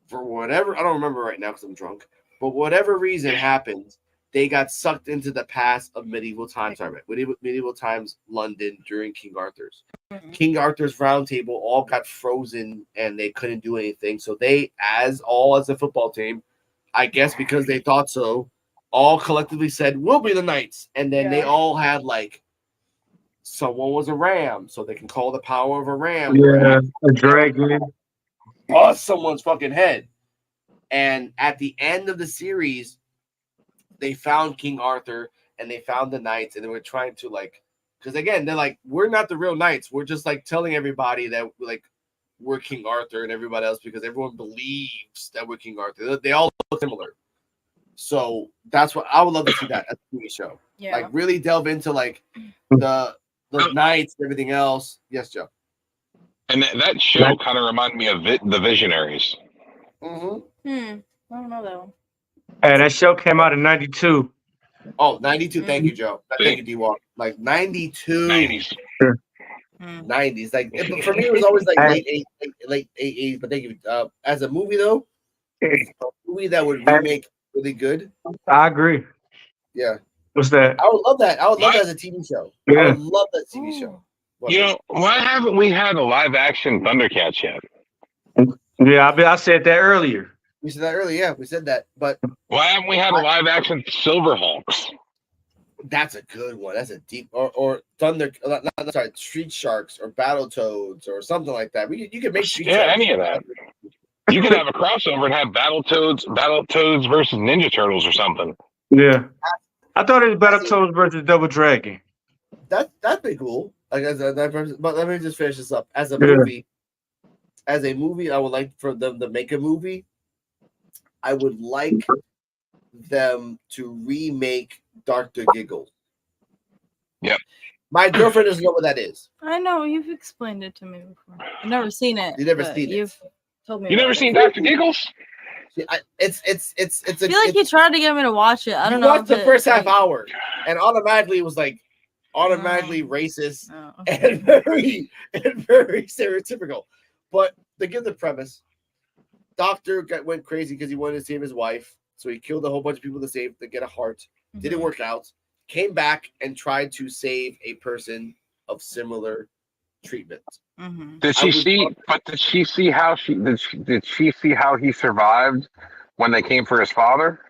for whatever, I don't remember right now because I'm drunk, but whatever reason happened, they got sucked into the past of medieval times. Sorry, medieval times London during King Arthur's. King Arthur's Round Table all got frozen and they couldn't do anything. So they, as a football team, I guess because they thought so, all collectively said, "We'll be the knights." And then they all had like someone was a ram, so they can call the power of a ram. Yeah. A dragon. Bust someone's fucking head. And at the end of the series, they found King Arthur and they found the knights, and they were trying to like, because again, they're like, we're not the real knights. We're just like telling everybody that like we're King Arthur and everybody else because everyone believes that we're King Arthur. They all look similar. So that's what I would love to see that at the TV show. Yeah. Like really delve into like the knights and everything else. Yes, Joe. And that show kind of reminded me of the Visionaries. Mm-hmm. I don't know that one. Hey, that show came out in '92. Oh, 92. Thank you, Joe. Thank you, D-Walk. Like 92. 90s. 90s. Like for me, it was always like late 80s. But thank you. As a movie though, a movie that would remake really good. I agree. Yeah. What's that? I would love that. I would love that as a TV show. I Yeah. would love that TV show. What? You know, why haven't we had a live action Thundercats yet? Yeah, I said that earlier. We said that earlier. Yeah, we said that. But Why haven't we had a live action Silverhawks? that's a good one. That's a deep or Thunder. Sorry, Street Sharks or Battletoads or something like that. You could make Street Sharks. Any of that. You could have a crossover and have Battletoads versus Ninja Turtles or something. Yeah. I thought it was Battletoads versus Double Dragon. That'd be cool. Like but let me just finish this up. As a movie, I would like for them to make a movie. I would like them to remake Dr. Giggles. Yep. My girlfriend doesn't know what that is. I know you've explained it to me before. I've never seen it. You've never seen it. You've told me. You never seen Dr. Giggles? It's I feel like you tried to get me to watch it. I don't know. Watch the first half hour, and automatically it was like racist and very stereotypical. But they give the premise. Doctor went crazy because he wanted to save his wife, so he killed a whole bunch of people to get a heart. Didn't work out. Came back and tried to save a person of similar treatment. Did she see? But did she see how did she see how he survived when they came for his father?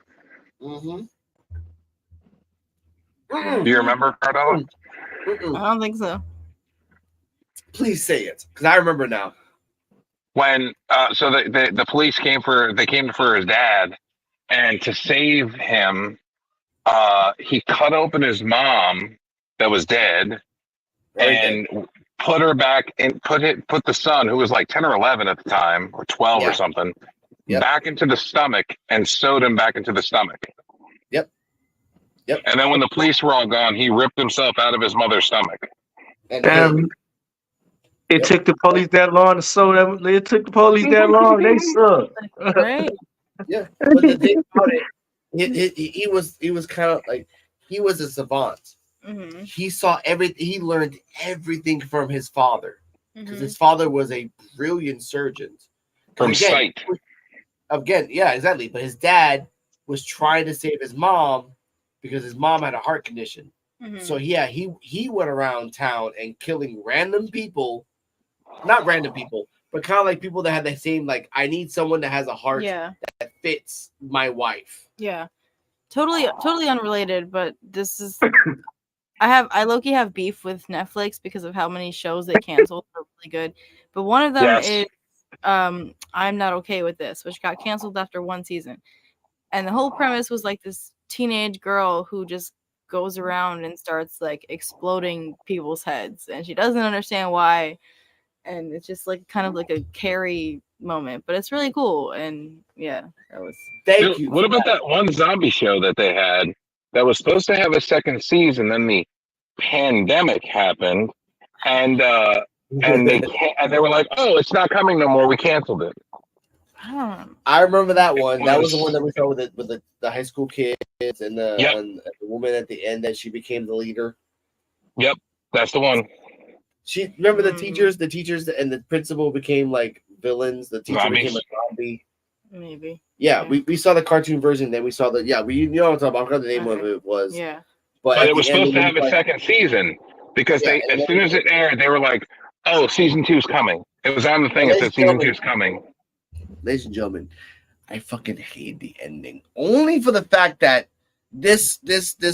Mm-hmm. Do you remember, Cardella? I don't think so. Please say it, because I remember now. When so the police came for his dad, and to save him, he cut open his mom that was dead, and put her back and put the son, who was like 10 or 11 at the time, or 12 or something, back into the stomach and sewed him back into the stomach. Yep. And then when the police were all gone, he ripped himself out of his mother's stomach. And it took the police that long to sew that. It took the police that long. They suck. Right. Yeah. But the thing about it, he was kind of like, he was a savant. He saw everything. He learned everything from his father, because his father was a brilliant surgeon. From sight. Again, yeah, exactly. But his dad was trying to save his mom because his mom had a heart condition. So yeah, he went around town and killing random people, not random people, but kind of like people that had the same, like, I need someone that has a heart that fits my wife. Yeah, totally unrelated. But this is, I low-key have beef with Netflix because of how many shows they canceled are really good. But one of them is I'm Not Okay with This, which got canceled after one season. And the whole premise was like this teenage girl who just goes around and starts like exploding people's heads, and she doesn't understand why. And it's just like kind of like a Carrie moment, but it's really cool. And yeah, that was. Thank you. What about that one zombie show that they had that was supposed to have a second season? Then the pandemic happened, and they were like, "Oh, it's not coming no more. We canceled it." I remember that one. That was the Was- one that we saw with the high school kids and Yep. and the woman at the end that she became the leader. Yep, that's the one. She remember the teachers and the principal became like villains. The teacher Zombies. became a zombie. Maybe. Yeah, we saw the cartoon version. Then we saw the you know what I'm talking about. I forgot the name of it was. Yeah. But at it was the end, supposed to it have a like- second season because Yeah, they, and as soon as it aired, they were like, "Oh, season 2's coming." It was on the thing. It said season 2's coming. Ladies and gentlemen, I fucking hate the ending. Only for the fact that this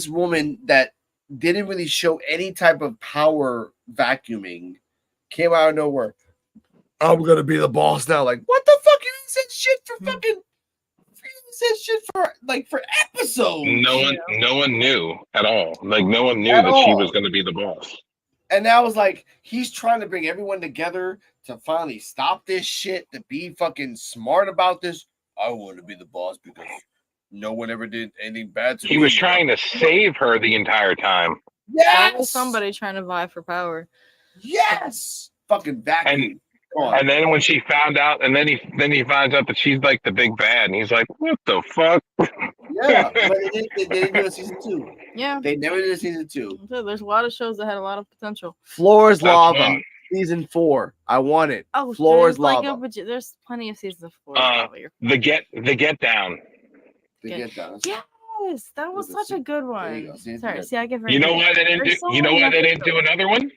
woman that didn't really show any type of power vacuuming came out of nowhere. I'm gonna be the boss now. Like, what the fuck? You said shit for fucking. You said shit for episodes. No one knew at all. Like no one knew At that she all. was going to be the boss. And that was like he's trying to bring everyone together to finally stop this shit, to be fucking smart about this. I want to be the boss because no one ever did anything bad to me. He was trying to save her the entire time. Yes, Somebody trying to vie for power. Yes, fucking vacuum. And then when she found out, and then he finds out that she's like the big bad, and he's like, "What the fuck?" Yeah, but they didn't do a season 2. Yeah, they never did a season 2. So there's a lot of shows that had a lot of potential. Floor's That's Lava, one. season 4. I want it. Oh, Floor's there's like Lava. there's plenty of seasons of Floor's Lava. The get down. Get down. Yes, that was such a good one. Sorry, see, I get very. You know why they didn't do? There's so You know why many they didn't do another one?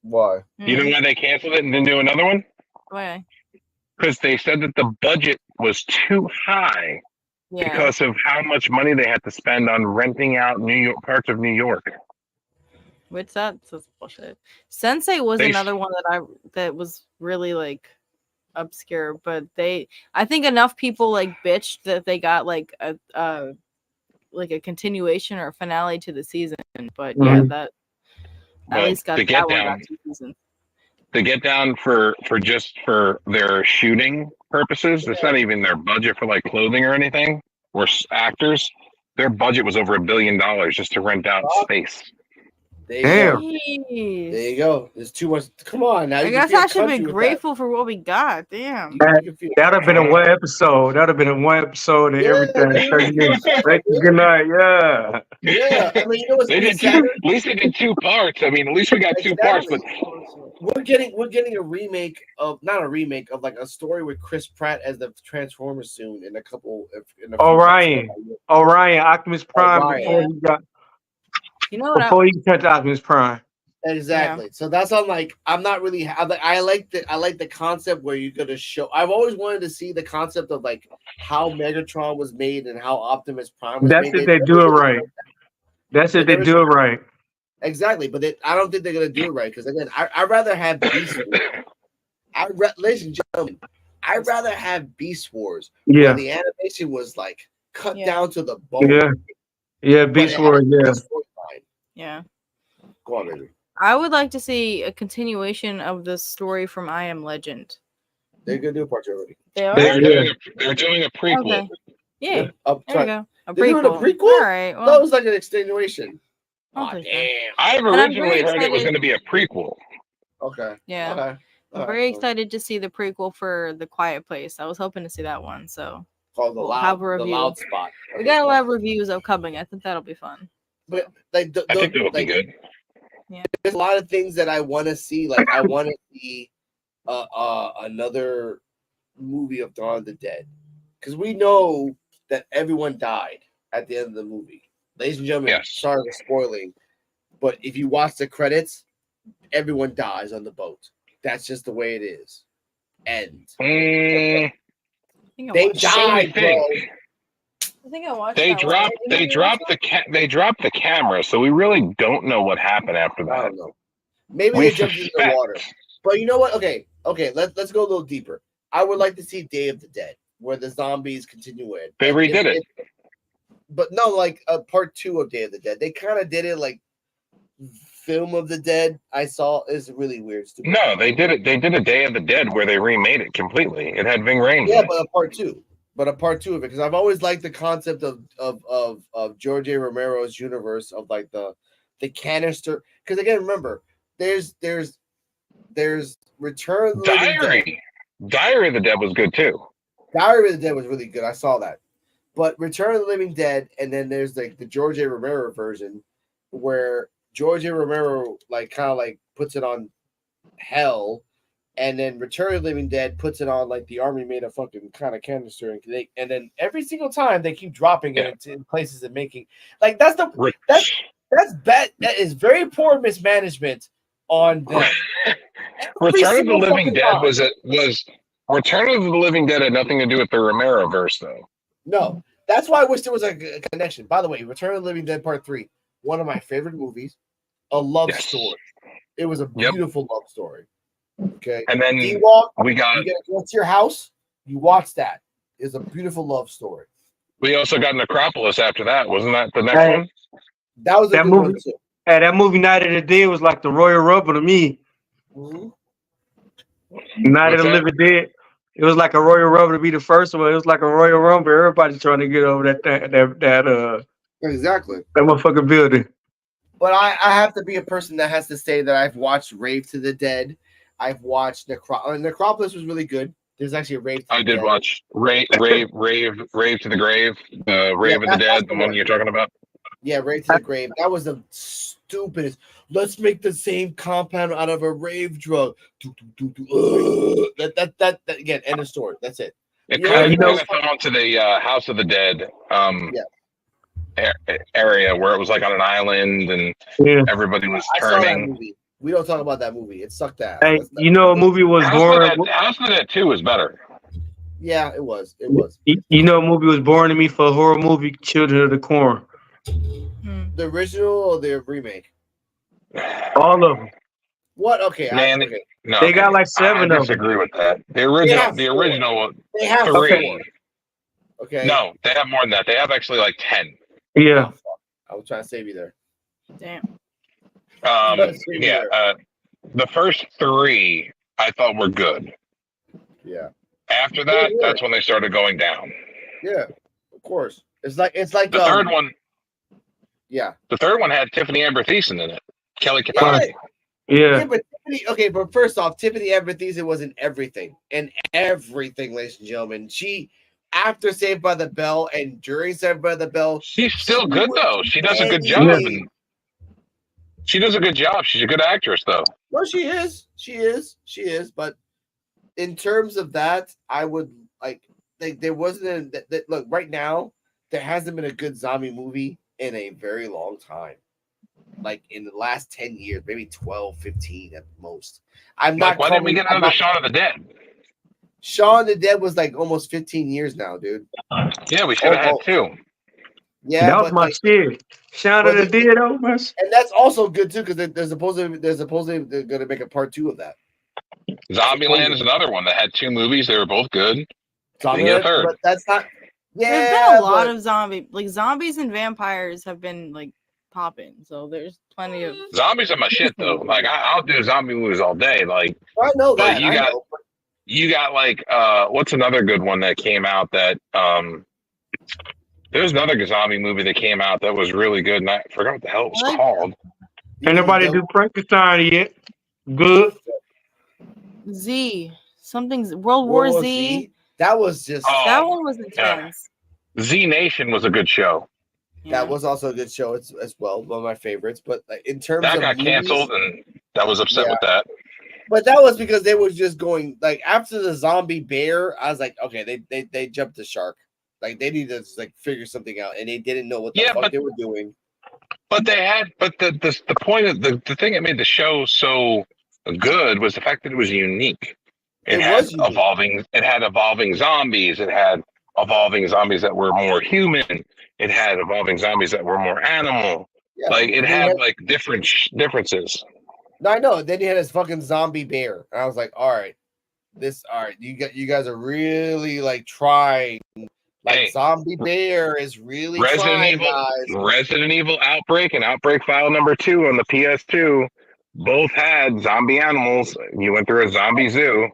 Why? You know why they canceled it and didn't do another one? Why? Because they said that the budget was too high because of how much money they had to spend on renting out New York parts of New York. Which that's bullshit. Sensei was another one that was really like obscure, but I think enough people like bitched that they got like a continuation or a finale to the season. But yeah, that at least got that one got 2 seasons. The Get Down for their shooting purposes, it's not even their budget for like clothing or anything, or actors. Their budget was over $1 billion just to rent out space. There you go. There's too much. Come on now. I guess I should be grateful for what we got. Damn. That'd have been a one episode. That'd have been a one episode and everything. 30 minutes. Good night. Yeah. Yeah. I mean, you know what's They did at least they did 2 parts. I mean, at least we got 2 parts. But we're getting a remake of not a remake of like a story with Chris Pratt as the Transformer soon in a couple. Orion, Optimus Prime. Orion. Before he got. You know what? Before you touch Optimus Prime. Exactly. Yeah. So that's on like I'm not really. I like the concept where you're gonna show. I've always wanted to see the concept of like how Megatron was made and how Optimus Prime was That's made. if they do it right. That's if they do it right. Exactly, but I don't think they're gonna do it right because again, I'd rather have Beast Wars. Ladies and gentlemen, I'd rather have Beast Wars. Yeah. Where the animation was like cut down to the bone. Yeah. Yeah, Beast Wars. Yeah. Yeah. Go on, baby. I would like to see a continuation of the story from I Am Legend. They're gonna do a part 2 already. They are. They're doing a prequel. Okay. Yeah. There you go. They're doing a prequel. All right. Well, that was like an extenuation. Oh, damn. I've originally heard it was going to be a prequel. Okay. Yeah. Okay. I'm very excited to see the prequel for The Quiet Place. I was hoping to see that one. So called the loud spot. We got a lot of reviews upcoming. I think that'll be fun. But like, I think it'll be good. Yeah. There's a lot of things that I want to see. Like, I want to see another movie of Dawn of the Dead because we know that everyone died at the end of the movie. Ladies and gentlemen, sorry for spoiling, but if you watch the credits, everyone dies on the boat. That's just the way it is. And they died, bro. I think I watched. They dropped the camera, so we really don't know what happened after that. I don't know. Maybe they jumped into the water. But you know what? Okay. Let's go a little deeper. I would like to see Day of the Dead, where the zombies continue it. They redid it. But no, like a part 2 of Day of the Dead. They kind of did it like Film of the Dead. I saw is really weird. Stupid. No, they did it. They did a Day of the Dead where they remade it completely. It had Ving Rhames. Yeah, in it. but a part 2. But a part 2 of it, because I've always liked the concept of George A. Romero's universe of like the canister. Because again, remember, there's Return of the Living Dead. Diary of the Dead was good too. Diary of the Dead was really good. I saw that. But Return of the Living Dead, and then there's like the George A. Romero version, where George A. Romero like kind of like puts it on hell, and then Return of the Living Dead puts it on like the army made a fucking kind of canister, and then every single time they keep dropping it in places and making like that's bad. That is very poor mismanagement on them. Return of the Living Dead was Return of the Living Dead had nothing to do with the Romero verse though. No, that's why I wish there was a connection. By the way, Return of the Living Dead Part 3, one of my favorite movies, a love story. It was a beautiful love story. Okay, and then you get to go to your house, you watch that. It's a beautiful love story. We also got Necropolis after that. Wasn't that the next one? That was a good movie. One too. Hey, that movie Night of the Dead was like the Royal Rumble to me. Mm-hmm. Night of the Living Dead. It was like a Royal Rumble to be the first one. It was like a Royal Rumble. Everybody's trying to get over that Exactly. That motherfucking building. But I have to be a person that has to say that I've watched Rave to the Dead. I've watched Necropolis was really good. There's actually a Rave to the Dead. I did watch Rave to the Grave, Rave of the Dead, the one you're talking about. Yeah, Rave to the Grave. That was the stupidest. Let's make the same compound out of a rave drug. That again, end of story. That's it. It kind of fell into the House of the Dead area where it was like on an island and everybody was turning. I saw that movie. We don't talk about that movie. It sucked ass. Hey, a movie was boring. House of the Dead 2 was better. Yeah, it was. It was. A movie was boring to me for a horror movie, Children of the Corn. The original or the remake? All of them. What? Okay. Man, no, they got like 7 of them. I disagree with that. The original. They have 3. Okay. No, they have more than that. They have actually like 10. Yeah. Oh, I was trying to save you there. Damn. The first 3 I thought were good. Yeah. After that, that's when they started going down. Yeah, of course. It's like the third one. Yeah. The third one had Tiffany Amber Thiessen in it. Kelly Kapowski. Yeah. But first off, Tiffany Amber Thiessen was in everything. And everything, ladies and gentlemen. She, after Saved by the Bell and during Saved by the Bell, she's still good though. She does a good job. And she does a good job. She's a good actress though. Well, she is. She is. But in terms of that, I would like there wasn't look right now. There hasn't been a good zombie movie in a very long time. Like in the last 10 years, maybe 12, 15 at most. Why didn't we get another Shaun of the Dead? Shaun of the Dead was like almost 15 years now, dude. Yeah, we should have had 2. Yeah, that was my shit. Shaun of the Dead, and that's also good too because they're supposedly they're going to make a part 2 of that. Zombieland is another one that had 2 movies. They were both good. Zombieland, but that's not. Yeah, there's been a lot of zombies and vampires have been like popping. So there's plenty of zombies are my shit though. Like I'll do zombie movies all day. Like I know that. You got like what's another good one that came out that there's another zombie movie that came out that was really good and I forgot what the hell it was called. Ain't nobody do Frankenstein yet. Good. Something's World War Z. That was just that one was intense. Z Nation was a good show. Yeah. That was also a good show as well, one of my favorites. But in terms that of got canceled, and that was upset with that. But that was because they were just going like after the zombie bear. I was like, okay, they jumped the shark. Like they need to like figure something out, and they didn't know what the fuck they were doing. But they had, the point of the thing that made the show so good was the fact that it was unique. It had evolving zombies. It had evolving zombies that were more human. It had evolving zombies that were more animal. Yeah, like it had like differences. No, I know. Then he had his fucking zombie bear. And I was like, all right, All right, you guys are really like trying. Like Hey, Zombie Bear is really Resident trying, Evil, guys. Resident Evil Outbreak and Outbreak File number 2 on the PS2 both had zombie animals. You went through a zombie zoo.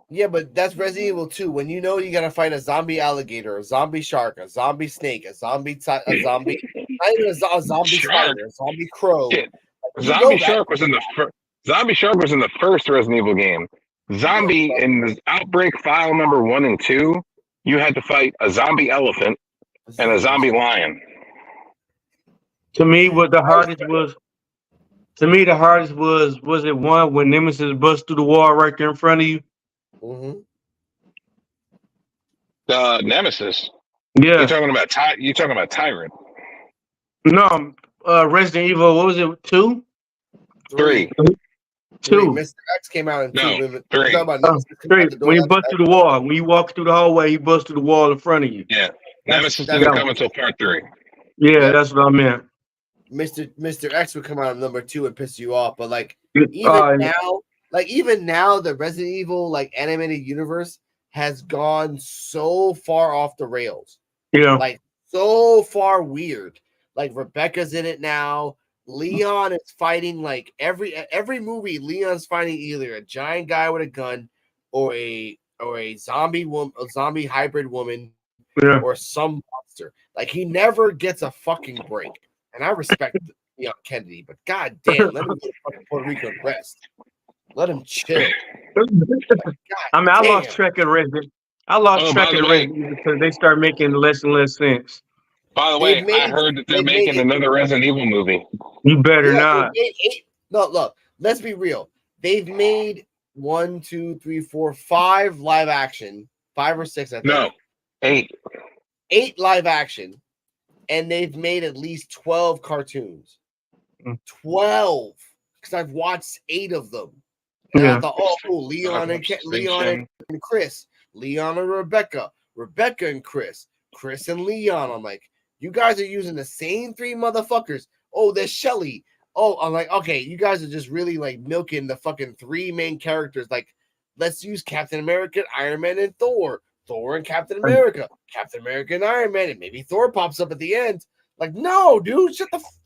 Yeah, but that's Resident Evil 2. When you know you gotta fight a zombie alligator, a zombie shark, a zombie snake, a zombie, not even a zombie Shark. spider, a zombie crow. Shit. Like, you know Zombie that. Shark was in the Zombie Shark was in the first Resident Evil game. Zombie in the Outbreak File number 1 and 2, you had to fight a zombie elephant and a zombie lion. To me, what the hardest was. To me, the hardest was it one when Nemesis bust through the wall right there in front of you? Mm-hmm. Nemesis. Yeah. You're talking about Tyrant. No, Resident Evil. What was it? 2? 3. 2. Mr. X came out in 2. No, We're 3. talking about Nemesis coming 3. out the door. When you bust through the wall, when you walk through the hallway, he busts through the wall in front of you. Yeah. Nemesis that's didn't come until part 3. Yeah, Yep. that's what I meant. Mr. X would come out in number 2 and piss you off, but like Yeah. even now, the Resident Evil like animated universe has gone so far off the rails. Yeah. Like so far weird. Like Rebecca's in it now. Leon is fighting like every movie. Leon's fighting either a giant guy with a gun, or a zombie woman, a zombie hybrid woman, Yeah. or some monster. Like he never gets a fucking break. And I respect Leon Kennedy, but god damn, let him go to fucking Puerto Rico and rest. Let him chill. I mean, I lost track of Resident. I lost track of Resident because they start making less and less sense. By the way, I heard that they're making another Resident Evil movie. You better not. No, look, let's be real. They've made 1, 2, 3, 4, 5 live action, 5 or 6, I think. No, 8. 8 live action, and they've made at least 12 cartoons. 12, because I've watched 8 of them. And I thought, oh, cool, Leon and Chris, Leon and Rebecca and Chris and Leon. I'm like, you guys are using the same 3 motherfuckers. Oh, there's Shelly. Oh, I'm like, okay, you guys are just really like milking the fucking 3 main characters. Like, let's use Captain America, Iron Man, and Thor. Thor and Captain America and Iron Man, and maybe Thor pops up at the end. Like, no, dude,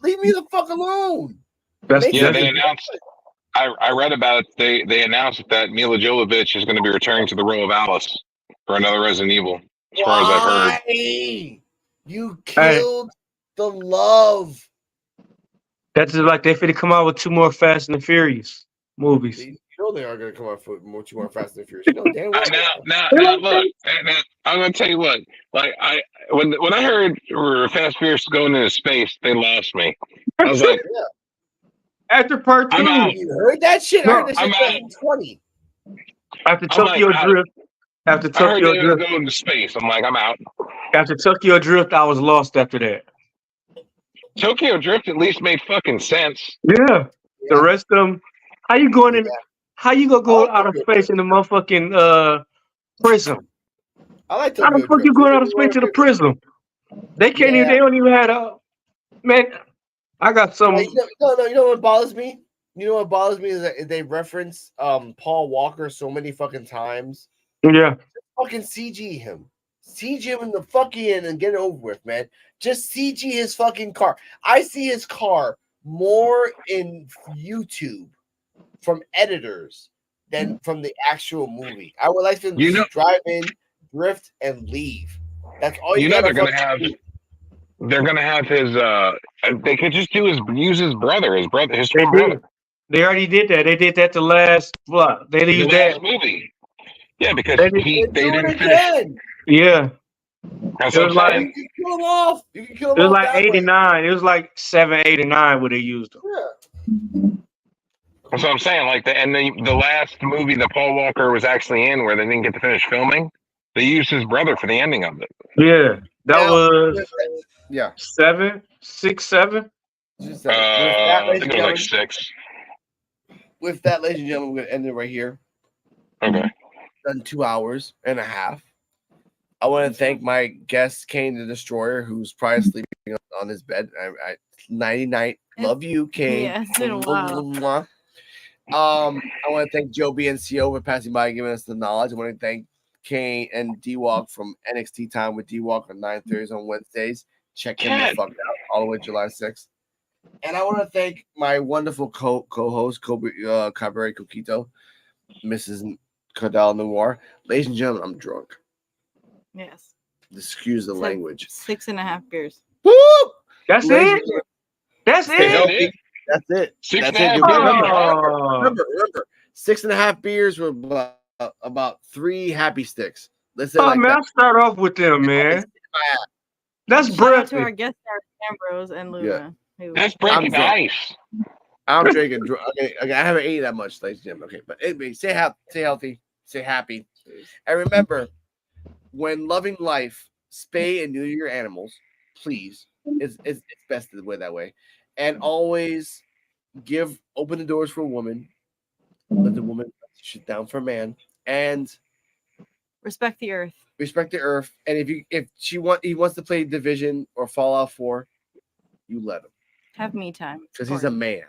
leave me the fuck alone. They announced. I read about it. They announced that Mila Jovovich is going to be returning to the role of Alice for another Resident Evil. As far as I've heard, you killed the love. That's just like they finna come out with 2 more Fast and the Furious movies. You know they are going to come out with 2 more Fast and the Furious. You know, damn well. Now, look. I'm going to tell you what. Like when I heard Fast and Furious going into space, they lost me. I was like, after part 2, you heard that shit? I heard that shit in 2020. After Tokyo Drift. After Tokyo Drift, go into space. I'm like, I'm out. After Tokyo Drift, I was lost after that. Tokyo Drift at least made fucking sense. Yeah. The rest of them, how you going in? How you gonna go out of space in the motherfucking prism? I like How the fuck you going out of space to the prism? They can't even. They don't even have a man. I got some. You know what bothers me? You know what bothers me is that they reference Paul Walker so many fucking times. Yeah. Just fucking CG him. CG him in the fucking end and get it over with, man. Just CG his fucking car. I see his car more in YouTube from editors than from the actual movie. I would like to drive in, drift, and leave. That's all you know. They're gonna have his. They could just use his brother. His twin brother. They already did that. They did that the last what? They used that movie. Yeah, because they didn't finish. Yeah. That's what I'm saying. You can kill him off. You can kill him off. It was like 89. It was like 7, 8, and 9 where they used them. Yeah. That's what I'm saying. Like the last movie that Paul Walker was actually in, where they didn't get to finish filming, they used his brother for the ending of it. Yeah, that was 7, 6, 7. I think it was like 6. With that, ladies and gentlemen, we're gonna end it right here. Okay. Done 2 hours and a half. I want to thank my guest, Kane the Destroyer, who's probably sleeping on his bed. Nighty night. Love you, Kane. Yeah, it's been a while. I want to thank Joe BNCO for passing by and giving us the knowledge. I want to thank Kane and D-Walk from NXT Time with D-Walk on 9:30 on Wednesdays. Check him the fuck out all the way July 6th. And I want to thank my wonderful co-host, Cabaret Coquito, Mrs. Cardell Noir. Ladies and gentlemen, I'm drunk. Yes. Excuse the language. 6.5 beers. Woo! That's Ladies it. That's Stay it. healthy. That's it. Six That's and a it. half You'll get beers. remember, 6.5 beers were about 3 happy sticks. Let's say Oh like man, that. I'll start off with them, man. That's Shout out to breath. our guest stars, Ambrose and Luna. That's breaking the drunk. ice. I'm drinking. Okay, I haven't ate that much, ladies and gentlemen. Okay, but anyway, stay healthy, stay happy, and remember, when loving life, spay and neuter your animals, please. It's best to way that way, and always open the doors for a woman. Let the woman shit down for a man, and respect the earth. Respect the earth, and if he wants to play Division or Fallout 4, you let him. Have me time Because he's a man,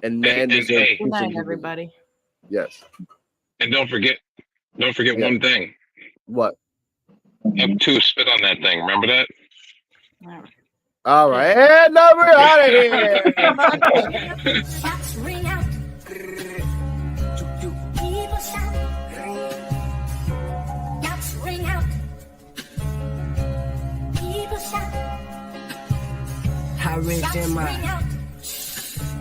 and man deserves. Hey. Good night, everybody. Yes. And don't forget one thing. What? F2 spit on that thing. Remember that? All right. And now we're out of here. Shots ring out. People shout. Shots ring out. People shout. High rich in my. Ring out.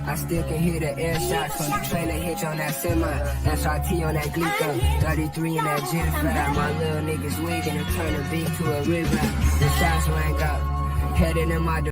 I still can hear the air shots from the trailer hitch on that semi. SRT on that Glico, 33 in that jet fat. My little niggas wigging and turn a beat to a river. The shots rang out, heading in my